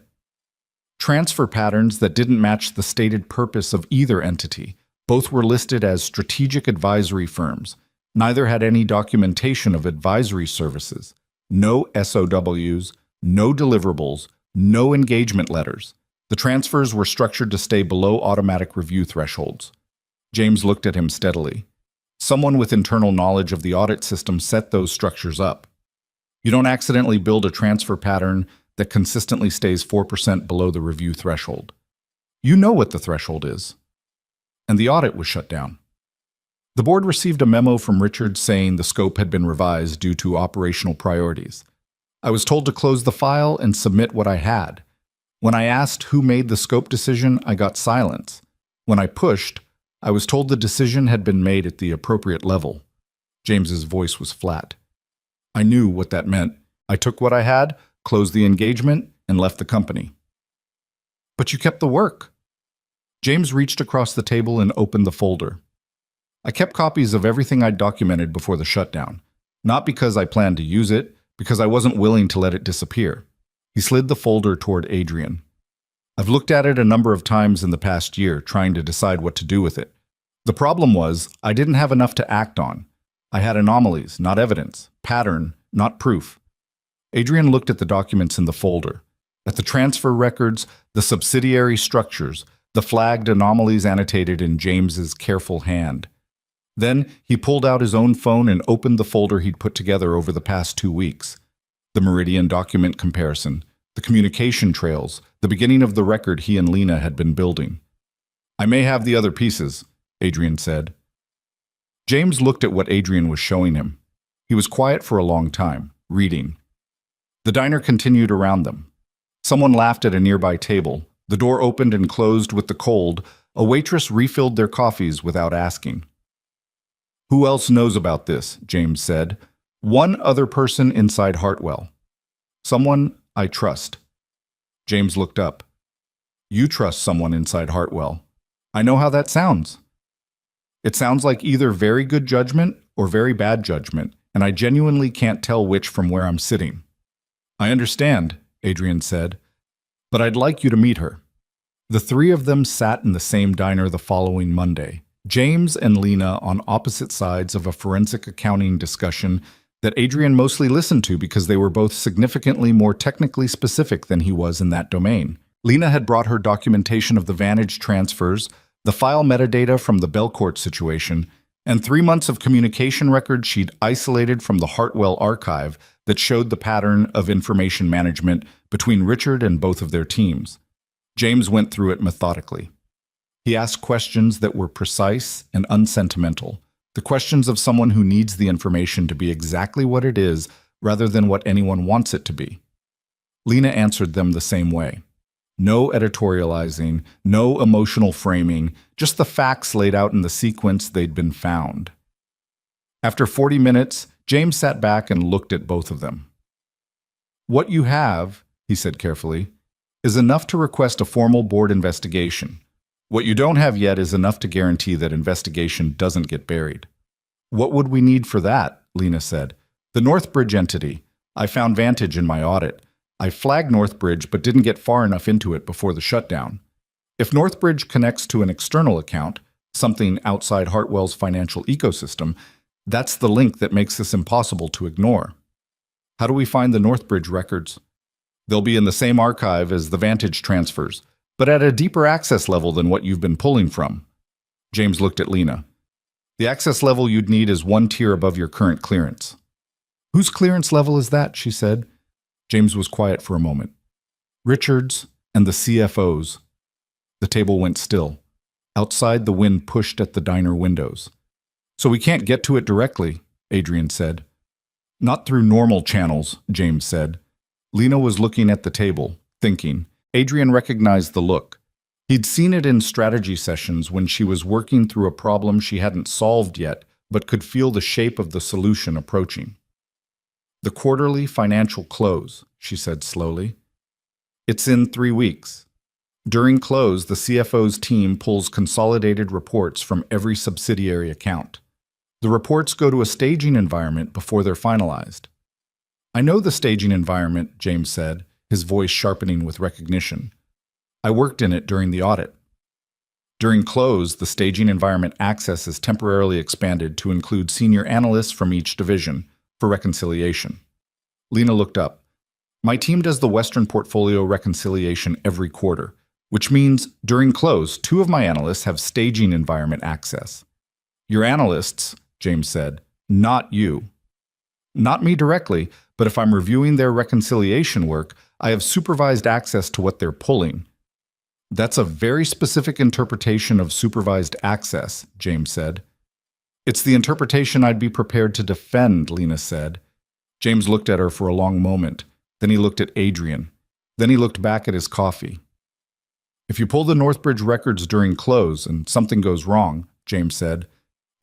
Speaker 1: Transfer patterns that didn't match the stated purpose of either entity. Both were listed as strategic advisory firms. Neither had any documentation of advisory services. No SOWs, no deliverables, no engagement letters. The transfers were structured to stay below automatic review thresholds. James looked at him steadily. Someone with internal knowledge of the audit system set those structures up. You don't accidentally build a transfer pattern that consistently stays 4% below the review threshold. You know what the threshold is. And the audit was shut down. The board received a memo from Richard saying the scope had been revised due to operational priorities. I was told to close the file and submit what I had. When I asked who made the scope decision, I got silence. When I pushed, I was told the decision had been made at the appropriate level. James's voice was flat. I knew what that meant. I took what I had, closed the engagement, and left the company. But you kept the work. James reached across the table and opened the folder. I kept copies of everything I'd documented before the shutdown. Not because I planned to use it, because I wasn't willing to let it disappear. He slid the folder toward Adrian. I've looked at it a number of times in the past year, trying to decide what to do with it. The problem was, I didn't have enough to act on. I had anomalies, not evidence, pattern, not proof. Adrian looked at the documents in the folder, at the transfer records, the subsidiary structures, the flagged anomalies annotated in James's careful hand. Then he pulled out his own phone and opened the folder he'd put together over the past 2 weeks. The Meridian document comparison, the communication trails, the beginning of the record he and Lena had been building. I may have the other pieces, Adrian said. James looked at what Adrian was showing him. He was quiet for a long time, reading. The diner continued around them. Someone laughed at a nearby table. The door opened and closed with the cold. A waitress refilled their coffees without asking. Who else knows about this? James said. One other person inside Hartwell. Someone I trust. James looked up. You trust someone inside Hartwell. I know how that sounds. It sounds like either very good judgment or very bad judgment, and I genuinely can't tell which from where I'm sitting. I understand, Adrian said, but I'd like you to meet her. The 3 of them sat in the same diner the following Monday, James and Lena on opposite sides of a forensic accounting discussion that Adrian mostly listened to because they were both significantly more technically specific than he was in that domain. Lena had brought her documentation of the Vantage transfers, the file metadata from the Belcourt situation, and 3 months of communication records she'd isolated from the Hartwell archive that showed the pattern of information management between Richard and both of their teams. James went through it methodically. He asked questions that were precise and unsentimental, the questions of someone who needs the information to be exactly what it is rather than what anyone wants it to be. Lena answered them the same way. No editorializing, no emotional framing, just the facts laid out in the sequence they'd been found. After 40 minutes, James sat back and looked at both of them. What you have, he said carefully, is enough to request a formal board investigation. What you don't have yet is enough to guarantee that investigation doesn't get buried. What would we need for that? Lena said. The Northbridge entity. I found Vantage in my audit. I flagged Northbridge but didn't get far enough into it before the shutdown. If Northbridge connects to an external account, something outside Hartwell's financial ecosystem, that's the link that makes this impossible to ignore. How do we find the Northbridge records? They'll be in the same archive as the Vantage transfers, but at a deeper access level than what you've been pulling from. James looked at Lena. The access level you'd need is 1 tier above your current clearance. Whose clearance level is that? She said. James was quiet for a moment. Richard's and the CFO's. The table went still. Outside, the wind pushed at the diner windows. So we can't get to it directly, Adrian said. Not through normal channels, James said. Lena was looking at the table, thinking. Adrian recognized the look. He'd seen it in strategy sessions when she was working through a problem she hadn't solved yet, but could feel the shape of the solution approaching. "The quarterly financial close," she said slowly. "It's in 3 weeks. During close, the CFO's team pulls consolidated reports from every subsidiary account. The reports go to a staging environment before they're finalized." "I know the staging environment," James said, his voice sharpening with recognition. "I worked in it during the audit." During close, the staging environment access is temporarily expanded to include senior analysts from each division for reconciliation. Lena looked up. "My team does the Western portfolio reconciliation every quarter, which means during close, 2 of my analysts have staging environment access." "Your analysts," James said, "not you." "Not me directly, but if I'm reviewing their reconciliation work, I have supervised access to what they're pulling." "That's a very specific interpretation of supervised access," James said. "It's the interpretation I'd be prepared to defend," Lena said. James looked at her for a long moment. Then he looked at Adrian. Then he looked back at his coffee. "If you pull the Northbridge records during close and something goes wrong," James said,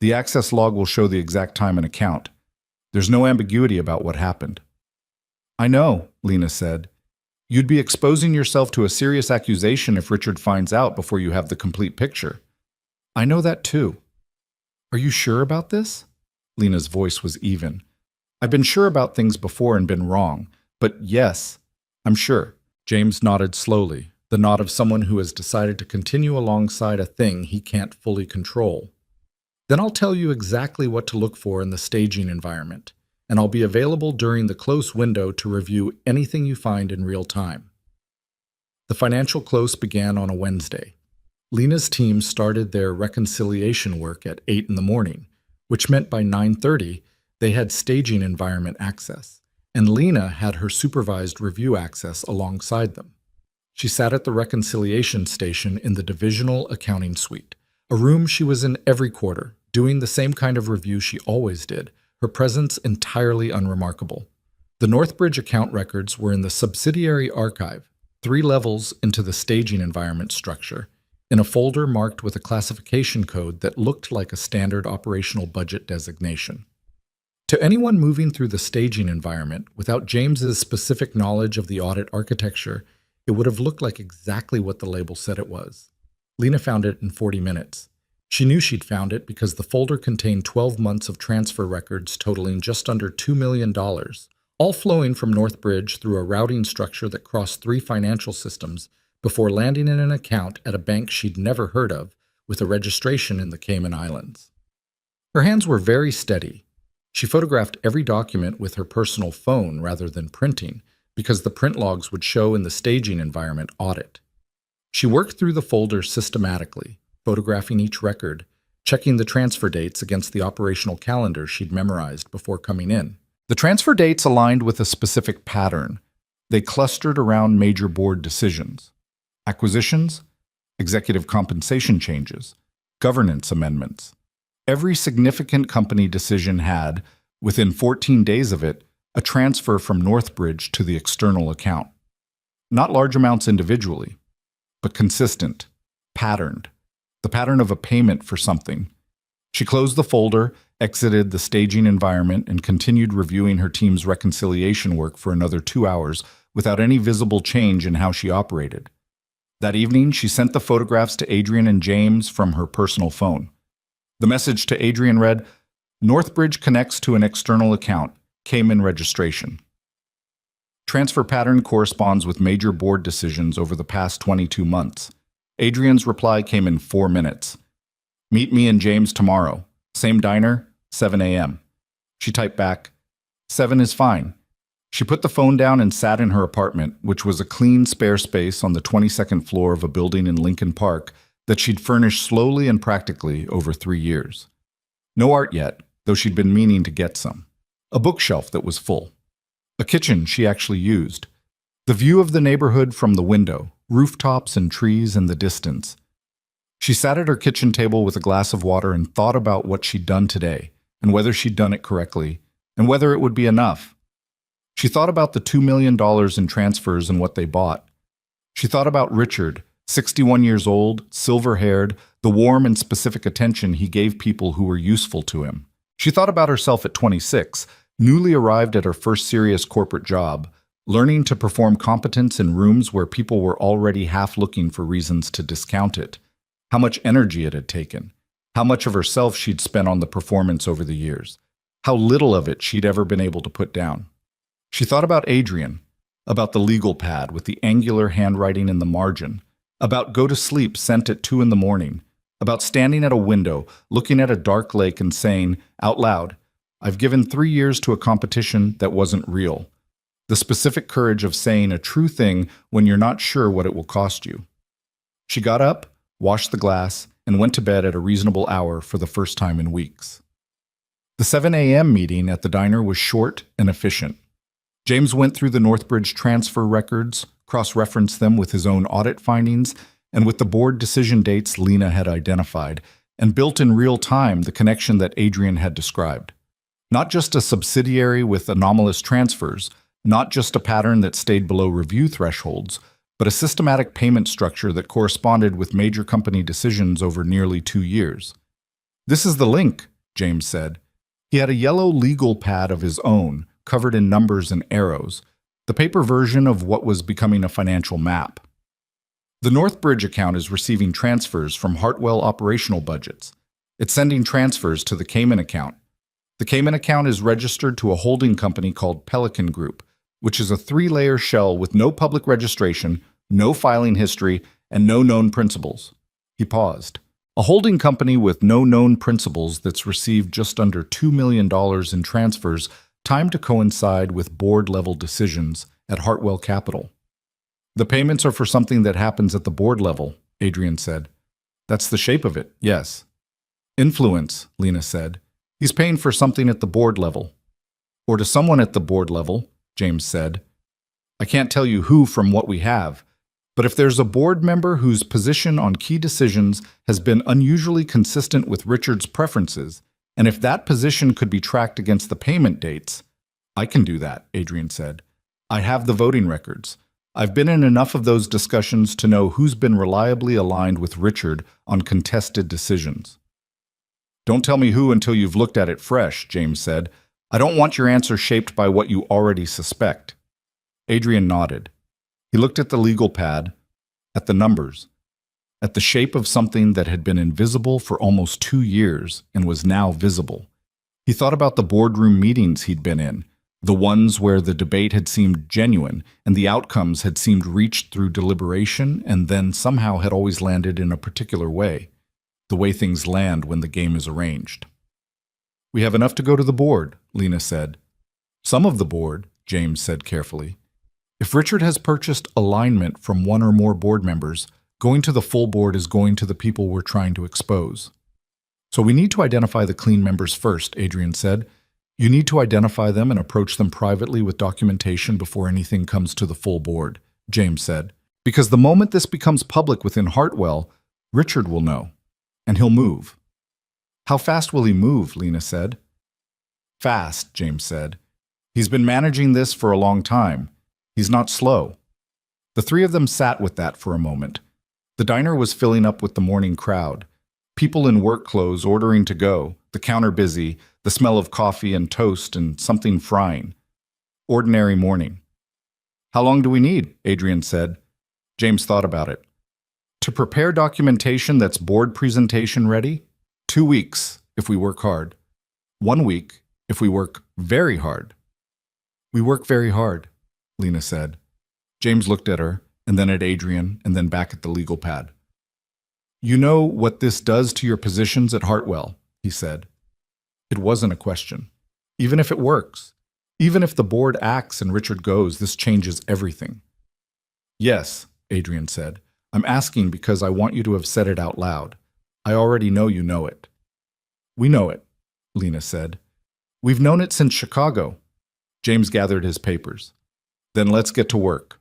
Speaker 1: "the access log will show the exact time and account. There's no ambiguity about what happened." "I know," Lena said. "You'd be exposing yourself to a serious accusation if Richard finds out before you have the complete picture." "I know that too." "Are you sure about this?" Lena's voice was even. "I've been sure about things before and been wrong, but yes, I'm sure." James nodded slowly, the nod of someone who has decided to continue alongside a thing he can't fully control. "Then I'll tell you exactly what to look for in the staging environment, and I'll be available during the close window to review anything you find in real time." The financial close began on a Wednesday. Lena's team started their reconciliation work at 8 in the morning, which meant by 9:30 they had staging environment access, and Lena had her supervised review access alongside them. She sat at the reconciliation station in the divisional accounting suite, a room she was in every quarter, doing the same kind of review she always did, her presence entirely unremarkable. The Northbridge account records were in the subsidiary archive, 3 levels into the staging environment structure, in a folder marked with a classification code that looked like a standard operational budget designation. To anyone moving through the staging environment without James's specific knowledge of the audit architecture, it would have looked like exactly what the label said it was. Lena found it in 40 minutes. She knew she'd found it because the folder contained 12 months of transfer records totaling just under $2 million, all flowing from Northbridge through a routing structure that crossed 3 financial systems before landing in an account at a bank she'd never heard of with a registration in the Cayman Islands. Her hands were very steady. She photographed every document with her personal phone rather than printing, because the print logs would show in the staging environment audit. She worked through the folder systematically, photographing each record, checking the transfer dates against the operational calendar she'd memorized before coming in. The transfer dates aligned with a specific pattern. They clustered around major board decisions: acquisitions, executive compensation changes, governance amendments. Every significant company decision had, within 14 days of it, a transfer from Northbridge to the external account. Not large amounts individually, but consistent, patterned, the pattern of a payment for something. She closed the folder, exited the staging environment, and continued reviewing her team's reconciliation work for another 2 hours without any visible change in how she operated. That evening, she sent the photographs to Adrian and James from her personal phone. The message to Adrian read, "Northbridge connects to an external account, Cayman registration. Transfer pattern corresponds with major board decisions over the past 22 months. Adrian's reply came in 4 minutes. Meet me and James tomorrow. Same diner, 7 a.m. She typed back, 7 is fine. She put the phone down and sat in her apartment, which was a clean spare space on the 22nd floor of a building in Lincoln Park that she'd furnished slowly and practically over 3 years. No art yet, though she'd been meaning to get some. A bookshelf that was full. A kitchen she actually used. The view of the neighborhood from the window, rooftops and trees in the distance. She sat at her kitchen table with a glass of water and thought about what she'd done today, and whether she'd done it correctly, and whether it would be enough. She thought about the $2 million in transfers and what they bought. She thought about Richard, 61 years old, silver-haired, the warm and specific attention he gave people who were useful to him. She thought about herself at 26, newly arrived at her first serious corporate job, learning to perform competence in rooms where people were already half looking for reasons to discount it. How much energy it had taken. How much of herself she'd spent on the performance over the years. How little of it she'd ever been able to put down. She thought about Adrian, about the legal pad with the angular handwriting in the margin, about go to sleep sent at 2 in the morning, about standing at a window, looking at a dark lake and saying, out loud, I've given 3 years to a competition that wasn't real. The specific courage of saying a true thing when you're not sure what it will cost you. She got up, washed the glass, and went to bed at a reasonable hour for the first time in weeks. The 7 a.m. meeting at the diner was short and efficient. James went through the Northbridge transfer records, cross-referenced them with his own audit findings and with the board decision dates Lena had identified, and built in real time the connection that Adrian had described. Not just a subsidiary with anomalous transfers, not just a pattern that stayed below review thresholds, but a systematic payment structure that corresponded with major company decisions over nearly 2 years. This is the link, James said. He had a yellow legal pad of his own, covered in numbers and arrows, the paper version of what was becoming a financial map. The Northbridge account is receiving transfers from Hartwell operational budgets. It's sending transfers to the Cayman account. The Cayman account is registered to a holding company called Pelican Group, which is a 3-layer shell with no public registration, no filing history, and no known principals. He paused. A holding company with no known principals that's received just under $2 million in transfers timed to coincide with board-level decisions at Hartwell Capital. The payments are for something that happens at the board level, Adrian said. That's the shape of it, yes. Influence, Lena said. He's paying for something at the board level. Or to someone at the board level, James said. I can't tell you who from what we have, but if there's a board member whose position on key decisions has been unusually consistent with Richard's preferences, and if that position could be tracked against the payment dates, I can do that, Adrian said. I have the voting records. I've been in enough of those discussions to know who's been reliably aligned with Richard on contested decisions. Don't tell me who until you've looked at it fresh, James said. I don't want your answer shaped by what you already suspect. Adrian nodded. He looked at the legal pad, at the numbers, at the shape of something that had been invisible for almost 2 years and was now visible. He thought about the boardroom meetings he'd been in, the ones where the debate had seemed genuine and the outcomes had seemed reached through deliberation and then somehow had always landed in a particular way, the way things land when the game is arranged. We have enough to go to the board, Lena said. Some of the board, James said carefully. If Richard has purchased alignment from one or more board members, going to the full board is going to the people we're trying to expose. So we need to identify the clean members first, Adrian said. You need to identify them and approach them privately with documentation before anything comes to the full board, James said. Because the moment this becomes public within Hartwell, Richard will know, and he'll move. How fast will he move, Lena said. Fast, James said. He's been managing this for a long time. He's not slow. The three of them sat with that for a moment. The diner was filling up with the morning crowd. People in work clothes ordering to go, the counter busy, the smell of coffee and toast and something frying. Ordinary morning. How long do we need? Adrian said. James thought about it. To prepare documentation that's board presentation ready? 2 weeks, if we work hard. 1 week, if we work very hard. We work very hard, Lena said. James looked at her, and then at Adrian, and then back at the legal pad. You know what this does to your positions at Hartwell, he said. It wasn't a question. Even if it works, even if the board acts and Richard goes, this changes everything. Yes, Adrian said. I'm asking because I want you to have said it out loud. I already know you know it. We know it, Lena said. We've known it since Chicago. James gathered his papers. Then let's get to work.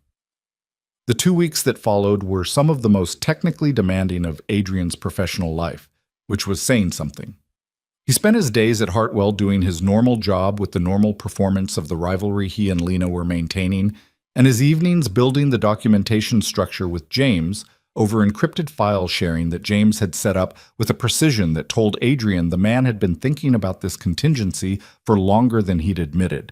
Speaker 1: The 2 weeks that followed were some of the most technically demanding of Adrian's professional life, which was saying something. He spent his days at Hartwell doing his normal job with the normal performance of the rivalry he and Lena were maintaining, and his evenings building the documentation structure with James over encrypted file sharing that James had set up with a precision that told Adrian the man had been thinking about this contingency for longer than he'd admitted.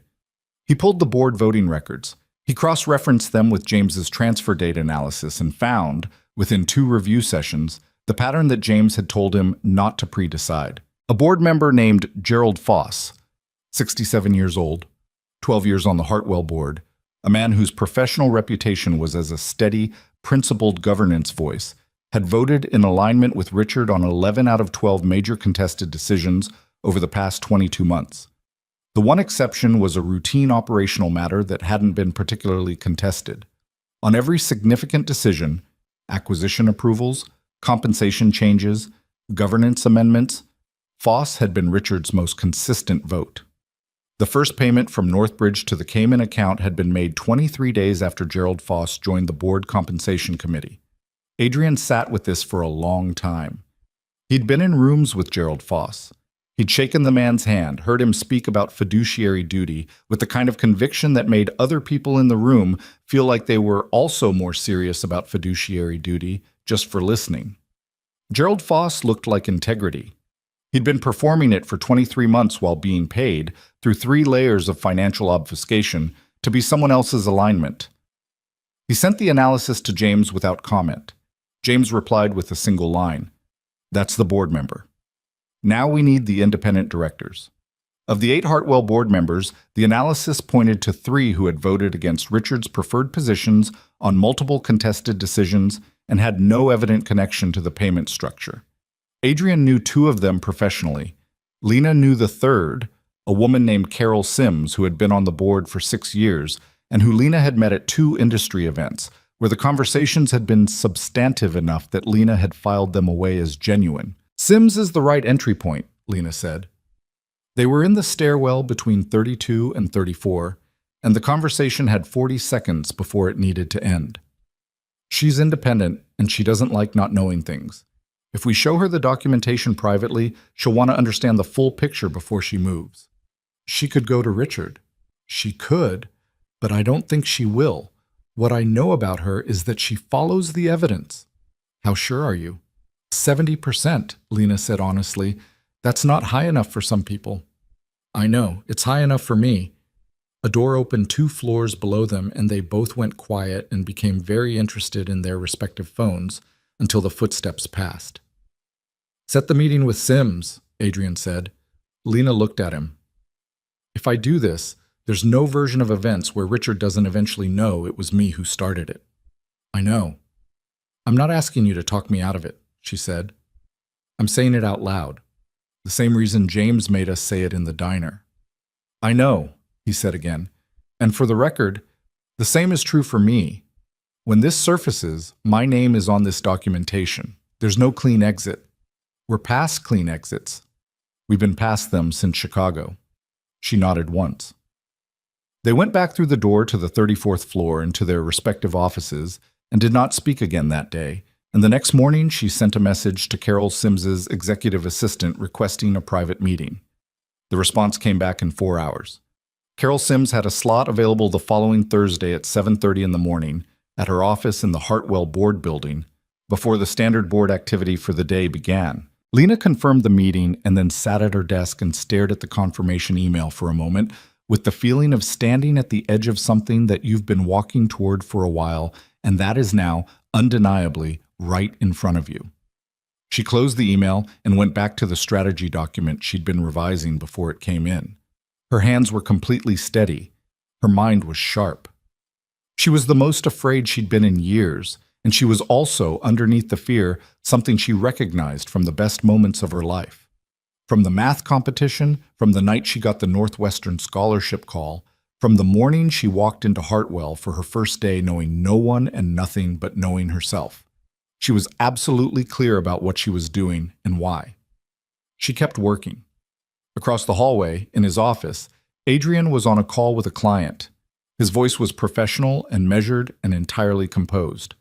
Speaker 1: He pulled the board voting records. He cross-referenced them with James's transfer date analysis and found, within 2 review sessions, the pattern that James had told him not to pre-decide. A board member named Gerald Foss, 67 years old, 12 years on the Hartwell board, a man whose professional reputation was as a steady, principled governance voice, had voted in alignment with Richard on 11 out of 12 major contested decisions over the past 22 months. The one exception was a routine operational matter that hadn't been particularly contested. On every significant decision, acquisition approvals, compensation changes, governance amendments, Foss had been Richard's most consistent vote. The first payment from Northbridge to the Cayman account had been made 23 days after Gerald Foss joined the board compensation committee. Adrian sat with this for a long time. He'd been in rooms with Gerald Foss. He'd shaken the man's hand, heard him speak about fiduciary duty with the kind of conviction that made other people in the room feel like they were also more serious about fiduciary duty just for listening. Gerald Foss looked like integrity. He'd been performing it for 23 months while being paid, through 3 layers of financial obfuscation, to be someone else's alignment. He sent the analysis to James without comment. James replied with a single line, "That's the board member. Now we need the independent directors." Of the 8 Hartwell board members, the analysis pointed to 3 who had voted against Richard's preferred positions on multiple contested decisions and had no evident connection to the payment structure. Adrian knew 2 of them professionally. Lena knew the third, a woman named Carol Sims who had been on the board for 6 years and who Lena had met at 2 industry events where the conversations had been substantive enough that Lena had filed them away as genuine. "Sims is the right entry point," Lena said. They were in the stairwell between 32 and 34, and the conversation had 40 seconds before it needed to end. "She's independent, and she doesn't like not knowing things. If we show her the documentation privately, she'll want to understand the full picture before she moves. She could go to Richard. She could, but I don't think she will. What I know about her is that she follows the evidence." "How sure are you?" 70%, Lena said honestly. "That's not high enough for some people." "I know, it's high enough for me." A door opened 2 floors below them, and they both went quiet and became very interested in their respective phones until the footsteps passed. "Set the meeting with Sims," Adrian said. Lena looked at him. "If I do this, there's no version of events where Richard doesn't eventually know it was me who started it." "I know." "I'm not asking you to talk me out of it," she said. "I'm saying it out loud. The same reason James made us say it in the diner." "I know," he said again. "And for the record, the same is true for me. When this surfaces, my name is on this documentation. There's no clean exit. We're past clean exits. We've been past them since Chicago." She nodded once. They went back through the door to the 34th floor and to their respective offices and did not speak again that day, and the next morning she sent a message to Carol Sims's executive assistant requesting a private meeting. The response came back in 4 hours. Carol Sims had a slot available the following Thursday at 7:30 in the morning at her office in the Hartwell board building before the standard board activity for the day began. Lena confirmed the meeting and then sat at her desk and stared at the confirmation email for a moment with the feeling of standing at the edge of something that you've been walking toward for a while and that is now, undeniably, right in front of you. She closed the email and went back to the strategy document she'd been revising before it came in. Her hands were completely steady. Her mind was sharp. She was the most afraid she'd been in years, and she was also, underneath the fear, something she recognized from the best moments of her life. From the math competition, from the night she got the Northwestern scholarship call, from the morning she walked into Hartwell for her first day knowing no one and nothing but knowing herself. She was absolutely clear about what she was doing and why. She kept working. Across the hallway, in his office, Adrian was on a call with a client. His voice was professional and measured and entirely composed.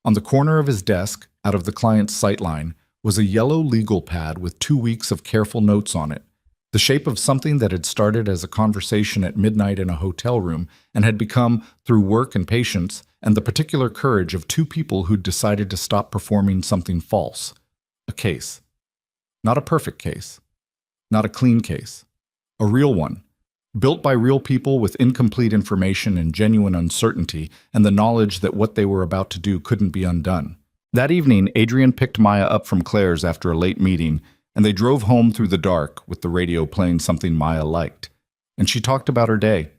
Speaker 1: On the corner of his desk, out of the client's sightline, was a yellow legal pad with 2 weeks of careful notes on it, the shape of something that had started as a conversation at midnight in a hotel room and had become, through work and patience, and the particular courage of two people who'd decided to stop performing something false. A case. Not a perfect case. Not a clean case. A real one. Built by real people with incomplete information and genuine uncertainty and the knowledge that what they were about to do couldn't be undone. That evening, Adrian picked Maya up from Claire's after a late meeting, and they drove home through the dark with the radio playing something Maya liked. And she talked about her day.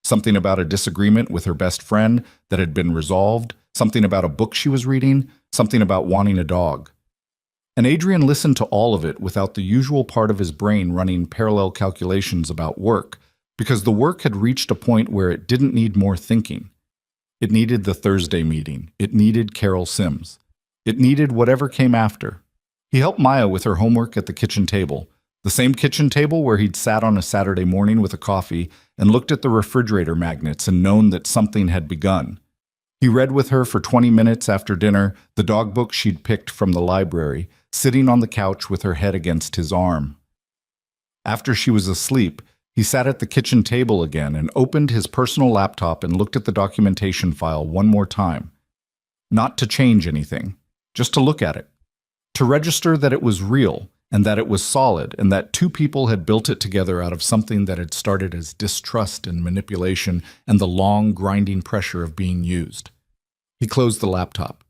Speaker 1: Something about a disagreement with her best friend that had been resolved, something about a book she was reading, something about wanting a dog. And Adrian listened to all of it without the usual part of his brain running parallel calculations about work, because the work had reached a point where it didn't need more thinking. It needed the Thursday meeting. It needed Carol Sims. It needed whatever came after. He helped Maya with her homework at the kitchen table, the same kitchen table where he'd sat on a Saturday morning with a coffee and looked at the refrigerator magnets and known that something had begun. He read with her for 20 minutes after dinner the dog book she'd picked from the library, sitting on the couch with her head against his arm. After she was asleep, he sat at the kitchen table again and opened his personal laptop and looked at the documentation file one more time. Not to change anything, just to look at it. To register that it was real and that it was solid and that two people had built it together out of something that had started as distrust and manipulation and the long, grinding pressure of being used. He closed the laptop.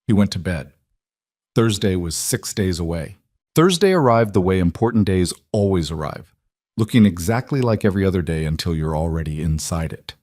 Speaker 1: He went to bed. Thursday was 6 days away. Thursday arrived the way important days always arrive, looking exactly like every other day until you're already inside it.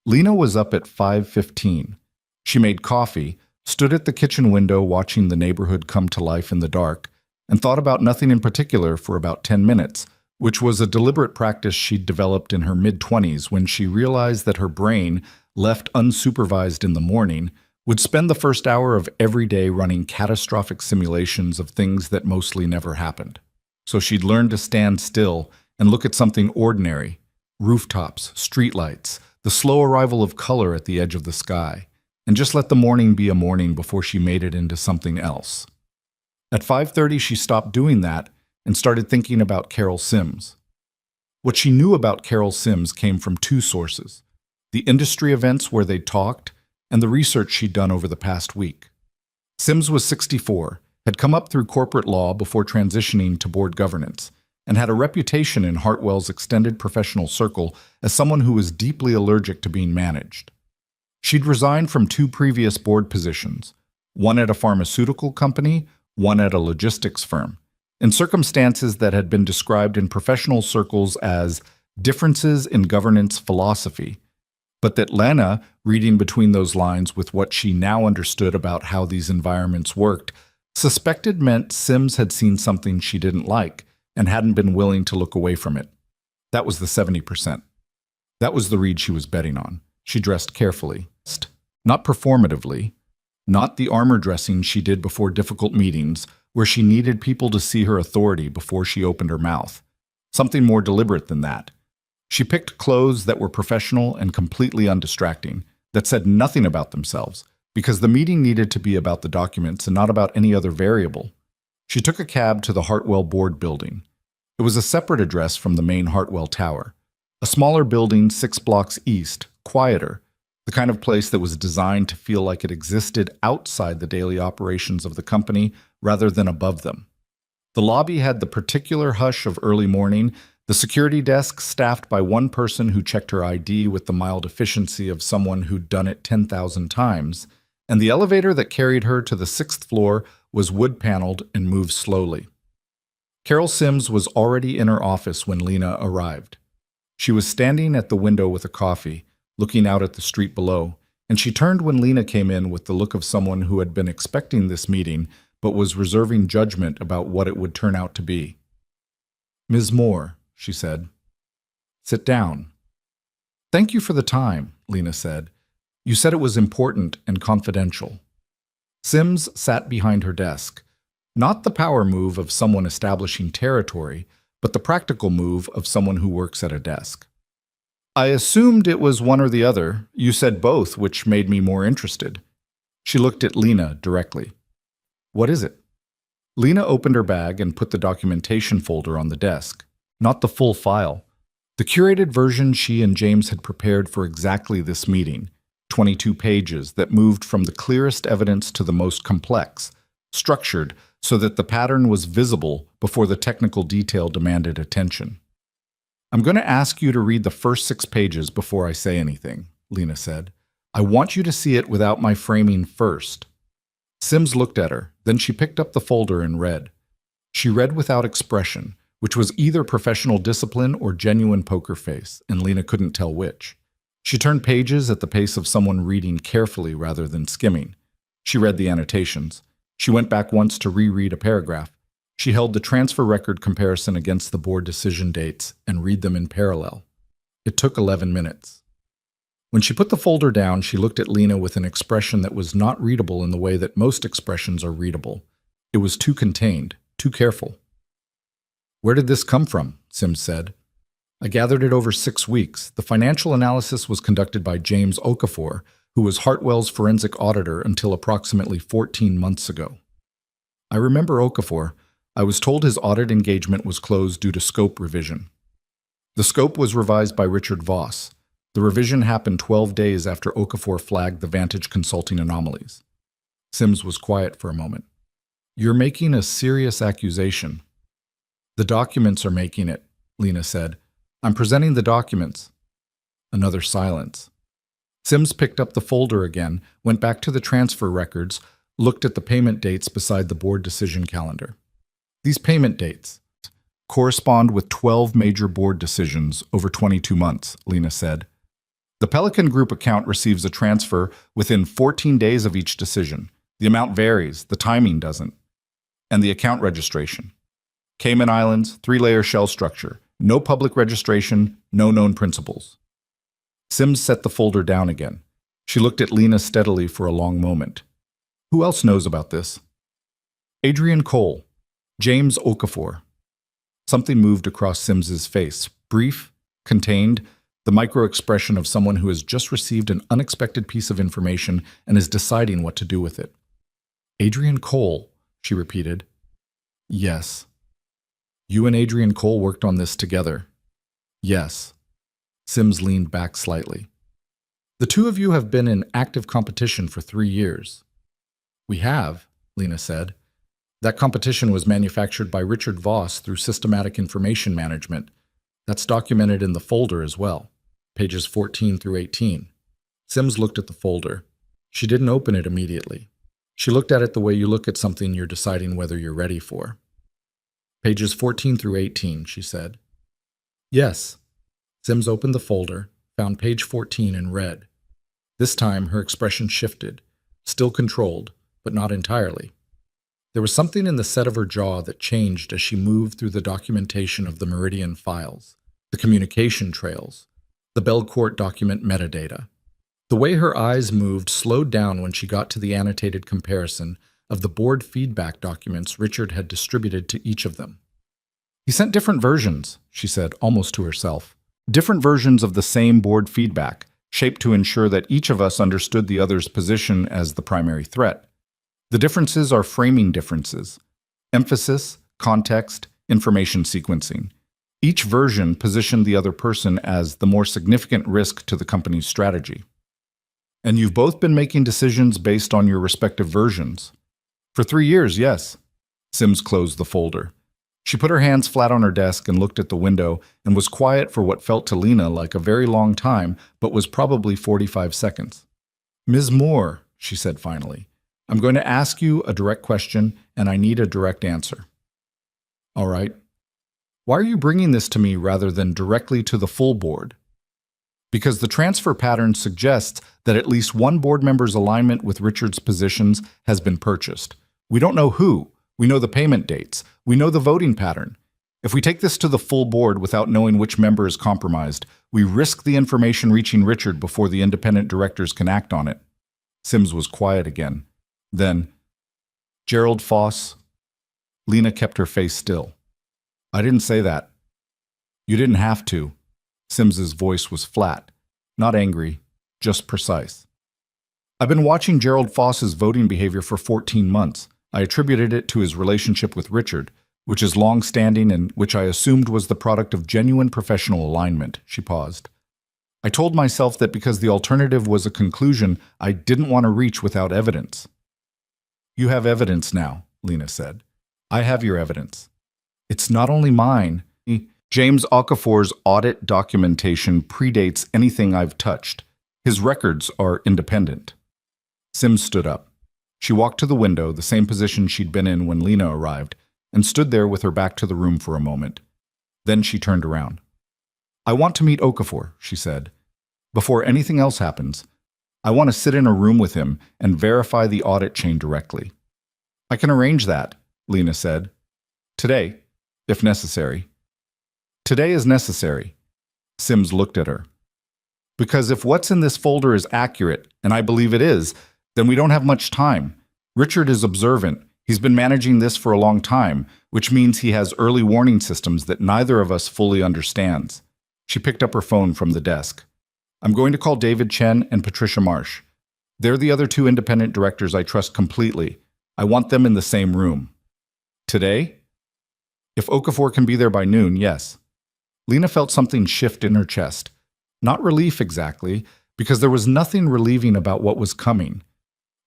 Speaker 1: Lena was up at 5:15. She made coffee, stood at the kitchen window watching the neighborhood come to life in the dark, and thought about nothing in particular for about 10 minutes, which was a deliberate practice she'd developed in her mid-20s when she realized that her brain, left unsupervised in the morning, would spend the first hour of every day running catastrophic simulations of things that mostly never happened. So she'd learned to stand still and look at something ordinary, rooftops, streetlights, the slow arrival of color at the edge of the sky, and just let the morning be a morning before she made it into something else. At 5:30, she stopped doing that and started thinking about Carol Sims. What she knew about Carol Sims came from two sources: the industry events where they talked and the research she'd done over the past week. Sims was 64, had come up through corporate law before transitioning to board governance, and had a reputation in Hartwell's extended professional circle as someone who was deeply allergic to being managed. She'd resigned from two previous board positions, one at a pharmaceutical company, one at a logistics firm, in circumstances that had been described in professional circles as differences in governance philosophy, but that Lena, reading between those lines with what she now understood about how these environments worked, suspected meant Sims had seen something she didn't like and hadn't been willing to look away from it. That was the 70%. That was the read she was betting on. She dressed carefully, not performatively, not the armor dressing she did before difficult meetings where she needed people to see her authority before she opened her mouth. Something more deliberate than that. She picked clothes that were professional and completely undistracting, that said nothing about themselves, because the meeting needed to be about the documents and not about any other variable. She took a cab to the Hartwell Board building. It was a separate address from the main Hartwell Tower. A smaller building 6 blocks east, quieter, the kind of place that was designed to feel like it existed outside the daily operations of the company rather than above them. The lobby had the particular hush of early morning, the security desk staffed by one person who checked her ID with the mild efficiency of someone who'd done it 10,000 times, and the elevator that carried her to the 6th floor was wood-paneled and moved slowly. Carol Sims was already in her office when Lena arrived. She was standing at the window with a coffee, looking out at the street below, and she turned when Lena came in with the look of someone who had been expecting this meeting but was reserving judgment about what it would turn out to be. "Ms. Moore," she said. "Sit down." "Thank you for the time," Lena said. "You said it was important and confidential." Sims sat behind her desk, not the power move of someone establishing territory, but the practical move of someone who works at a desk. "I assumed it was one or the other. You said both, which made me more interested." She looked at Lena directly. "What is it?" Lena opened her bag and put the documentation folder on the desk. Not the full file. The curated version she and James had prepared for exactly this meeting. 22 pages that moved from the clearest evidence to the most complex, structured so that the pattern was visible before the technical detail demanded attention. I'm going to ask you to read the first 6 pages before I say anything, Lena said. I want you to see it without my framing first. Sims looked at her, then she picked up the folder and read. She read without expression, which was either professional discipline or genuine poker face, and Lena couldn't tell which. She turned pages at the pace of someone reading carefully rather than skimming. She read the annotations. She went back once to reread a paragraph. She held the transfer record comparison against the board decision dates and read them in parallel. It took 11 minutes. When she put the folder down, she looked at Lena with an expression that was not readable in the way that most expressions are readable. It was too contained, too careful. Where did this come from? Sims said. I gathered it over 6 weeks. The financial analysis was conducted by James Okafor, who was Hartwell's forensic auditor until approximately 14 months ago. I remember Okafor. I was told his audit engagement was closed due to scope revision. The scope was revised by Richard Voss. The revision happened 12 days after Okafor flagged the Vantage Consulting anomalies. Sims was quiet for a moment. You're making a serious accusation. The documents are making it, Lena said. I'm presenting the documents. Another silence. Sims picked up the folder again, went back to the transfer records, looked at the payment dates beside the board decision calendar. These payment dates correspond with 12 major board decisions over 22 months, Lena said. The Pelican Group account receives a transfer within 14 days of each decision. The amount varies, the timing doesn't. And the account registration. Cayman Islands, 3-layer shell structure. No public registration, no known principals. Sims set the folder down again. She looked at Lena steadily for a long moment. Who else knows about this? Adrian Cole. James Okafor. Something moved across Sims's face. Brief, contained, the micro-expression of someone who has just received an unexpected piece of information and is deciding what to do with it. Adrian Cole, she repeated. Yes. You and Adrian Cole worked on this together. Yes. Sims leaned back slightly. The two of you have been in active competition for 3 years. We have, Lena said. That competition was manufactured by Richard Voss through Systematic Information Management. That's documented in the folder as well, pages 14 through 18. Sims looked at the folder. She didn't open it immediately. She looked at it the way you look at something you're deciding whether you're ready for. Pages 14 through 18, she said. Yes. Sims opened the folder, found page 14 and read. This time her expression shifted, still controlled, but not entirely. There was something in the set of her jaw that changed as she moved through the documentation of the Meridian files, the communication trails, the Belcourt document metadata. The way her eyes moved slowed down when she got to the annotated comparison of the board feedback documents Richard had distributed to each of them. He sent different versions, she said, almost to herself. Different versions of the same board feedback, shaped to ensure that each of us understood the other's position as the primary threat. The differences are framing differences. Emphasis, context, information sequencing. Each version positioned the other person as the more significant risk to the company's strategy. And you've both been making decisions based on your respective versions. For 3 years, yes. Sims closed the folder. She put her hands flat on her desk and looked at the window and was quiet for what felt to Lena like a very long time, but was probably 45 seconds. Ms. Moore, she said finally, I'm going to ask you a direct question, and I need a direct answer. All right. Why are you bringing this to me rather than directly to the full board? Because the transfer pattern suggests that at least one board member's alignment with Richard's positions has been purchased. We don't know who. We know the payment dates. We know the voting pattern. If we take this to the full board without knowing which member is compromised, we risk the information reaching Richard before the independent directors can act on it. Sims was quiet again. Then, Gerald Foss. Lena kept her face still. I didn't say that. You didn't have to. Sims's voice was flat, not angry, just precise. I've been watching Gerald Foss's voting behavior for 14 months. I attributed it to his relationship with Richard, which is long-standing and which I assumed was the product of genuine professional alignment. She paused. I told myself that because the alternative was a conclusion I didn't want to reach without evidence. You have evidence now, Lena said. I have your evidence. It's not only mine. James Okafor's audit documentation predates anything I've touched. His records are independent. Sims stood up. She walked to the window, the same position she'd been in when Lena arrived, and stood there with her back to the room for a moment. Then she turned around. I want to meet Okafor, she said. Before anything else happens, I want to sit in a room with him and verify the audit chain directly. I can arrange that, Lena said. Today, if necessary. Today is necessary. Sims looked at her. Because if what's in this folder is accurate, and I believe it is, then we don't have much time. Richard is observant. He's been managing this for a long time, which means he has early warning systems that neither of us fully understands. She picked up her phone from the desk. I'm going to call David Chen and Patricia Marsh. They're the other two independent directors I trust completely. I want them in the same room. Today? If Okafor can be there by noon, yes. Lena felt something shift in her chest. Not relief exactly, because there was nothing relieving about what was coming,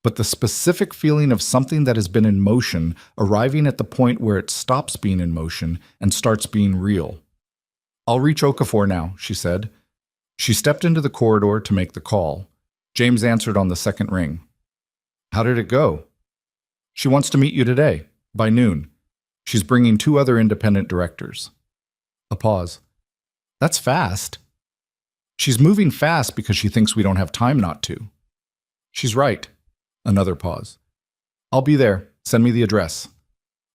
Speaker 1: but the specific feeling of something that has been in motion arriving at the point where it stops being in motion and starts being real. I'll reach Okafor now, she said. She stepped into the corridor to make the call. James answered on the second ring. How did it go? She wants to meet you today, by noon. She's bringing two other independent directors. A pause. That's fast. She's moving fast because she thinks we don't have time not to. She's right. Another pause. I'll be there. Send me the address.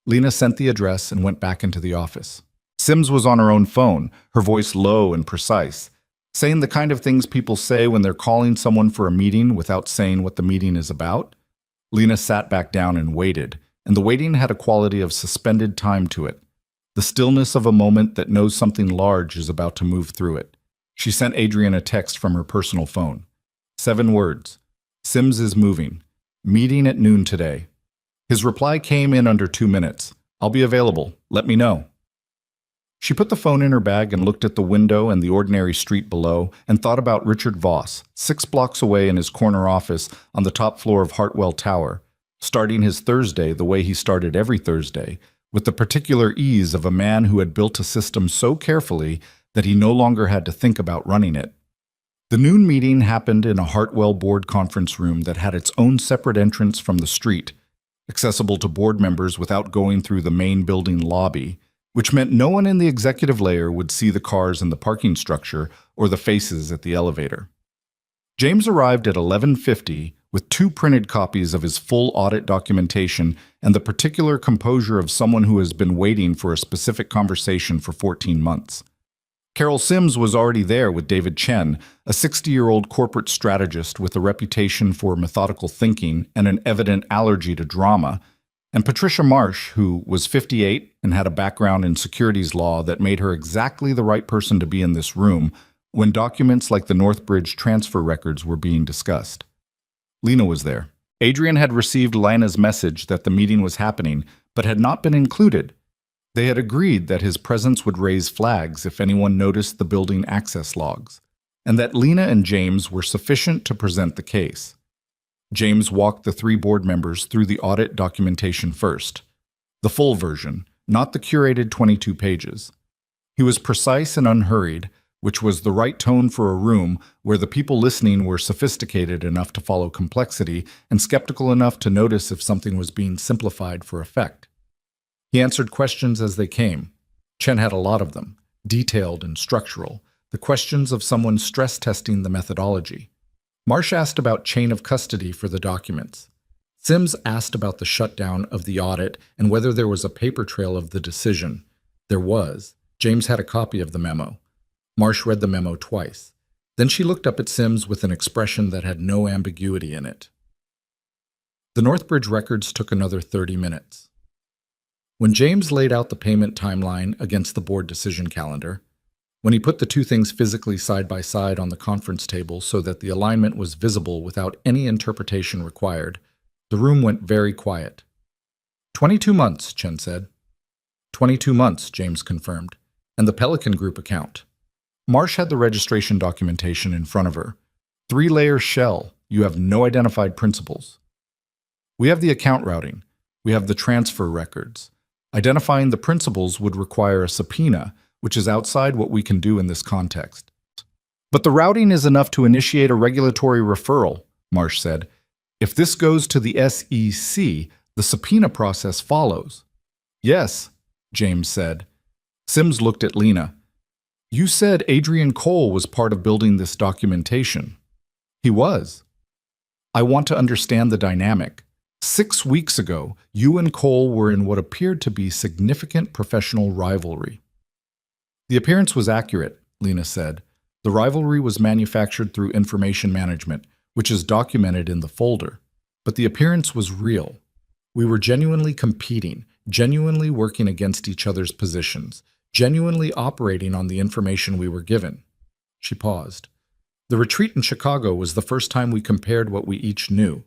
Speaker 1: Lena sent the address and went back into the office. Sims was on her own phone, her voice low and precise, saying the kind of things people say when they're calling someone for a meeting without saying what the meeting is about. Lena sat back down and waited, and the waiting had a quality of suspended time to it, the stillness of a moment that knows something large is about to move through it. She sent Adrian a text from her personal phone. 7 words. Sims is moving. Meeting at noon today. His reply came in under 2 minutes. I'll be available. Let me know. She put the phone in her bag and looked at the window and the ordinary street below and thought about Richard Voss, 6 blocks away in his corner office on the top floor of Hartwell Tower, starting his Thursday the way he started every Thursday, with the particular ease of a man who had built a system so carefully that he no longer had to think about running it. The noon meeting happened in a Hartwell board conference room that had its own separate entrance from the street, accessible to board members without going through the main building lobby, which meant no one in the executive layer would see the cars in the parking structure or the faces at the elevator. James arrived at 11:50 with 2 printed copies of his full audit documentation and the particular composure of someone who has been waiting for a specific conversation for 14 months. Carol Sims was already there with David Chen, a 60-year-old corporate strategist with a reputation for methodical thinking and an evident allergy to drama, and Patricia Marsh, who was 58 and had a background in securities law that made her exactly the right person to be in this room when documents like the Northbridge transfer records were being discussed. Lena was there. Adrian had received Lena's message that the meeting was happening, but had not been included. They had agreed that his presence would raise flags if anyone noticed the building access logs, and that Lena and James were sufficient to present the case. James walked the 3 board members through the audit documentation first, the full version, not the curated 22 pages. He was precise and unhurried, which was the right tone for a room where the people listening were sophisticated enough to follow complexity and skeptical enough to notice if something was being simplified for effect. He answered questions as they came. Chen had a lot of them, detailed and structural, the questions of someone stress-testing the methodology. Marsh asked about chain of custody for the documents. Sims asked about the shutdown of the audit and whether there was a paper trail of the decision. There was. James had a copy of the memo. Marsh read the memo twice. Then she looked up at Sims with an expression that had no ambiguity in it. The Northbridge records took another 30 minutes. When James laid out the payment timeline against the board decision calendar, when he put the 2 things physically side by side on the conference table so that the alignment was visible without any interpretation required, the room went very quiet. 22 months, Chen said. 22 months, James confirmed. And the Pelican Group account. Marsh had the registration documentation in front of her. 3-layer shell. You have no identified principals. We have the account routing. We have the transfer records. Identifying the principals would require a subpoena, which is outside what we can do in this context. But the routing is enough to initiate a regulatory referral, Marsh said. If this goes to the SEC, the subpoena process follows. Yes, James said. Sims looked at Lena. You said Adrian Cole was part of building this documentation. He was. I want to understand the dynamic. 6 weeks ago, you and Cole were in what appeared to be significant professional rivalry. The appearance was accurate, Lena said. The rivalry was manufactured through information management, which is documented in the folder. But the appearance was real. We were genuinely competing, genuinely working against each other's positions, genuinely operating on the information we were given. She paused. The retreat in Chicago was the first time we compared what we each knew.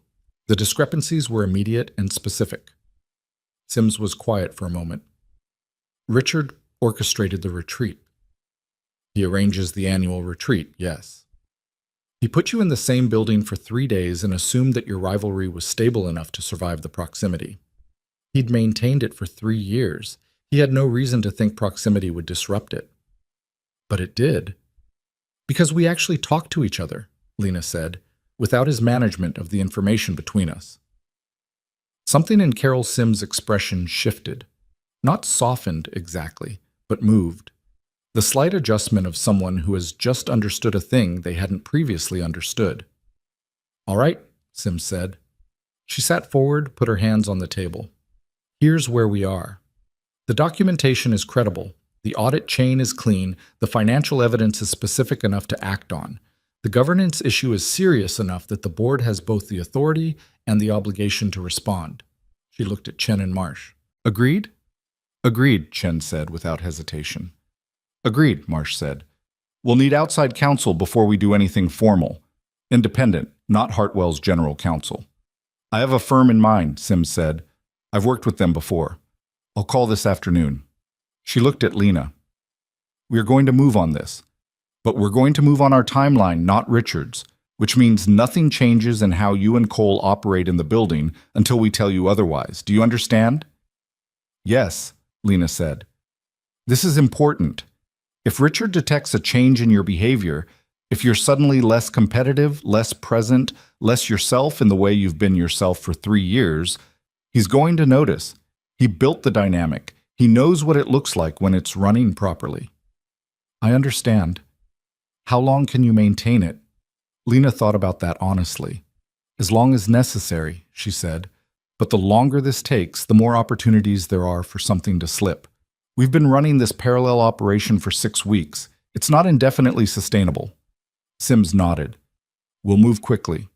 Speaker 1: The discrepancies were immediate and specific. Sims was quiet for a moment. Richard orchestrated the retreat. He arranges the annual retreat, yes. He put you in the same building for 3 days and assumed that your rivalry was stable enough to survive the proximity. He'd maintained it for 3 years. He had no reason to think proximity would disrupt it. But it did. Because we actually talked to each other, Lena said, without his management of the information between us. Something in Carol Sims' expression shifted. Not softened exactly, but moved. The slight adjustment of someone who has just understood a thing they hadn't previously understood. All right, Sims said. She sat forward, put her hands on the table. Here's where we are. The documentation is credible. The audit chain is clean. The financial evidence is specific enough to act on. The governance issue is serious enough that the board has both the authority and the obligation to respond. She looked at Chen and Marsh. Agreed? Agreed, Chen said without hesitation. Agreed, Marsh said. We'll need outside counsel before we do anything formal. Independent, not Hartwell's general counsel. I have a firm in mind, Sims said. I've worked with them before. I'll call this afternoon. She looked at Lena. We're going to move on this. But we're going to move on our timeline, not Richard's, which means nothing changes in how you and Cole operate in the building until we tell you otherwise. Do you understand? Yes, Lena said. This is important. If Richard detects a change in your behavior, if you're suddenly less competitive, less present, less yourself in the way you've been yourself for 3 years, he's going to notice. He built the dynamic. He knows what it looks like when it's running properly. I understand. How long can you maintain it? Lena thought about that honestly. As long as necessary, she said. But the longer this takes, the more opportunities there are for something to slip. We've been running this parallel operation for 6 weeks. It's not indefinitely sustainable. Sims nodded. We'll move quickly.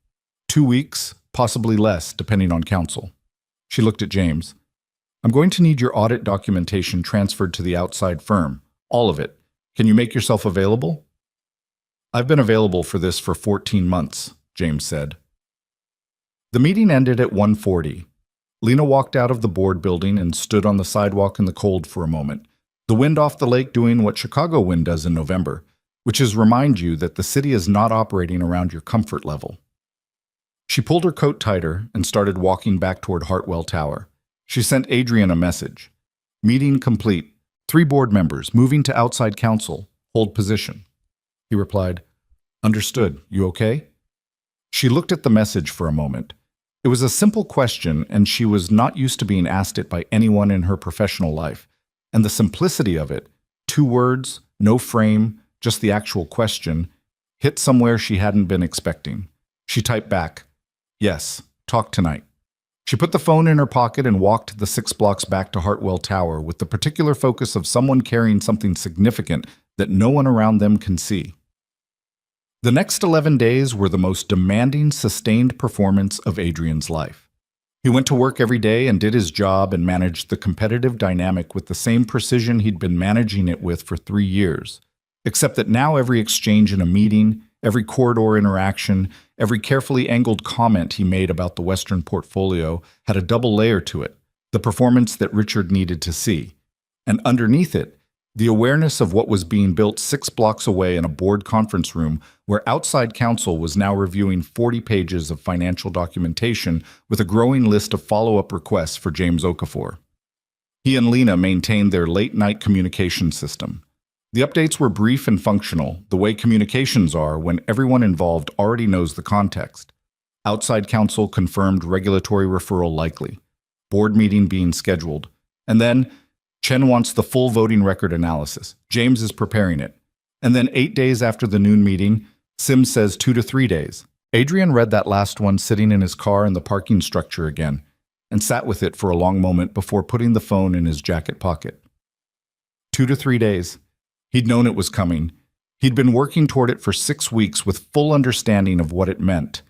Speaker 1: 2 weeks, possibly less, depending on counsel. She looked at James. I'm going to need your audit documentation transferred to the outside firm. All of it. Can you make yourself available? I've been available for this for 14 months, James said. The meeting ended at 1:40. Lena walked out of the board building and stood on the sidewalk in the cold for a moment, the wind off the lake doing what Chicago wind does in November, which is remind you that the city is not operating around your comfort level. She pulled her coat tighter and started walking back toward Hartwell Tower. She sent Adrian a message. Meeting complete. 3 board members moving to outside counsel. Hold position. He replied, Understood. You okay? She looked at the message for a moment. It was a simple question, and she was not used to being asked it by anyone in her professional life. And the simplicity of it, 2 words, no frame, just the actual question, hit somewhere she hadn't been expecting. She typed back, Yes, talk tonight. She put the phone in her pocket and walked the 6 blocks back to Hartwell Tower with the particular focus of someone carrying something significant that no one around them can see. The next 11 days were the most demanding, sustained performance of Adrian's life. He went to work every day and did his job and managed the competitive dynamic with the same precision he'd been managing it with for 3 years, except that now every exchange in a meeting, every corridor interaction, every carefully angled comment he made about the Western portfolio had a double layer to it, the performance that Richard needed to see. And underneath it, the awareness of what was being built 6 blocks away in a board conference room where outside counsel was now reviewing 40 pages of financial documentation with a growing list of follow-up requests for James Okafor. He and Lena maintained their late-night communication system. The updates were brief and functional, the way communications are when everyone involved already knows the context. Outside counsel confirmed regulatory referral likely, board meeting being scheduled, and then Chen wants the full voting record analysis. James is preparing it. And then 8 days after the noon meeting, Sims says 2 to 3 days. Adrian read that last one sitting in his car in the parking structure again, and sat with it for a long moment before putting the phone in his jacket pocket. 2 to 3 days. He'd known it was coming. He'd been working toward it for 6 weeks with full understanding of what it meant.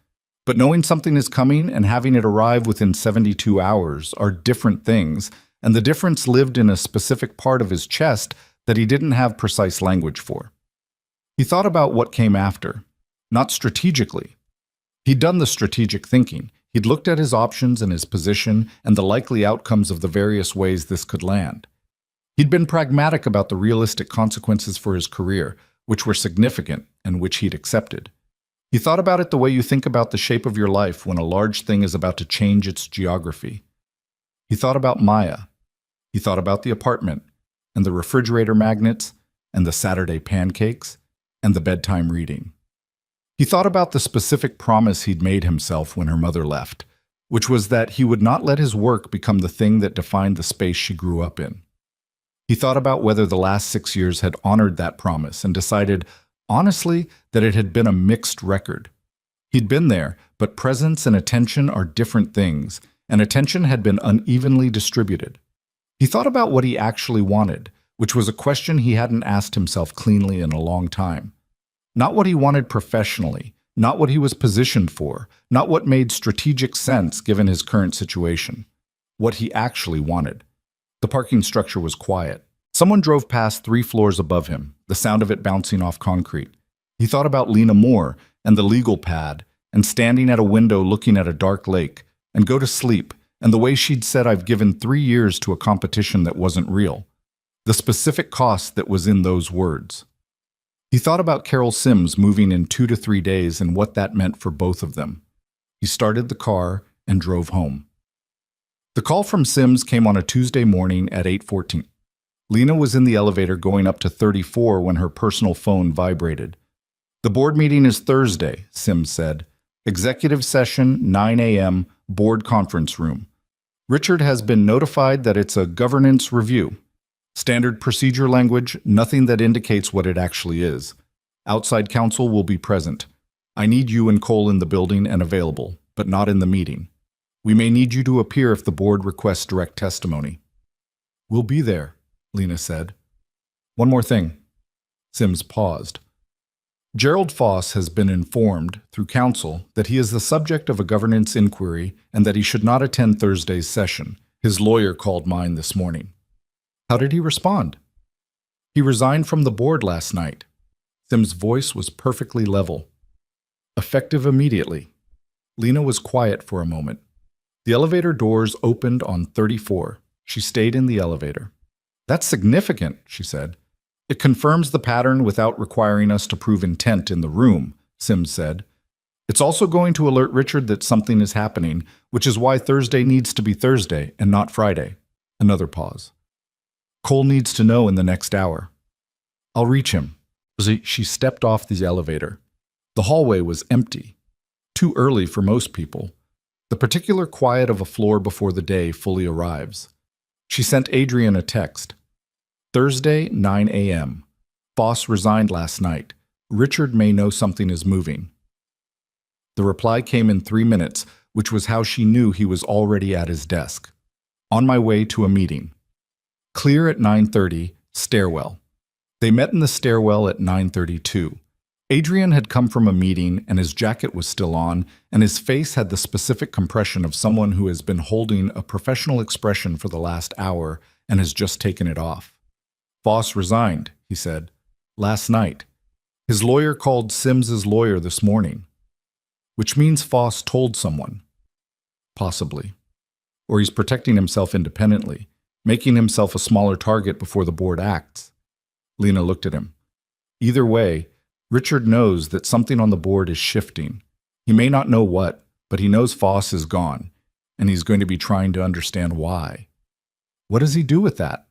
Speaker 1: But knowing something is coming and having it arrive within 72 hours are different things, and the difference lived in a specific part of his chest that he didn't have precise language for. He thought about what came after, not strategically. He'd done the strategic thinking. He'd looked at his options and his position and the likely outcomes of the various ways this could land. He'd been pragmatic about the realistic consequences for his career, which were significant and which he'd accepted. He thought about it the way you think about the shape of your life when a large thing is about to change its geography. He thought about Maya. He thought about the apartment, and the refrigerator magnets, and the Saturday pancakes, and the bedtime reading. He thought about the specific promise he'd made himself when her mother left, which was that he would not let his work become the thing that defined the space she grew up in. He thought about whether the last 6 years had honored that promise and decided, honestly, that it had been a mixed record. He'd been there, but presence and attention are different things, and attention had been unevenly distributed. He thought about what he actually wanted, which was a question he hadn't asked himself cleanly in a long time. Not what he wanted professionally, not what he was positioned for, not what made strategic sense given his current situation. What he actually wanted. The parking structure was quiet. Someone drove past 3 floors above him, the sound of it bouncing off concrete. He thought about Lena Moore and the legal pad, and standing at a window looking at a dark lake, and go to sleep, and the way she'd said I've given 3 years to a competition that wasn't real. The specific cost that was in those words. He thought about Carol Sims moving in 2 to 3 days and what that meant for both of them. He started the car and drove home. The call from Sims came on a Tuesday morning at 8:14. Lena was in the elevator going up to 34 when her personal phone vibrated. The board meeting is Thursday, Sims said. Executive session, 9 a.m., board conference room. Richard has been notified that it's a governance review. Standard procedure language, nothing that indicates what it actually is. Outside counsel will be present. I need you and Cole in the building and available, but not in the meeting. We may need you to appear if the board requests direct testimony. We'll be there, Lena said. One more thing. Sims paused. Gerald Foss has been informed, through counsel, that he is the subject of a governance inquiry and that he should not attend Thursday's session. His lawyer called mine this morning. How did he respond? He resigned from the board last night. Sims' voice was perfectly level. Effective immediately. Lena was quiet for a moment. The elevator doors opened on 34. She stayed in the elevator. That's significant, she said. It confirms the pattern without requiring us to prove intent in the room, Sims said. It's also going to alert Richard that something is happening, which is why Thursday needs to be Thursday and not Friday. Another pause. Cole needs to know in the next hour. I'll reach him. She stepped off the elevator. The hallway was empty. Too early for most people. The particular quiet of a floor before the day fully arrives. She sent Adrian a text. Thursday, 9 a.m. Foss resigned last night. Richard may know something is moving. The reply came in 3 minutes, which was how she knew he was already at his desk. On my way to a meeting. Clear at 9:30, stairwell. They met in the stairwell at 9:32. Adrian had come from a meeting and his jacket was still on, and his face had the specific compression of someone who has been holding a professional expression for the last hour and has just taken it off. Foss resigned, he said, last night. His lawyer called Sims's lawyer this morning. Which means Foss told someone. Possibly. or he's protecting himself independently, making himself a smaller target before the board acts. Lena looked at him. Either way, Richard knows that something on the board is shifting. He may not know what, but he knows Foss is gone, and he's going to be trying to understand why. What does he do with that?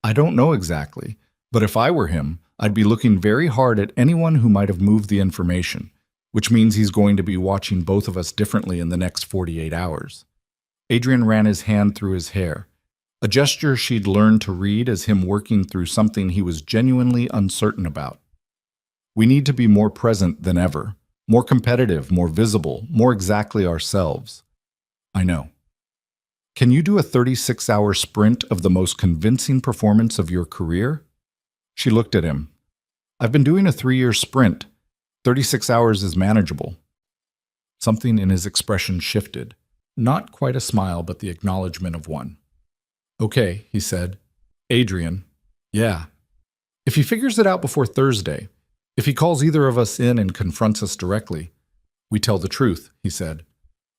Speaker 1: I don't know exactly, but if I were him, I'd be looking very hard at anyone who might have moved the information, which means he's going to be watching both of us differently in the next 48 hours. Adrian ran his hand through his hair, a gesture she'd learned to read as him working through something he was genuinely uncertain about. We need to be more present than ever, more competitive, more visible, more exactly ourselves. I know. Can you do a 36-hour sprint of the most convincing performance of your career? She looked at him. I've been doing a 3-year sprint. 36 hours is manageable. Something in his expression shifted. Not quite a smile, but the acknowledgement of one. Okay, he said. Adrian. Yeah. If he figures it out before Thursday, if he calls either of us in and confronts us directly, we tell the truth, he said.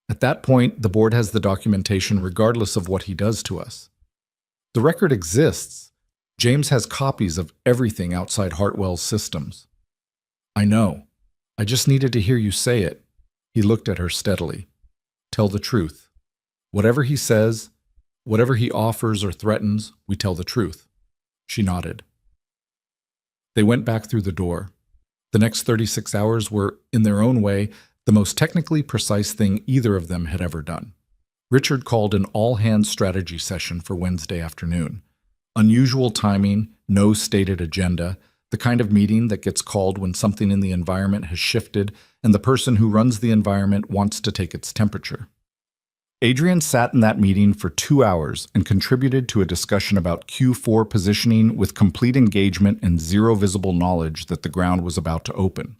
Speaker 1: At that point, the board has the documentation regardless of what he does to us. The record exists. James has copies of everything outside Hartwell's systems. I know. I just needed to hear you say it. He looked at her steadily. Tell the truth. Whatever he says, whatever he offers or threatens, we tell the truth. She nodded. They went back through the door. The next 36 hours were, in their own way, the most technically precise thing either of them had ever done. Richard called an all-hands strategy session for Wednesday afternoon. Unusual timing, no stated agenda, the kind of meeting that gets called when something in the environment has shifted and the person who runs the environment wants to take its temperature. Adrian sat in that meeting for 2 hours and contributed to a discussion about Q4 positioning with complete engagement and zero visible knowledge that the ground was about to open.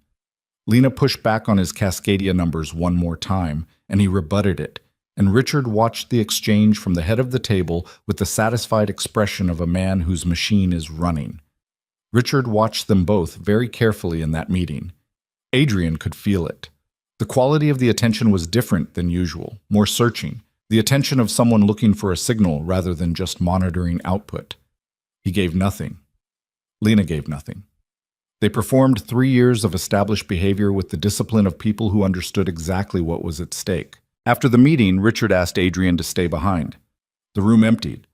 Speaker 1: Lena pushed back on his Cascadia numbers one more time, and he rebutted it, and Richard watched the exchange from the head of the table with the satisfied expression of a man whose machine is running. Richard watched them both very carefully in that meeting. Adrian could feel it. The quality of the attention was different than usual, more searching, the attention of someone looking for a signal rather than just monitoring output. He gave nothing. Lena gave nothing. They performed 3 years of established behavior with the discipline of people who understood exactly what was at stake. After the meeting, Richard asked Adrian to stay behind. The room emptied.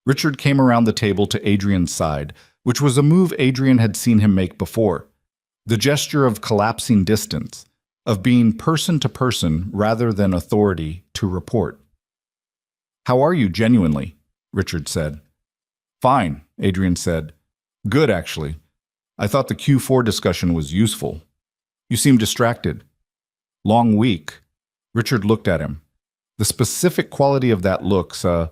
Speaker 1: Richard came around the table to Adrian's side, which was a move Adrian had seen him make before. The gesture of collapsing distance, of being person to person rather than authority to report. How are you genuinely? Richard said. Fine, Adrian said. Good, actually. I thought the Q4 discussion was useful. You seem distracted. Long week. Richard looked at him. The specific quality of that look, the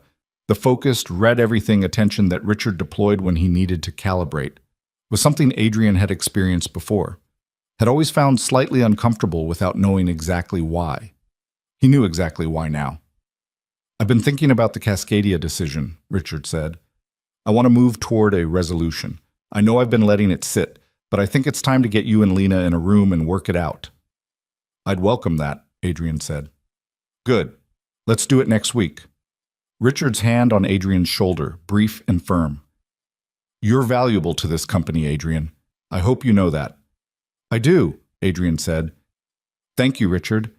Speaker 1: focused, read-everything attention that Richard deployed when he needed to calibrate, was something Adrian had experienced before, had always found slightly uncomfortable without knowing exactly why. He knew exactly why now. I've been thinking about the Cascadia decision, Richard said. I want to move toward a resolution. I know I've been letting it sit, but I think it's time to get you and Lena in a room and work it out. I'd welcome that, Adrian said. Good. Let's do it next week. Richard's hand on Adrian's shoulder, brief and firm. You're valuable to this company, Adrian. I hope you know that. I do, Adrian said. Thank you, Richard.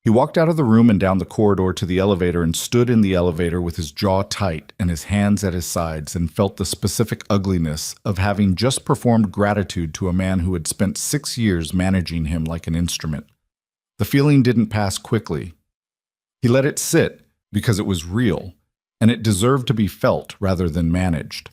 Speaker 1: He walked out of the room and down the corridor to the elevator and stood in the elevator with his jaw tight and his hands at his sides and felt the specific ugliness of having just performed gratitude to a man who had spent 6 years managing him like an instrument. The feeling didn't pass quickly. He let it sit because it was real, and it deserved to be felt rather than managed.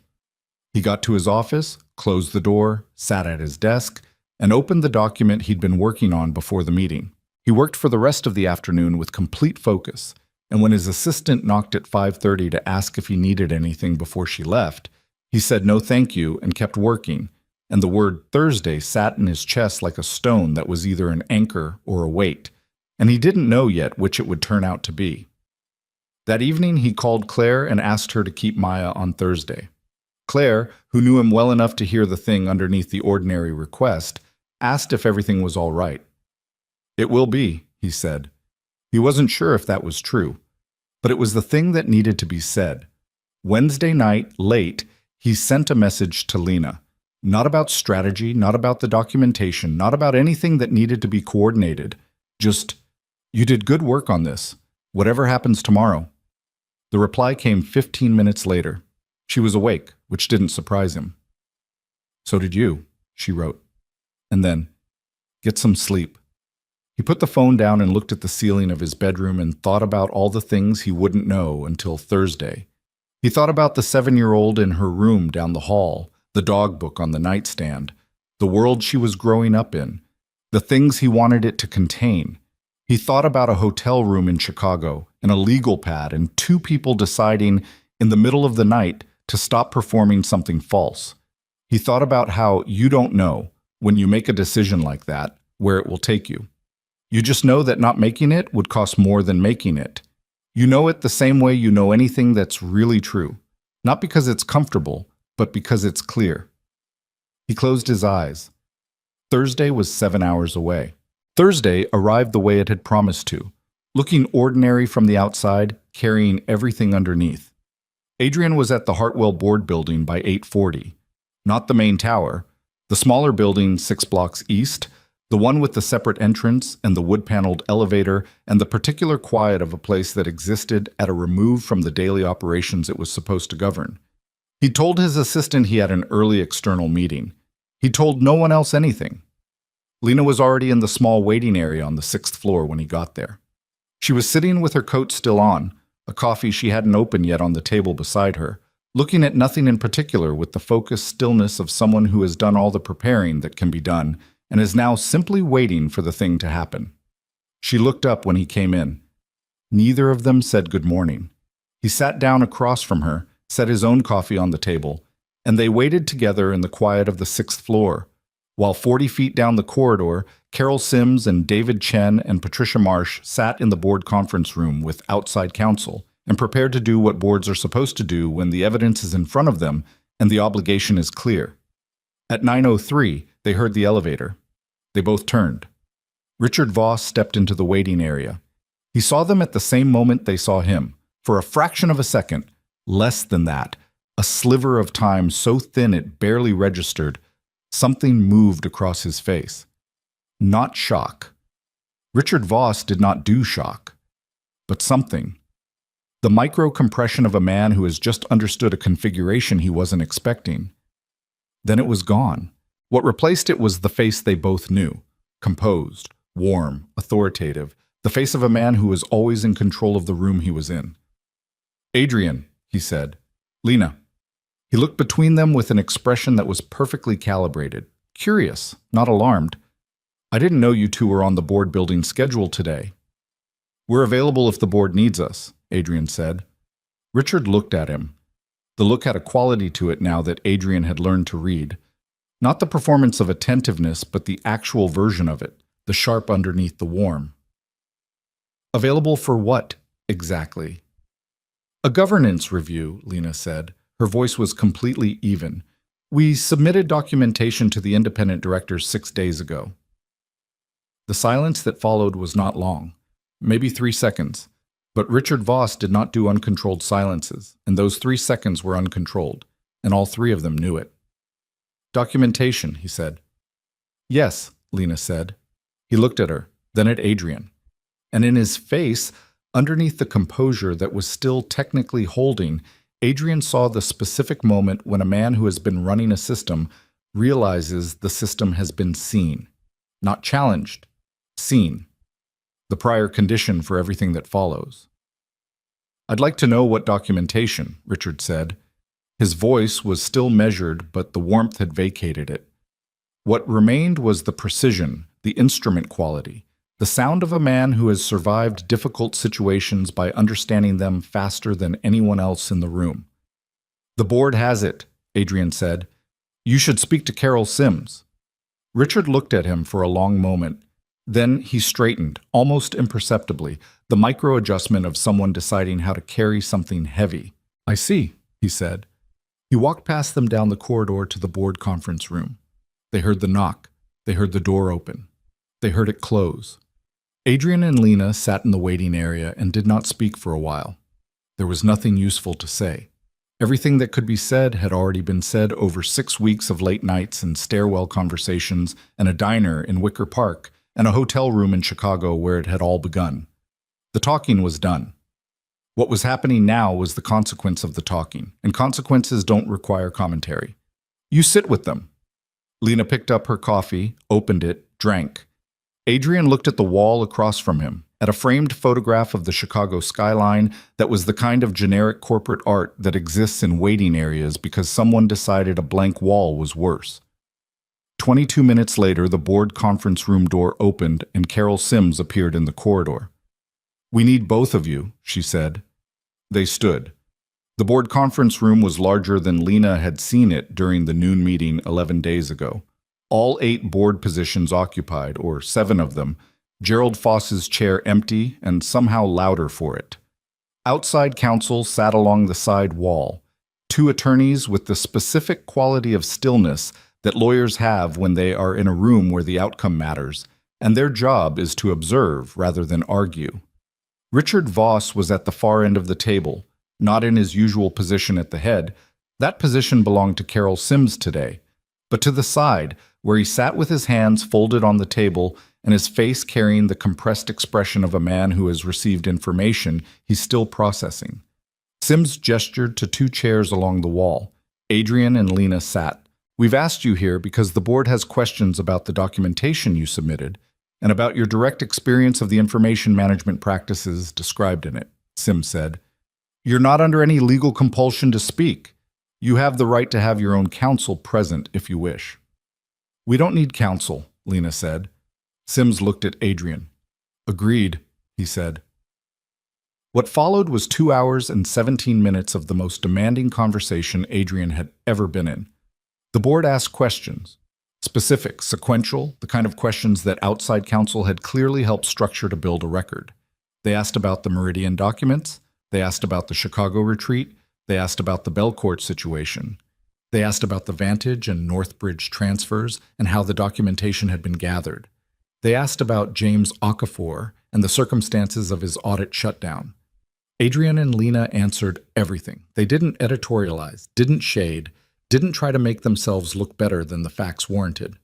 Speaker 1: He got to his office, closed the door, sat at his desk, and opened the document he'd been working on before the meeting. He worked for the rest of the afternoon with complete focus, and when his assistant knocked at 5:30 to ask if he needed anything before she left, he said no thank you and kept working, and the word Thursday sat in his chest like a stone that was either an anchor or a weight, and he didn't know yet which it would turn out to be. That evening he called Claire and asked her to keep Maya on Thursday. Claire, who knew him well enough to hear the thing underneath the ordinary request, asked if everything was all right. It will be, he said. He wasn't sure if that was true. but it was the thing that needed to be said. Wednesday night, late, he sent a message to Lena. Not about strategy, not about the documentation, not about anything that needed to be coordinated. Just, "You did good work on this. Whatever happens tomorrow." The reply came 15 minutes later. She was awake, which didn't surprise him. "So did you," she wrote. And then, "Get some sleep." He put the phone down and looked at the ceiling of his bedroom and thought about all the things he wouldn't know until Thursday. He thought about the 7-year-old in her room down the hall, the dog book on the nightstand, the world she was growing up in, the things he wanted it to contain. He thought about a hotel room in Chicago, and a legal pad, and 2 people deciding in the middle of the night to stop performing something false. He thought about how you don't know, when you make a decision like that, where it will take you. You just know that not making it would cost more than making it. You know it the same way you know anything that's really true, not because it's comfortable, but because it's clear. He closed his eyes. Thursday was 7 hours away. Thursday arrived the way it had promised to, looking ordinary from the outside, carrying everything underneath. Adrian was at the Hartwell Board building by 8:40. Not the main tower, the smaller building 6 blocks east, the one with the separate entrance and the wood-paneled elevator and the particular quiet of a place that existed at a remove from the daily operations it was supposed to govern. He told his assistant he had an early external meeting. He told no one else anything. Lena was already in the small waiting area on the 6th floor when he got there. She was sitting with her coat still on, a coffee she hadn't opened yet on the table beside her, looking at nothing in particular with the focused stillness of someone who has done all the preparing that can be done and is now simply waiting for the thing to happen. She looked up when he came in. Neither of them said good morning. He sat down across from her, set his own coffee on the table, and they waited together in the quiet of the 6th floor, while 40 feet down the corridor, Carol Sims and David Chen and Patricia Marsh sat in the board conference room with outside counsel and prepared to do what boards are supposed to do when the evidence is in front of them and the obligation is clear. At 9:03, they heard the elevator. They both turned. Richard Voss stepped into the waiting area. He saw them at the same moment they saw him. For a fraction of a second, less than that, a sliver of time so thin it barely registered, something moved across his face. Not shock. Richard Voss did not do shock. But something. The micro-compression of a man who has just understood a configuration he wasn't expecting. Then it was gone. What replaced it was the face they both knew. Composed, warm, authoritative. The face of a man who was always in control of the room he was in. "Adrian," he said. "Lena." He looked between them with an expression that was perfectly calibrated. Curious, not alarmed. "I didn't know you two were on the board building schedule today." "We're available if the board needs us," Adrian said. Richard looked at him. The look had a quality to it now that Adrian had learned to read. Not the performance of attentiveness, but the actual version of it, the sharp underneath the warm. "Available for what, exactly?" "A governance review," Lena said. Her voice was completely even. "We submitted documentation to the independent directors 6 days ago." The silence that followed was not long, maybe 3 seconds. But Richard Voss did not do uncontrolled silences, and those 3 seconds were uncontrolled, and all 3 of them knew it. "Documentation," he said. "Yes," Lena said. He looked at her, then at Adrian. And in his face, underneath the composure that was still technically holding, Adrian saw the specific moment when a man who has been running a system realizes the system has been seen. Not challenged, seen. The prior condition for everything that follows. "I'd like to know what documentation," Richard said. His voice was still measured, but the warmth had vacated it. What remained was the precision, the instrument quality, the sound of a man who has survived difficult situations by understanding them faster than anyone else in the room. "The board has it," Adrian said. "You should speak to Carol Sims." Richard looked at him for a long moment. Then he straightened, almost imperceptibly, the micro-adjustment of someone deciding how to carry something heavy. "I see," he said. He walked past them down the corridor to the board conference room. They heard the knock. They heard the door open. They heard it close. Adrian and Lena sat in the waiting area and did not speak for a while. There was nothing useful to say. Everything that could be said had already been said over 6 weeks of late nights and stairwell conversations and a diner in Wicker Park and a hotel room in Chicago where it had all begun. The talking was done. What was happening now was the consequence of the talking, and consequences don't require commentary. You sit with them. Lena picked up her coffee, opened it, drank. Adrian looked at the wall across from him, at a framed photograph of the Chicago skyline that was the kind of generic corporate art that exists in waiting areas because someone decided a blank wall was worse. 22 minutes later, the board conference room door opened and Carol Sims appeared in the corridor. "We need both of you," she said. They stood. The board conference room was larger than Lena had seen it during the noon meeting 11 days ago. All 8 board positions occupied, or 7 of them, Gerald Foss's chair empty and somehow louder for it. Outside counsel sat along the side wall, 2 attorneys with the specific quality of stillness that lawyers have when they are in a room where the outcome matters, and their job is to observe rather than argue. Richard Voss was at the far end of the table, not in his usual position at the head. That position belonged to Carol Sims today, but to the side, where he sat with his hands folded on the table and his face carrying the compressed expression of a man who has received information he's still processing. Sims gestured to 2 chairs along the wall. Adrian and Lena sat. "We've asked you here because the board has questions about the documentation you submitted and about your direct experience of the information management practices described in it," Sims said. "You're not under any legal compulsion to speak. You have the right to have your own counsel present if you wish." "We don't need counsel," Lena said. Sims looked at Adrian. "Agreed," he said. What followed was 2 hours and 17 minutes of the most demanding conversation Adrian had ever been in. The board asked questions. Specific, sequential, the kind of questions that outside counsel had clearly helped structure to build a record. They asked about the Meridian documents. They asked about the Chicago retreat. They asked about the Belcourt situation. They asked about the Vantage and Northbridge transfers and how the documentation had been gathered. They asked about James Okafor and the circumstances of his audit shutdown. Adrian and Lena answered everything. They didn't editorialize, didn't shade, didn't try to make themselves look better than the facts warranted.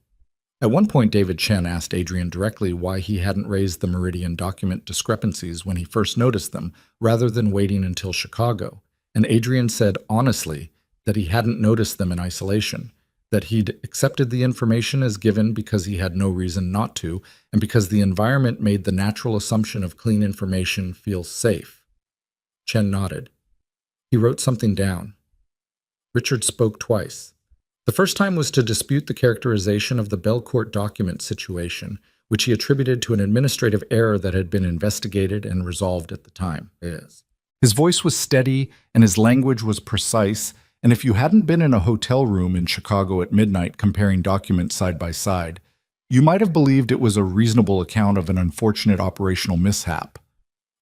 Speaker 1: At one point, David Chen asked Adrian directly why he hadn't raised the Meridian document discrepancies when he first noticed them, rather than waiting until Chicago. And Adrian said honestly that he hadn't noticed them in isolation, that he'd accepted the information as given because he had no reason not to, and because the environment made the natural assumption of clean information feel safe. Chen nodded. He wrote something down. Richard spoke twice. The first time was to dispute the characterization of the Belcourt document situation, which he attributed to an administrative error that had been investigated and resolved at the time. His voice was steady and his language was precise, and if you hadn't been in a hotel room in Chicago at midnight comparing documents side by side, you might have believed it was a reasonable account of an unfortunate operational mishap.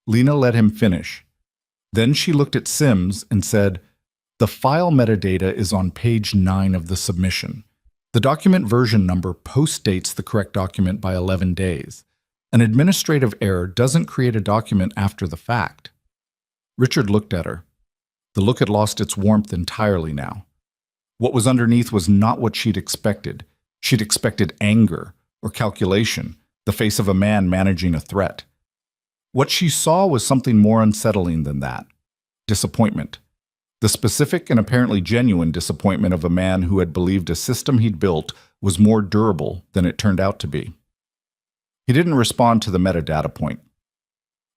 Speaker 1: Lena let him finish. Then she looked at Sims and said, "The file metadata is on page 9 of the submission. The document version number postdates the correct document by 11 days. An administrative error doesn't create a document after the fact." Richard looked at her. The look had lost its warmth entirely now. What was underneath was not what she'd expected. She'd expected anger or calculation, the face of a man managing a threat. What she saw was something more unsettling than that. Disappointment. The specific and apparently genuine disappointment of a man who had believed a system he'd built was more durable than it turned out to be. He didn't respond to the metadata point.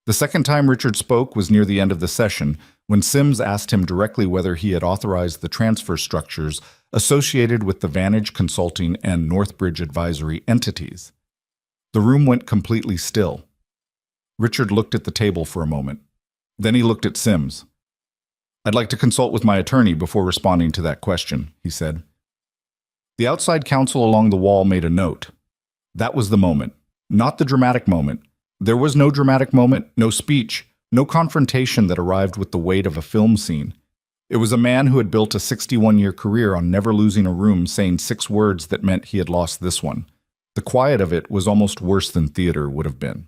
Speaker 1: The second time Richard spoke was near the end of the session, when Sims asked him directly whether he had authorized the transfer structures associated with the Vantage Consulting and Northbridge Advisory entities. The room went completely still. Richard looked at the table for a moment. Then he looked at Sims. "I'd like to consult with my attorney before responding to that question," he said. The outside counsel along the wall made a note. That was the moment, not the dramatic moment. There was no dramatic moment, no speech, no confrontation that arrived with the weight of a film scene. It was a man who had built a 61-year career on never losing a room saying 6 words that meant he had lost this one. The quiet of it was almost worse than theater would have been.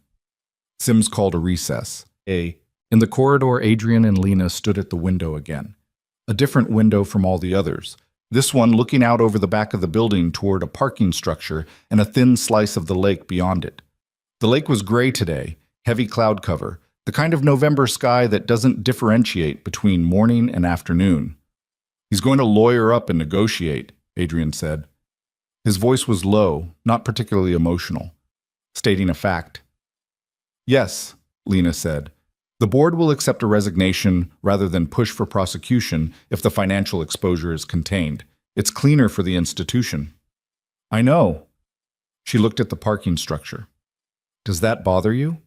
Speaker 1: Sims called a recess. In the corridor, Adrian and Lena stood at the window again. A different window from all the others. This one looking out over the back of the building toward a parking structure and a thin slice of the lake beyond it. The lake was gray today, heavy cloud cover, the kind of November sky that doesn't differentiate between morning and afternoon. "He's going to lawyer up and negotiate," Adrian said. His voice was low, not particularly emotional, stating a fact. "Yes," Lena said. "The board will accept a resignation rather than push for prosecution if the financial exposure is contained. It's cleaner for the institution." "I know." She looked at the parking structure. "Does that bother you?"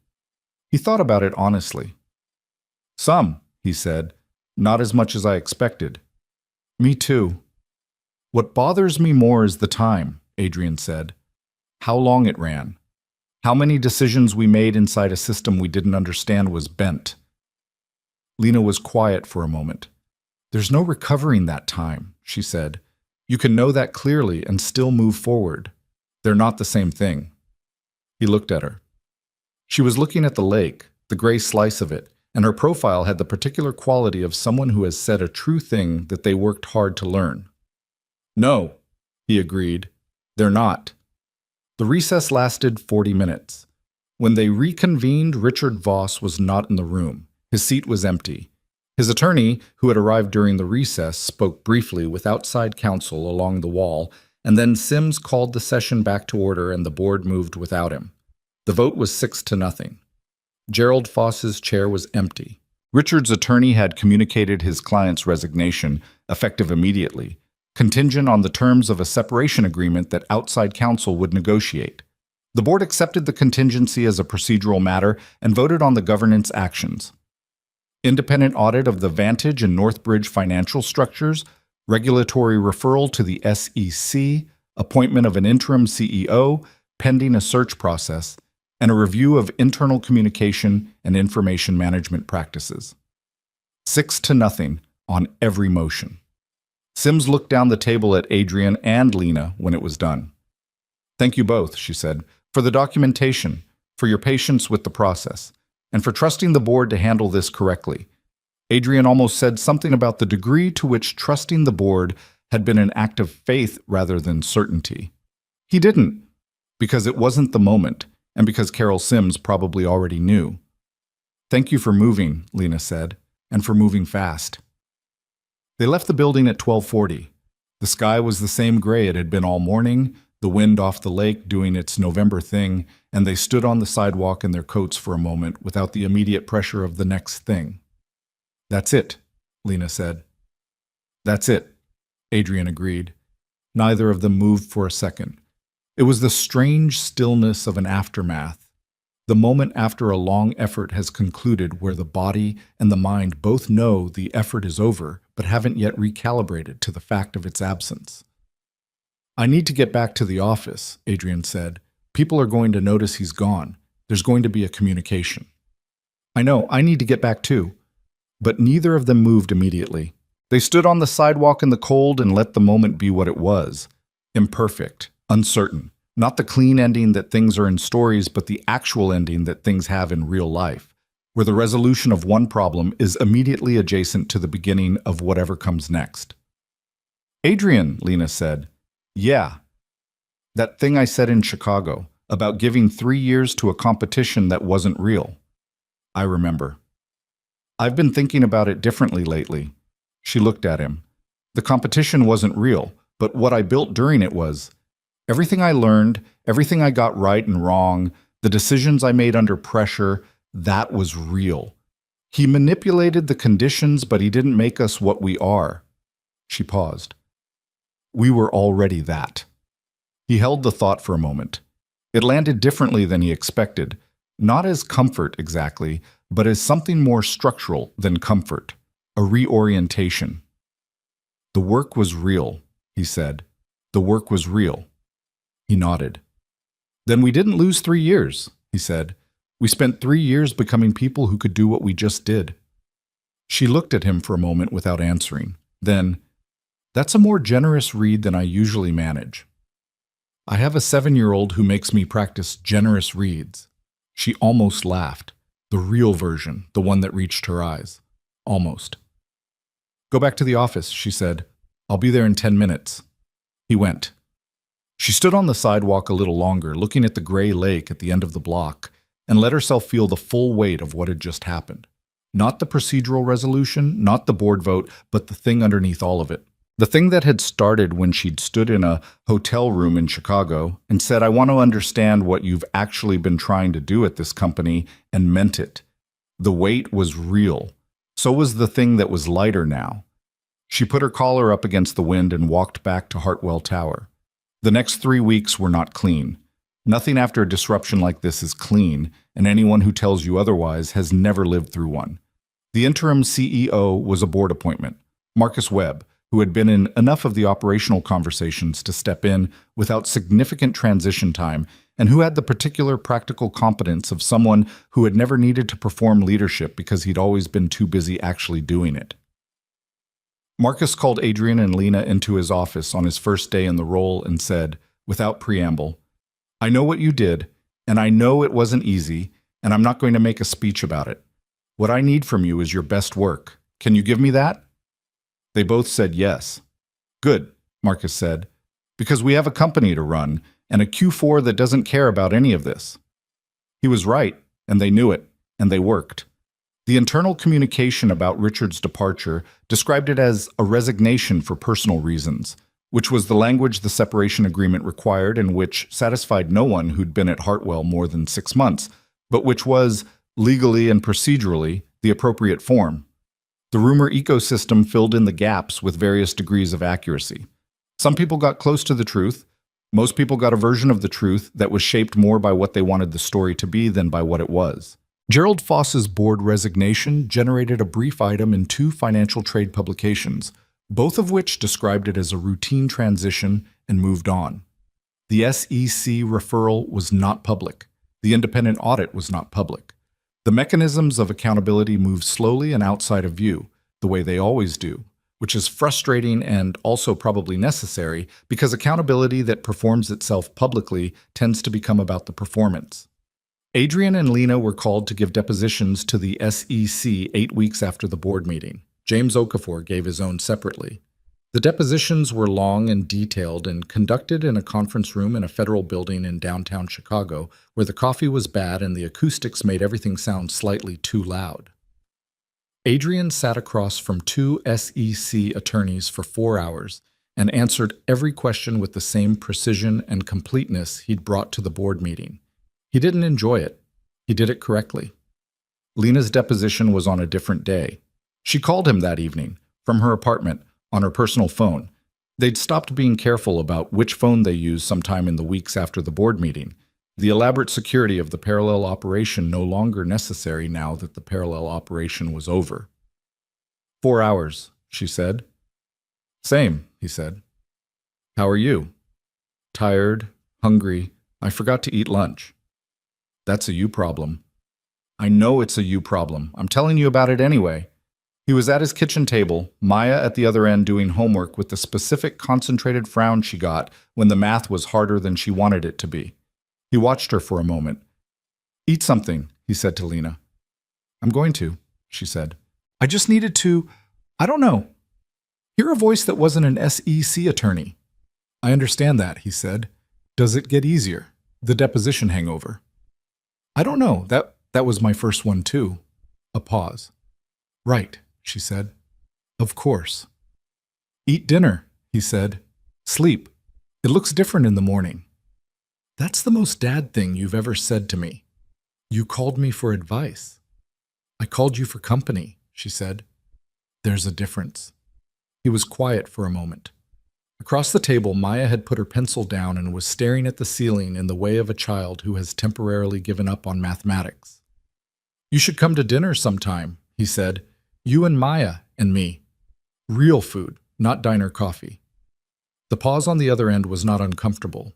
Speaker 1: He thought about it honestly. "Some," he said. "Not as much as I expected." "Me too." "What bothers me more is the time," Adrian said. "How long it ran. How many decisions we made inside a system we didn't understand was bent." Lena was quiet for a moment. "There's no recovering that time," she said. "You can know that clearly and still move forward. They're not the same thing." He looked at her. She was looking at the lake, the gray slice of it, and her profile had the particular quality of someone who has said a true thing that they worked hard to learn. "No," he agreed. "They're not." The recess lasted 40 minutes. When they reconvened, Richard Voss was not in the room. His seat was empty. His attorney, who had arrived during the recess, spoke briefly with outside counsel along the wall, and then Sims called the session back to order and the board moved without him. The vote was 6-0. Gerald Foss's chair was empty. Richard's attorney had communicated his client's resignation, effective immediately, contingent on the terms of a separation agreement that outside counsel would negotiate. The board accepted the contingency as a procedural matter and voted on the governance actions. Independent audit of the Vantage and Northbridge financial structures, regulatory referral to the SEC, appointment of an interim CEO, pending a search process, and a review of internal communication and information management practices. 6-0 on every motion. Sims looked down the table at Adrian and Lena when it was done. "Thank you both," she said, "for the documentation, for your patience with the process, and for trusting the board to handle this correctly." Adrian almost said something about the degree to which trusting the board had been an act of faith rather than certainty. He didn't, because it wasn't the moment, and because Carol Sims probably already knew. "Thank you for moving," Lena said, "and for moving fast." They left the building at 12:40. The sky was the same gray it had been all morning, the wind off the lake doing its November thing, and they stood on the sidewalk in their coats for a moment without the immediate pressure of the next thing. "That's it," Lena said. "That's it," Adrian agreed. Neither of them moved for a second. It was the strange stillness of an aftermath, the moment after a long effort has concluded where the body and the mind both know the effort is over but haven't yet recalibrated to the fact of its absence. "I need to get back to the office," Adrian said. "People are going to notice he's gone. There's going to be a communication." "I know, I need to get back too." But neither of them moved immediately. They stood on the sidewalk in the cold and let the moment be what it was. Imperfect, uncertain, not the clean ending that things are in stories, but the actual ending that things have in real life, where the resolution of one problem is immediately adjacent to the beginning of whatever comes next. "Adrian," Lena said. "Yeah. That thing I said in Chicago, about giving 3 years to a competition that wasn't real. I remember. I've been thinking about it differently lately." She looked at him. "The competition wasn't real, but what I built during it was. Everything I learned, everything I got right and wrong, the decisions I made under pressure, that was real. He manipulated the conditions, but he didn't make us what we are." She paused. "We were already that." He held the thought for a moment. It landed differently than he expected, not as comfort exactly, but as something more structural than comfort, a reorientation. "The work was real," he said. "The work was real." He nodded. "Then we didn't lose 3 years," he said. "We spent 3 years becoming people who could do what we just did." She looked at him for a moment without answering. Then, "That's a more generous read than I usually manage. I have a 7-year-old who makes me practice generous reads." She almost laughed. The real version, the one that reached her eyes. Almost. "Go back to the office," she said. "I'll be there in 10 minutes. He went. She stood on the sidewalk a little longer, looking at the gray lake at the end of the block, and let herself feel the full weight of what had just happened. Not the procedural resolution, not the board vote, but the thing underneath all of it. The thing that had started when she'd stood in a hotel room in Chicago and said, "I want to understand what you've actually been trying to do at this company," and meant it. The weight was real. So was the thing that was lighter now. She put her collar up against the wind and walked back to Hartwell Tower. The next 3 weeks were not clean. Nothing after a disruption like this is clean, and anyone who tells you otherwise has never lived through one. The interim CEO was a board appointment, Marcus Webb, who had been in enough of the operational conversations to step in without significant transition time, and who had the particular practical competence of someone who had never needed to perform leadership because he'd always been too busy actually doing it. Marcus called Adrian and Lena into his office on his first day in the role and said, without preamble, "I know what you did, and I know it wasn't easy, and I'm not going to make a speech about it. What I need from you is your best work. Can you give me that?" They both said yes. "Good," Marcus said, "because we have a company to run, and a Q4 that doesn't care about any of this." He was right, and they knew it, and they worked. The internal communication about Richard's departure described it as a resignation for personal reasons, which was the language the separation agreement required and which satisfied no one who'd been at Hartwell more than 6 months, but which was, legally and procedurally, the appropriate form. The rumor ecosystem filled in the gaps with various degrees of accuracy. Some people got close to the truth. Most people got a version of the truth that was shaped more by what they wanted the story to be than by what it was. Gerald Foss's board resignation generated a brief item in 2 financial trade publications, both of which described it as a routine transition and moved on. The SEC referral was not public. The independent audit was not public. The mechanisms of accountability moved slowly and outside of view, the way they always do, which is frustrating and also probably necessary because accountability that performs itself publicly tends to become about the performance. Adrian and Lena were called to give depositions to the SEC 8 weeks after the board meeting. James Okafor gave his own separately. The depositions were long and detailed and conducted in a conference room in a federal building in downtown Chicago where the coffee was bad and the acoustics made everything sound slightly too loud. Adrian sat across from 2 SEC attorneys for 4 hours and answered every question with the same precision and completeness he'd brought to the board meeting. He didn't enjoy it. He did it correctly. Lena's deposition was on a different day. She called him that evening, from her apartment, on her personal phone. They'd stopped being careful about which phone they used sometime in the weeks after the board meeting. The elaborate security of the parallel operation no longer necessary now that the parallel operation was over. 4 hours, she said. Same, he said. How are you? Tired, hungry. I forgot to eat lunch. That's a you problem. I know it's a you problem. I'm telling you about it anyway. He was at his kitchen table, Maya at the other end doing homework with the specific concentrated frown she got when the math was harder than she wanted it to be. He watched her for a moment. Eat something, he said to Lena. I'm going to, she said. I just needed to, I don't know, hear a voice that wasn't an SEC attorney. I understand that, he said. Does it get easier? The deposition hangover. I don't know. That was my first one too. A pause. Right, she said. Of course. Eat dinner, he said. Sleep. It looks different in the morning. That's the most dad thing you've ever said to me. You called me for advice. I called you for company, she said. There's a difference. He was quiet for a moment. Across the table, Maya had put her pencil down and was staring at the ceiling in the way of a child who has temporarily given up on mathematics. You should come to dinner sometime, he said. You and Maya and me. Real food, not diner coffee. The pause on the other end was not uncomfortable.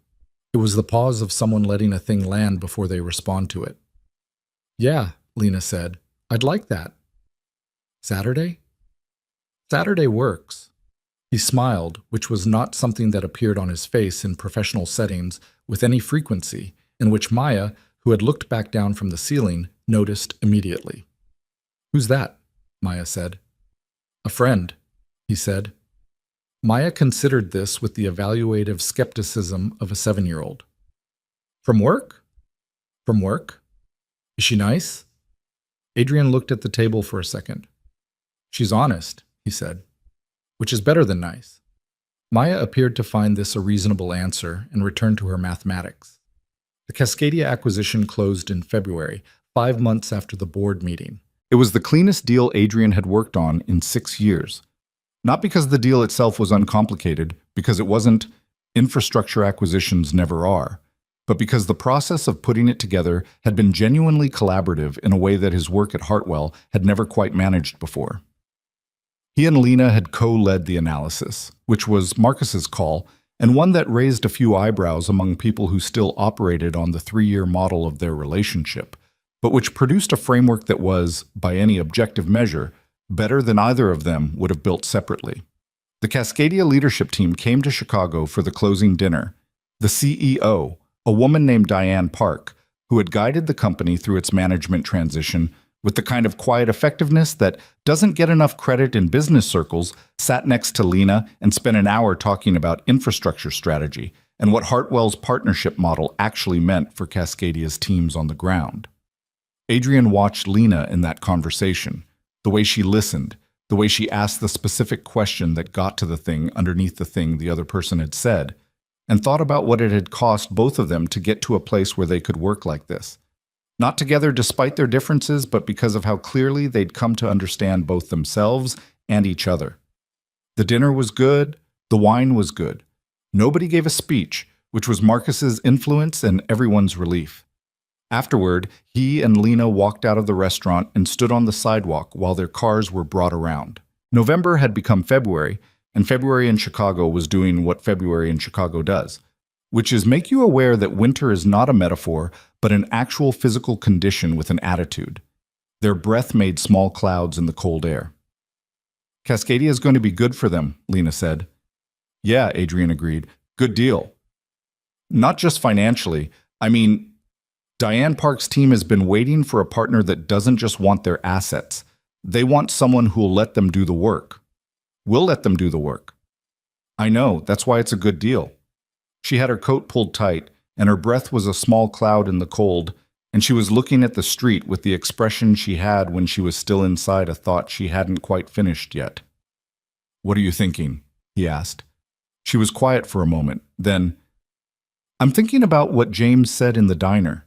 Speaker 1: It was the pause of someone letting a thing land before they respond to it. Yeah, Lena said. I'd like that. Saturday? Saturday works. He smiled, which was not something that appeared on his face in professional settings with any frequency, in which Maya, who had looked back down from the ceiling, noticed immediately. "Who's that?" Maya said. "A friend," he said. Maya considered this with the evaluative skepticism of a 7-year-old. "From work?" "From work. Is she nice?" Adrian looked at the table for a second. "She's honest," he said, "which is better than nice." Maya appeared to find this a reasonable answer and returned to her mathematics. The Cascadia acquisition closed in February, 5 months after the board meeting. It was the cleanest deal Adrian had worked on in 6 years. Not because the deal itself was uncomplicated, because it wasn't. Infrastructure acquisitions never are, but because the process of putting it together had been genuinely collaborative in a way that his work at Hartwell had never quite managed before. He and Lena had co-led the analysis, which was Marcus's call, and one that raised a few eyebrows among people who still operated on the 3-year model of their relationship, but which produced a framework that was, by any objective measure, better than either of them would have built separately. The Cascadia leadership team came to Chicago for the closing dinner. The CEO, a woman named Diane Park, who had guided the company through its management transition with the kind of quiet effectiveness that doesn't get enough credit in business circles, sat next to Lena and spent an hour talking about infrastructure strategy and what Hartwell's partnership model actually meant for Cascadia's teams on the ground. Adrian watched Lena in that conversation, the way she listened, the way she asked the specific question that got to the thing underneath the thing the other person had said, and thought about what it had cost both of them to get to a place where they could work like this. Not together despite their differences, but because of how clearly they'd come to understand both themselves and each other. The dinner was good, the wine was good. Nobody gave a speech, which was Marcus's influence and everyone's relief. Afterward, he and Lena walked out of the restaurant and stood on the sidewalk while their cars were brought around. November had become February, and February in Chicago was doing what February in Chicago does, which is make you aware that winter is not a metaphor, but an actual physical condition with an attitude. Their breath made small clouds in the cold air. "Cascadia is going to be good for them," Lena said. "Yeah," Adrian agreed. "Good deal." "Not just financially. I mean, Diane Park's team has been waiting for a partner that doesn't just want their assets. They want someone who'll let them do the work. We'll let them do the work." "I know, that's why it's a good deal." She had her coat pulled tight, and her breath was a small cloud in the cold, and she was looking at the street with the expression she had when she was still inside a thought she hadn't quite finished yet. "What are you thinking?" he asked. She was quiet for a moment, then, "I'm thinking about what James said in the diner.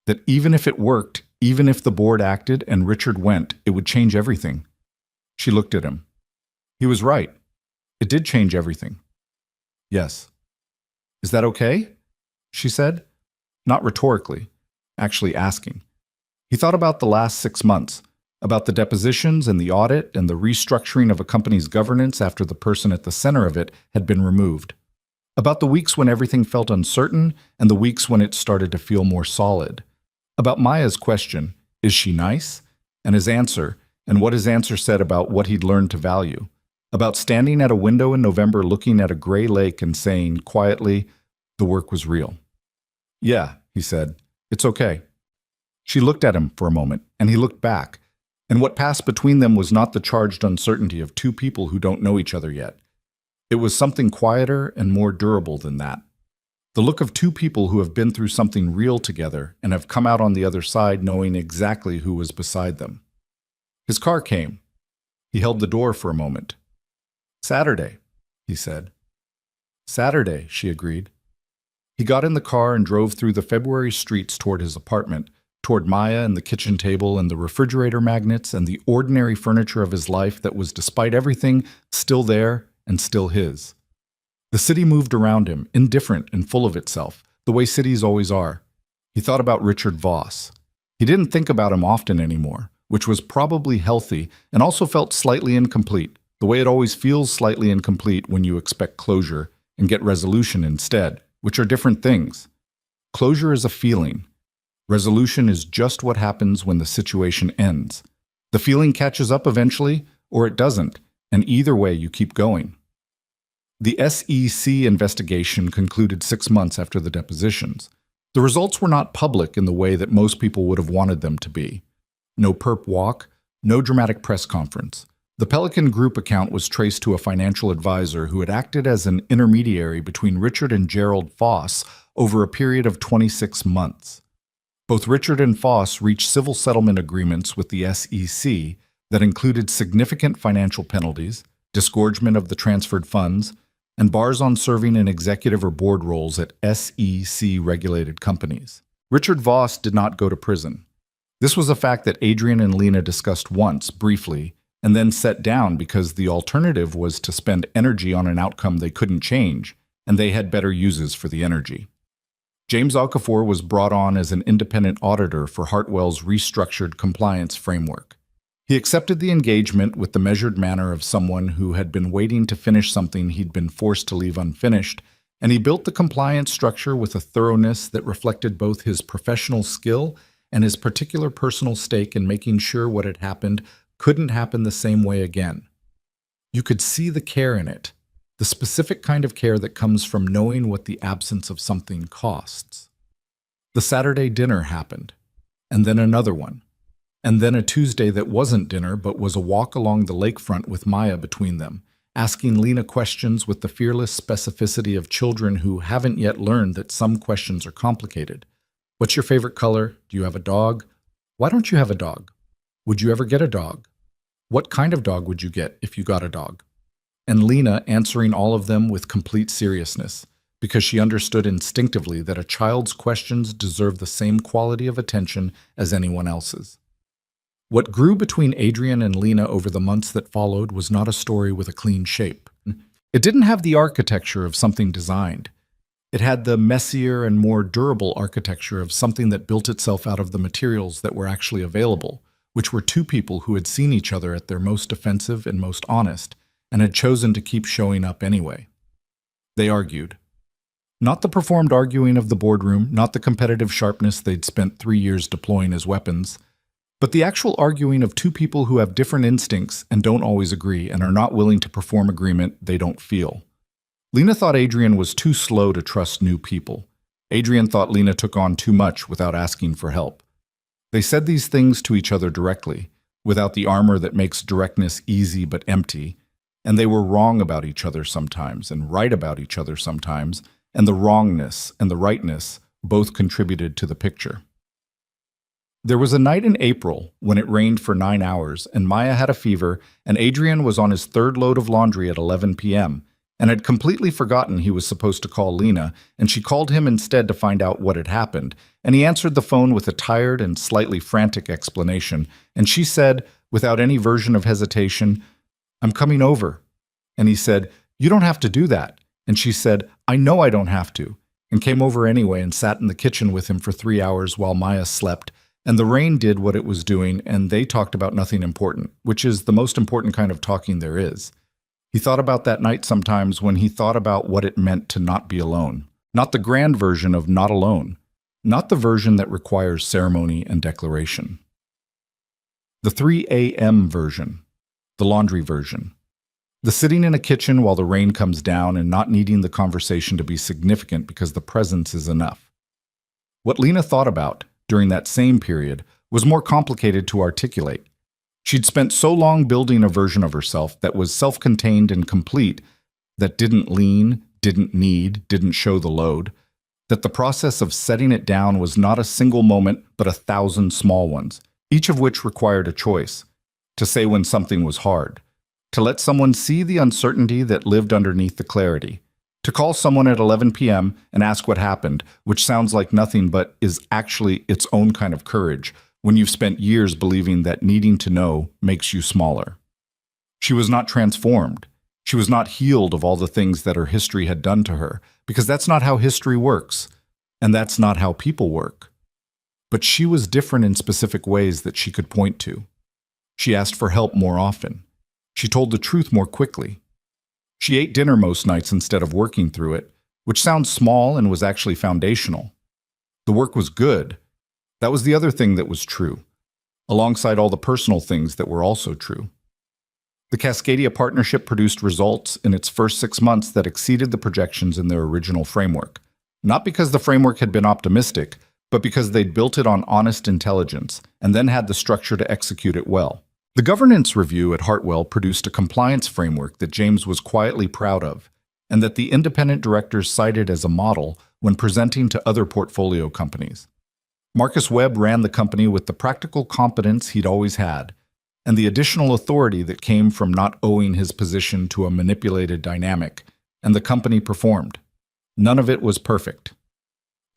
Speaker 1: That even if it worked, even if the board acted and Richard went, it would change everything." She looked at him. He was right. It did change everything. "Yes." "Is that okay?" she said, not rhetorically, actually asking. He thought about the last 6 months, about the depositions and the audit and the restructuring of a company's governance after the person at the center of it had been removed. About the weeks when everything felt uncertain and the weeks when it started to feel more solid. About Maya's question, "Is she nice?" and his answer, and what his answer said about what he'd learned to value. About standing at a window in November looking at a gray lake and saying, quietly, the work was real. "Yeah," he said, "it's okay." She looked at him for a moment, and he looked back, and what passed between them was not the charged uncertainty of two people who don't know each other yet. It was something quieter and more durable than that. The look of two people who have been through something real together and have come out on the other side knowing exactly who was beside them. His car came. He held the door for a moment. "Saturday," he said. "Saturday," she agreed. He got in the car and drove through the February streets toward his apartment, toward Maya and the kitchen table and the refrigerator magnets and the ordinary furniture of his life that was, despite everything, still there and still his. The city moved around him, indifferent and full of itself, the way cities always are. He thought about Richard Voss. He didn't think about him often anymore, which was probably healthy and also felt slightly incomplete, the way it always feels slightly incomplete when you expect closure and get resolution instead, which are different things. Closure is a feeling. Resolution is just what happens when the situation ends. The feeling catches up eventually, or it doesn't, and either way you keep going. The SEC investigation concluded 6 months after the depositions. The results were not public in the way that most people would have wanted them to be. No perp walk, no dramatic press conference. The Pelican Group account was traced to a financial advisor who had acted as an intermediary between Richard and Gerald Foss over a period of 26 months. Both Richard and Foss reached civil settlement agreements with the SEC that included significant financial penalties, disgorgement of the transferred funds, and bars on serving in executive or board roles at SEC-regulated companies. Richard Voss did not go to prison. This was a fact that Adrian and Lena discussed once, briefly, and then set down because the alternative was to spend energy on an outcome they couldn't change, and they had better uses for the energy. James Okafor was brought on as an independent auditor for Hartwell's restructured compliance framework. He accepted the engagement with the measured manner of someone who had been waiting to finish something he'd been forced to leave unfinished, and he built the compliance structure with a thoroughness that reflected both his professional skill and his particular personal stake in making sure what had happened couldn't happen the same way again. You could see the care in it, the specific kind of care that comes from knowing what the absence of something costs. The Saturday dinner happened, and then another one. And then a Tuesday that wasn't dinner but was a walk along the lakefront with Maya between them, asking Lena questions with the fearless specificity of children who haven't yet learned that some questions are complicated. What's your favorite color? Do you have a dog? Why don't you have a dog? Would you ever get a dog? What kind of dog would you get if you got a dog? And Lena answering all of them with complete seriousness, because she understood instinctively that a child's questions deserve the same quality of attention as anyone else's. What grew between Adrian and Lena over the months that followed was not a story with a clean shape. It didn't have the architecture of something designed. It had the messier and more durable architecture of something that built itself out of the materials that were actually available, which were two people who had seen each other at their most offensive and most honest, and had chosen to keep showing up anyway. They argued. Not the performed arguing of the boardroom, not the competitive sharpness they'd spent 3 years deploying as weapons, but the actual arguing of two people who have different instincts and don't always agree and are not willing to perform agreement they don't feel. Lena thought Adrian was too slow to trust new people. Adrian thought Lena took on too much without asking for help. They said these things to each other directly, without the armor that makes directness easy but empty, and they were wrong about each other sometimes and right about each other sometimes, and the wrongness and the rightness both contributed to the picture. There was a night in April when it rained for 9 hours and Maya had a fever and Adrian was on his third load of laundry at 11 p.m. and had completely forgotten he was supposed to call Lena, and she called him instead to find out what had happened, and he answered the phone with a tired and slightly frantic explanation, and she said, without any version of hesitation, "I'm coming over." And he said, "You don't have to do that." And she said, "I know I don't have to," and came over anyway and sat in the kitchen with him for 3 hours while Maya slept. And the rain did what it was doing, and they talked about nothing important, which is the most important kind of talking there is. He thought about that night sometimes when he thought about what it meant to not be alone. Not the grand version of not alone. Not the version that requires ceremony and declaration. The 3 a.m. version. The laundry version. The sitting in a kitchen while the rain comes down and not needing the conversation to be significant because the presence is enough. What Lena thought about during that same period was more complicated to articulate. She'd spent so long building a version of herself that was self-contained and complete, that didn't lean, didn't need, didn't show the load, that the process of setting it down was not a single moment but 1,000 small ones, each of which required a choice, to say when something was hard, to let someone see the uncertainty that lived underneath the clarity, to call someone at 11 p.m. and ask what happened, which sounds like nothing but is actually its own kind of courage when you've spent years believing that needing to know makes you smaller. She was not transformed. She was not healed of all the things that her history had done to her, because that's not how history works, and that's not how people work. But she was different in specific ways that she could point to. She asked for help more often. She told the truth more quickly. She ate dinner most nights instead of working through it, which sounds small and was actually foundational. The work was good. That was the other thing that was true, alongside all the personal things that were also true. The Cascadia partnership produced results in its first 6 months that exceeded the projections in their original framework. Not because the framework had been optimistic, but because they'd built it on honest intelligence and then had the structure to execute it well. The governance review at Hartwell produced a compliance framework that James was quietly proud of, and that the independent directors cited as a model when presenting to other portfolio companies. Marcus Webb ran the company with the practical competence he'd always had, and the additional authority that came from not owing his position to a manipulated dynamic, and the company performed. None of it was perfect.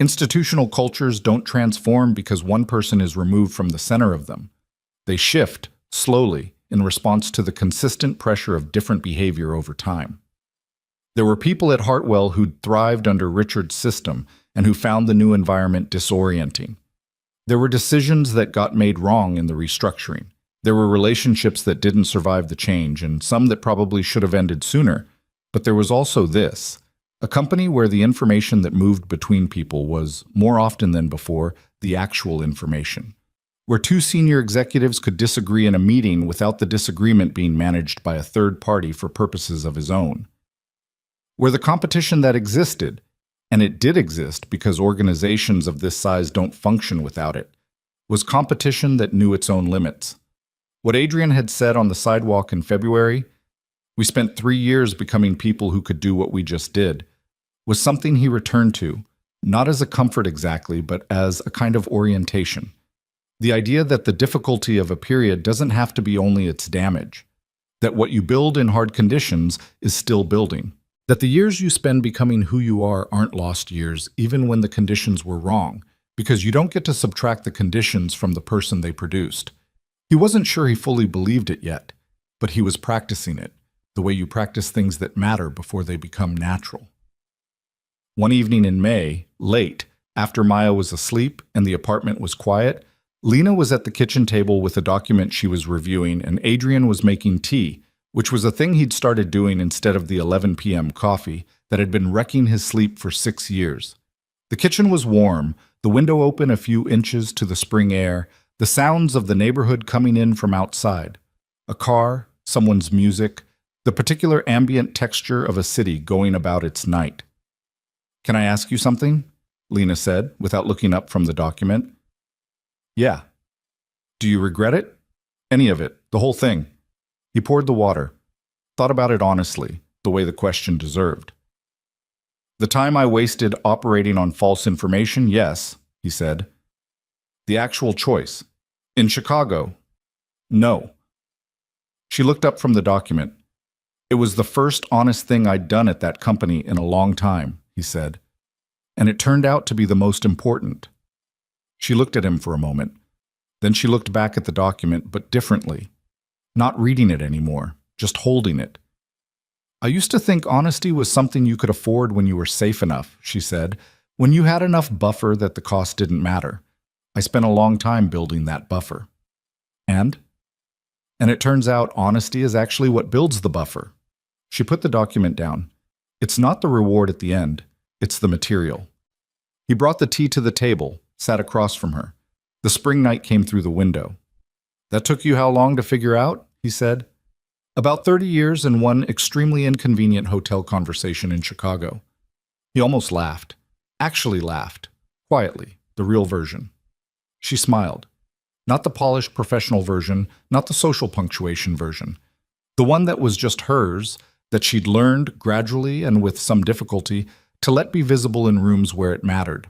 Speaker 1: Institutional cultures don't transform because one person is removed from the center of them. They shift, slowly, in response to the consistent pressure of different behavior over time. There were people at Hartwell who'd thrived under Richard's system and who found the new environment disorienting. There were decisions that got made wrong in the restructuring. There were relationships that didn't survive the change, and some that probably should have ended sooner. But there was also this, a company where the information that moved between people was, more often than before, the actual information. Where two senior executives could disagree in a meeting without the disagreement being managed by a third party for purposes of his own. Where the competition that existed, and it did exist because organizations of this size don't function without it, was competition that knew its own limits. What Adrian had said on the sidewalk in February, "We spent 3 years becoming people who could do what we just did," was something he returned to, not as a comfort exactly, but as a kind of orientation. The idea that the difficulty of a period doesn't have to be only its damage, that what you build in hard conditions is still building, that the years you spend becoming who you are aren't lost years even when the conditions were wrong, because you don't get to subtract the conditions from the person they produced. He wasn't sure he fully believed it yet, but he was practicing it, the way you practice things that matter before they become natural. One evening in May, late, after Maya was asleep and the apartment was quiet, Lena was at the kitchen table with a document she was reviewing, and Adrian was making tea, which was a thing he'd started doing instead of the 11 p.m. coffee that had been wrecking his sleep for 6 years. The kitchen was warm, the window open a few inches to the spring air, the sounds of the neighborhood coming in from outside. A car, someone's music, the particular ambient texture of a city going about its night. "Can I ask you something?" Lena said, without looking up from the document. "Yeah." "Do you regret it?" "Any of it, the whole thing." He poured the water, thought about it honestly, the way the question deserved. "The time I wasted operating on false information, yes," he said. "The actual choice. In Chicago, no." She looked up from the document. "It was the first honest thing I'd done at that company in a long time," he said. "And it turned out to be the most important." She looked at him for a moment. Then she looked back at the document, but differently. Not reading it anymore, just holding it. "I used to think honesty was something you could afford when you were safe enough," she said, "when you had enough buffer that the cost didn't matter. I spent a long time building that buffer." And it turns out honesty is actually what builds the buffer. She put the document down. It's not the reward at the end, it's the material. He brought the tea to the table, sat across from her. The spring night came through the window. "That took you how long to figure out?" he said. "About 30 years and one extremely inconvenient hotel conversation in Chicago." He almost laughed. Actually laughed. Quietly, the real version. She smiled. Not the polished professional version, not the social punctuation version. The one that was just hers, that she'd learned gradually and with some difficulty to let be visible in rooms where it mattered.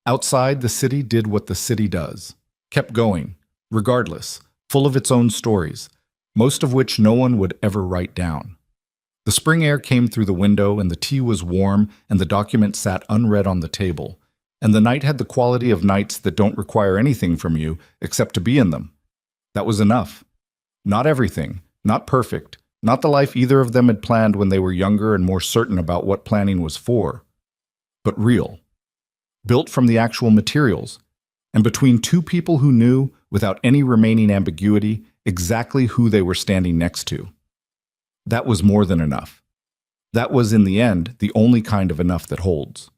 Speaker 1: Outside, the city did what the city does. Kept going, regardless, full of its own stories, most of which no one would ever write down. The spring air came through the window, and the tea was warm, and the document sat unread on the table. And the night had the quality of nights that don't require anything from you except to be in them. That was enough. Not everything, not perfect, not the life either of them had planned when they were younger and more certain about what planning was for, but real. Built from the actual materials, and between two people who knew, without any remaining ambiguity, exactly who they were standing next to. That was more than enough. That was, in the end, the only kind of enough that holds.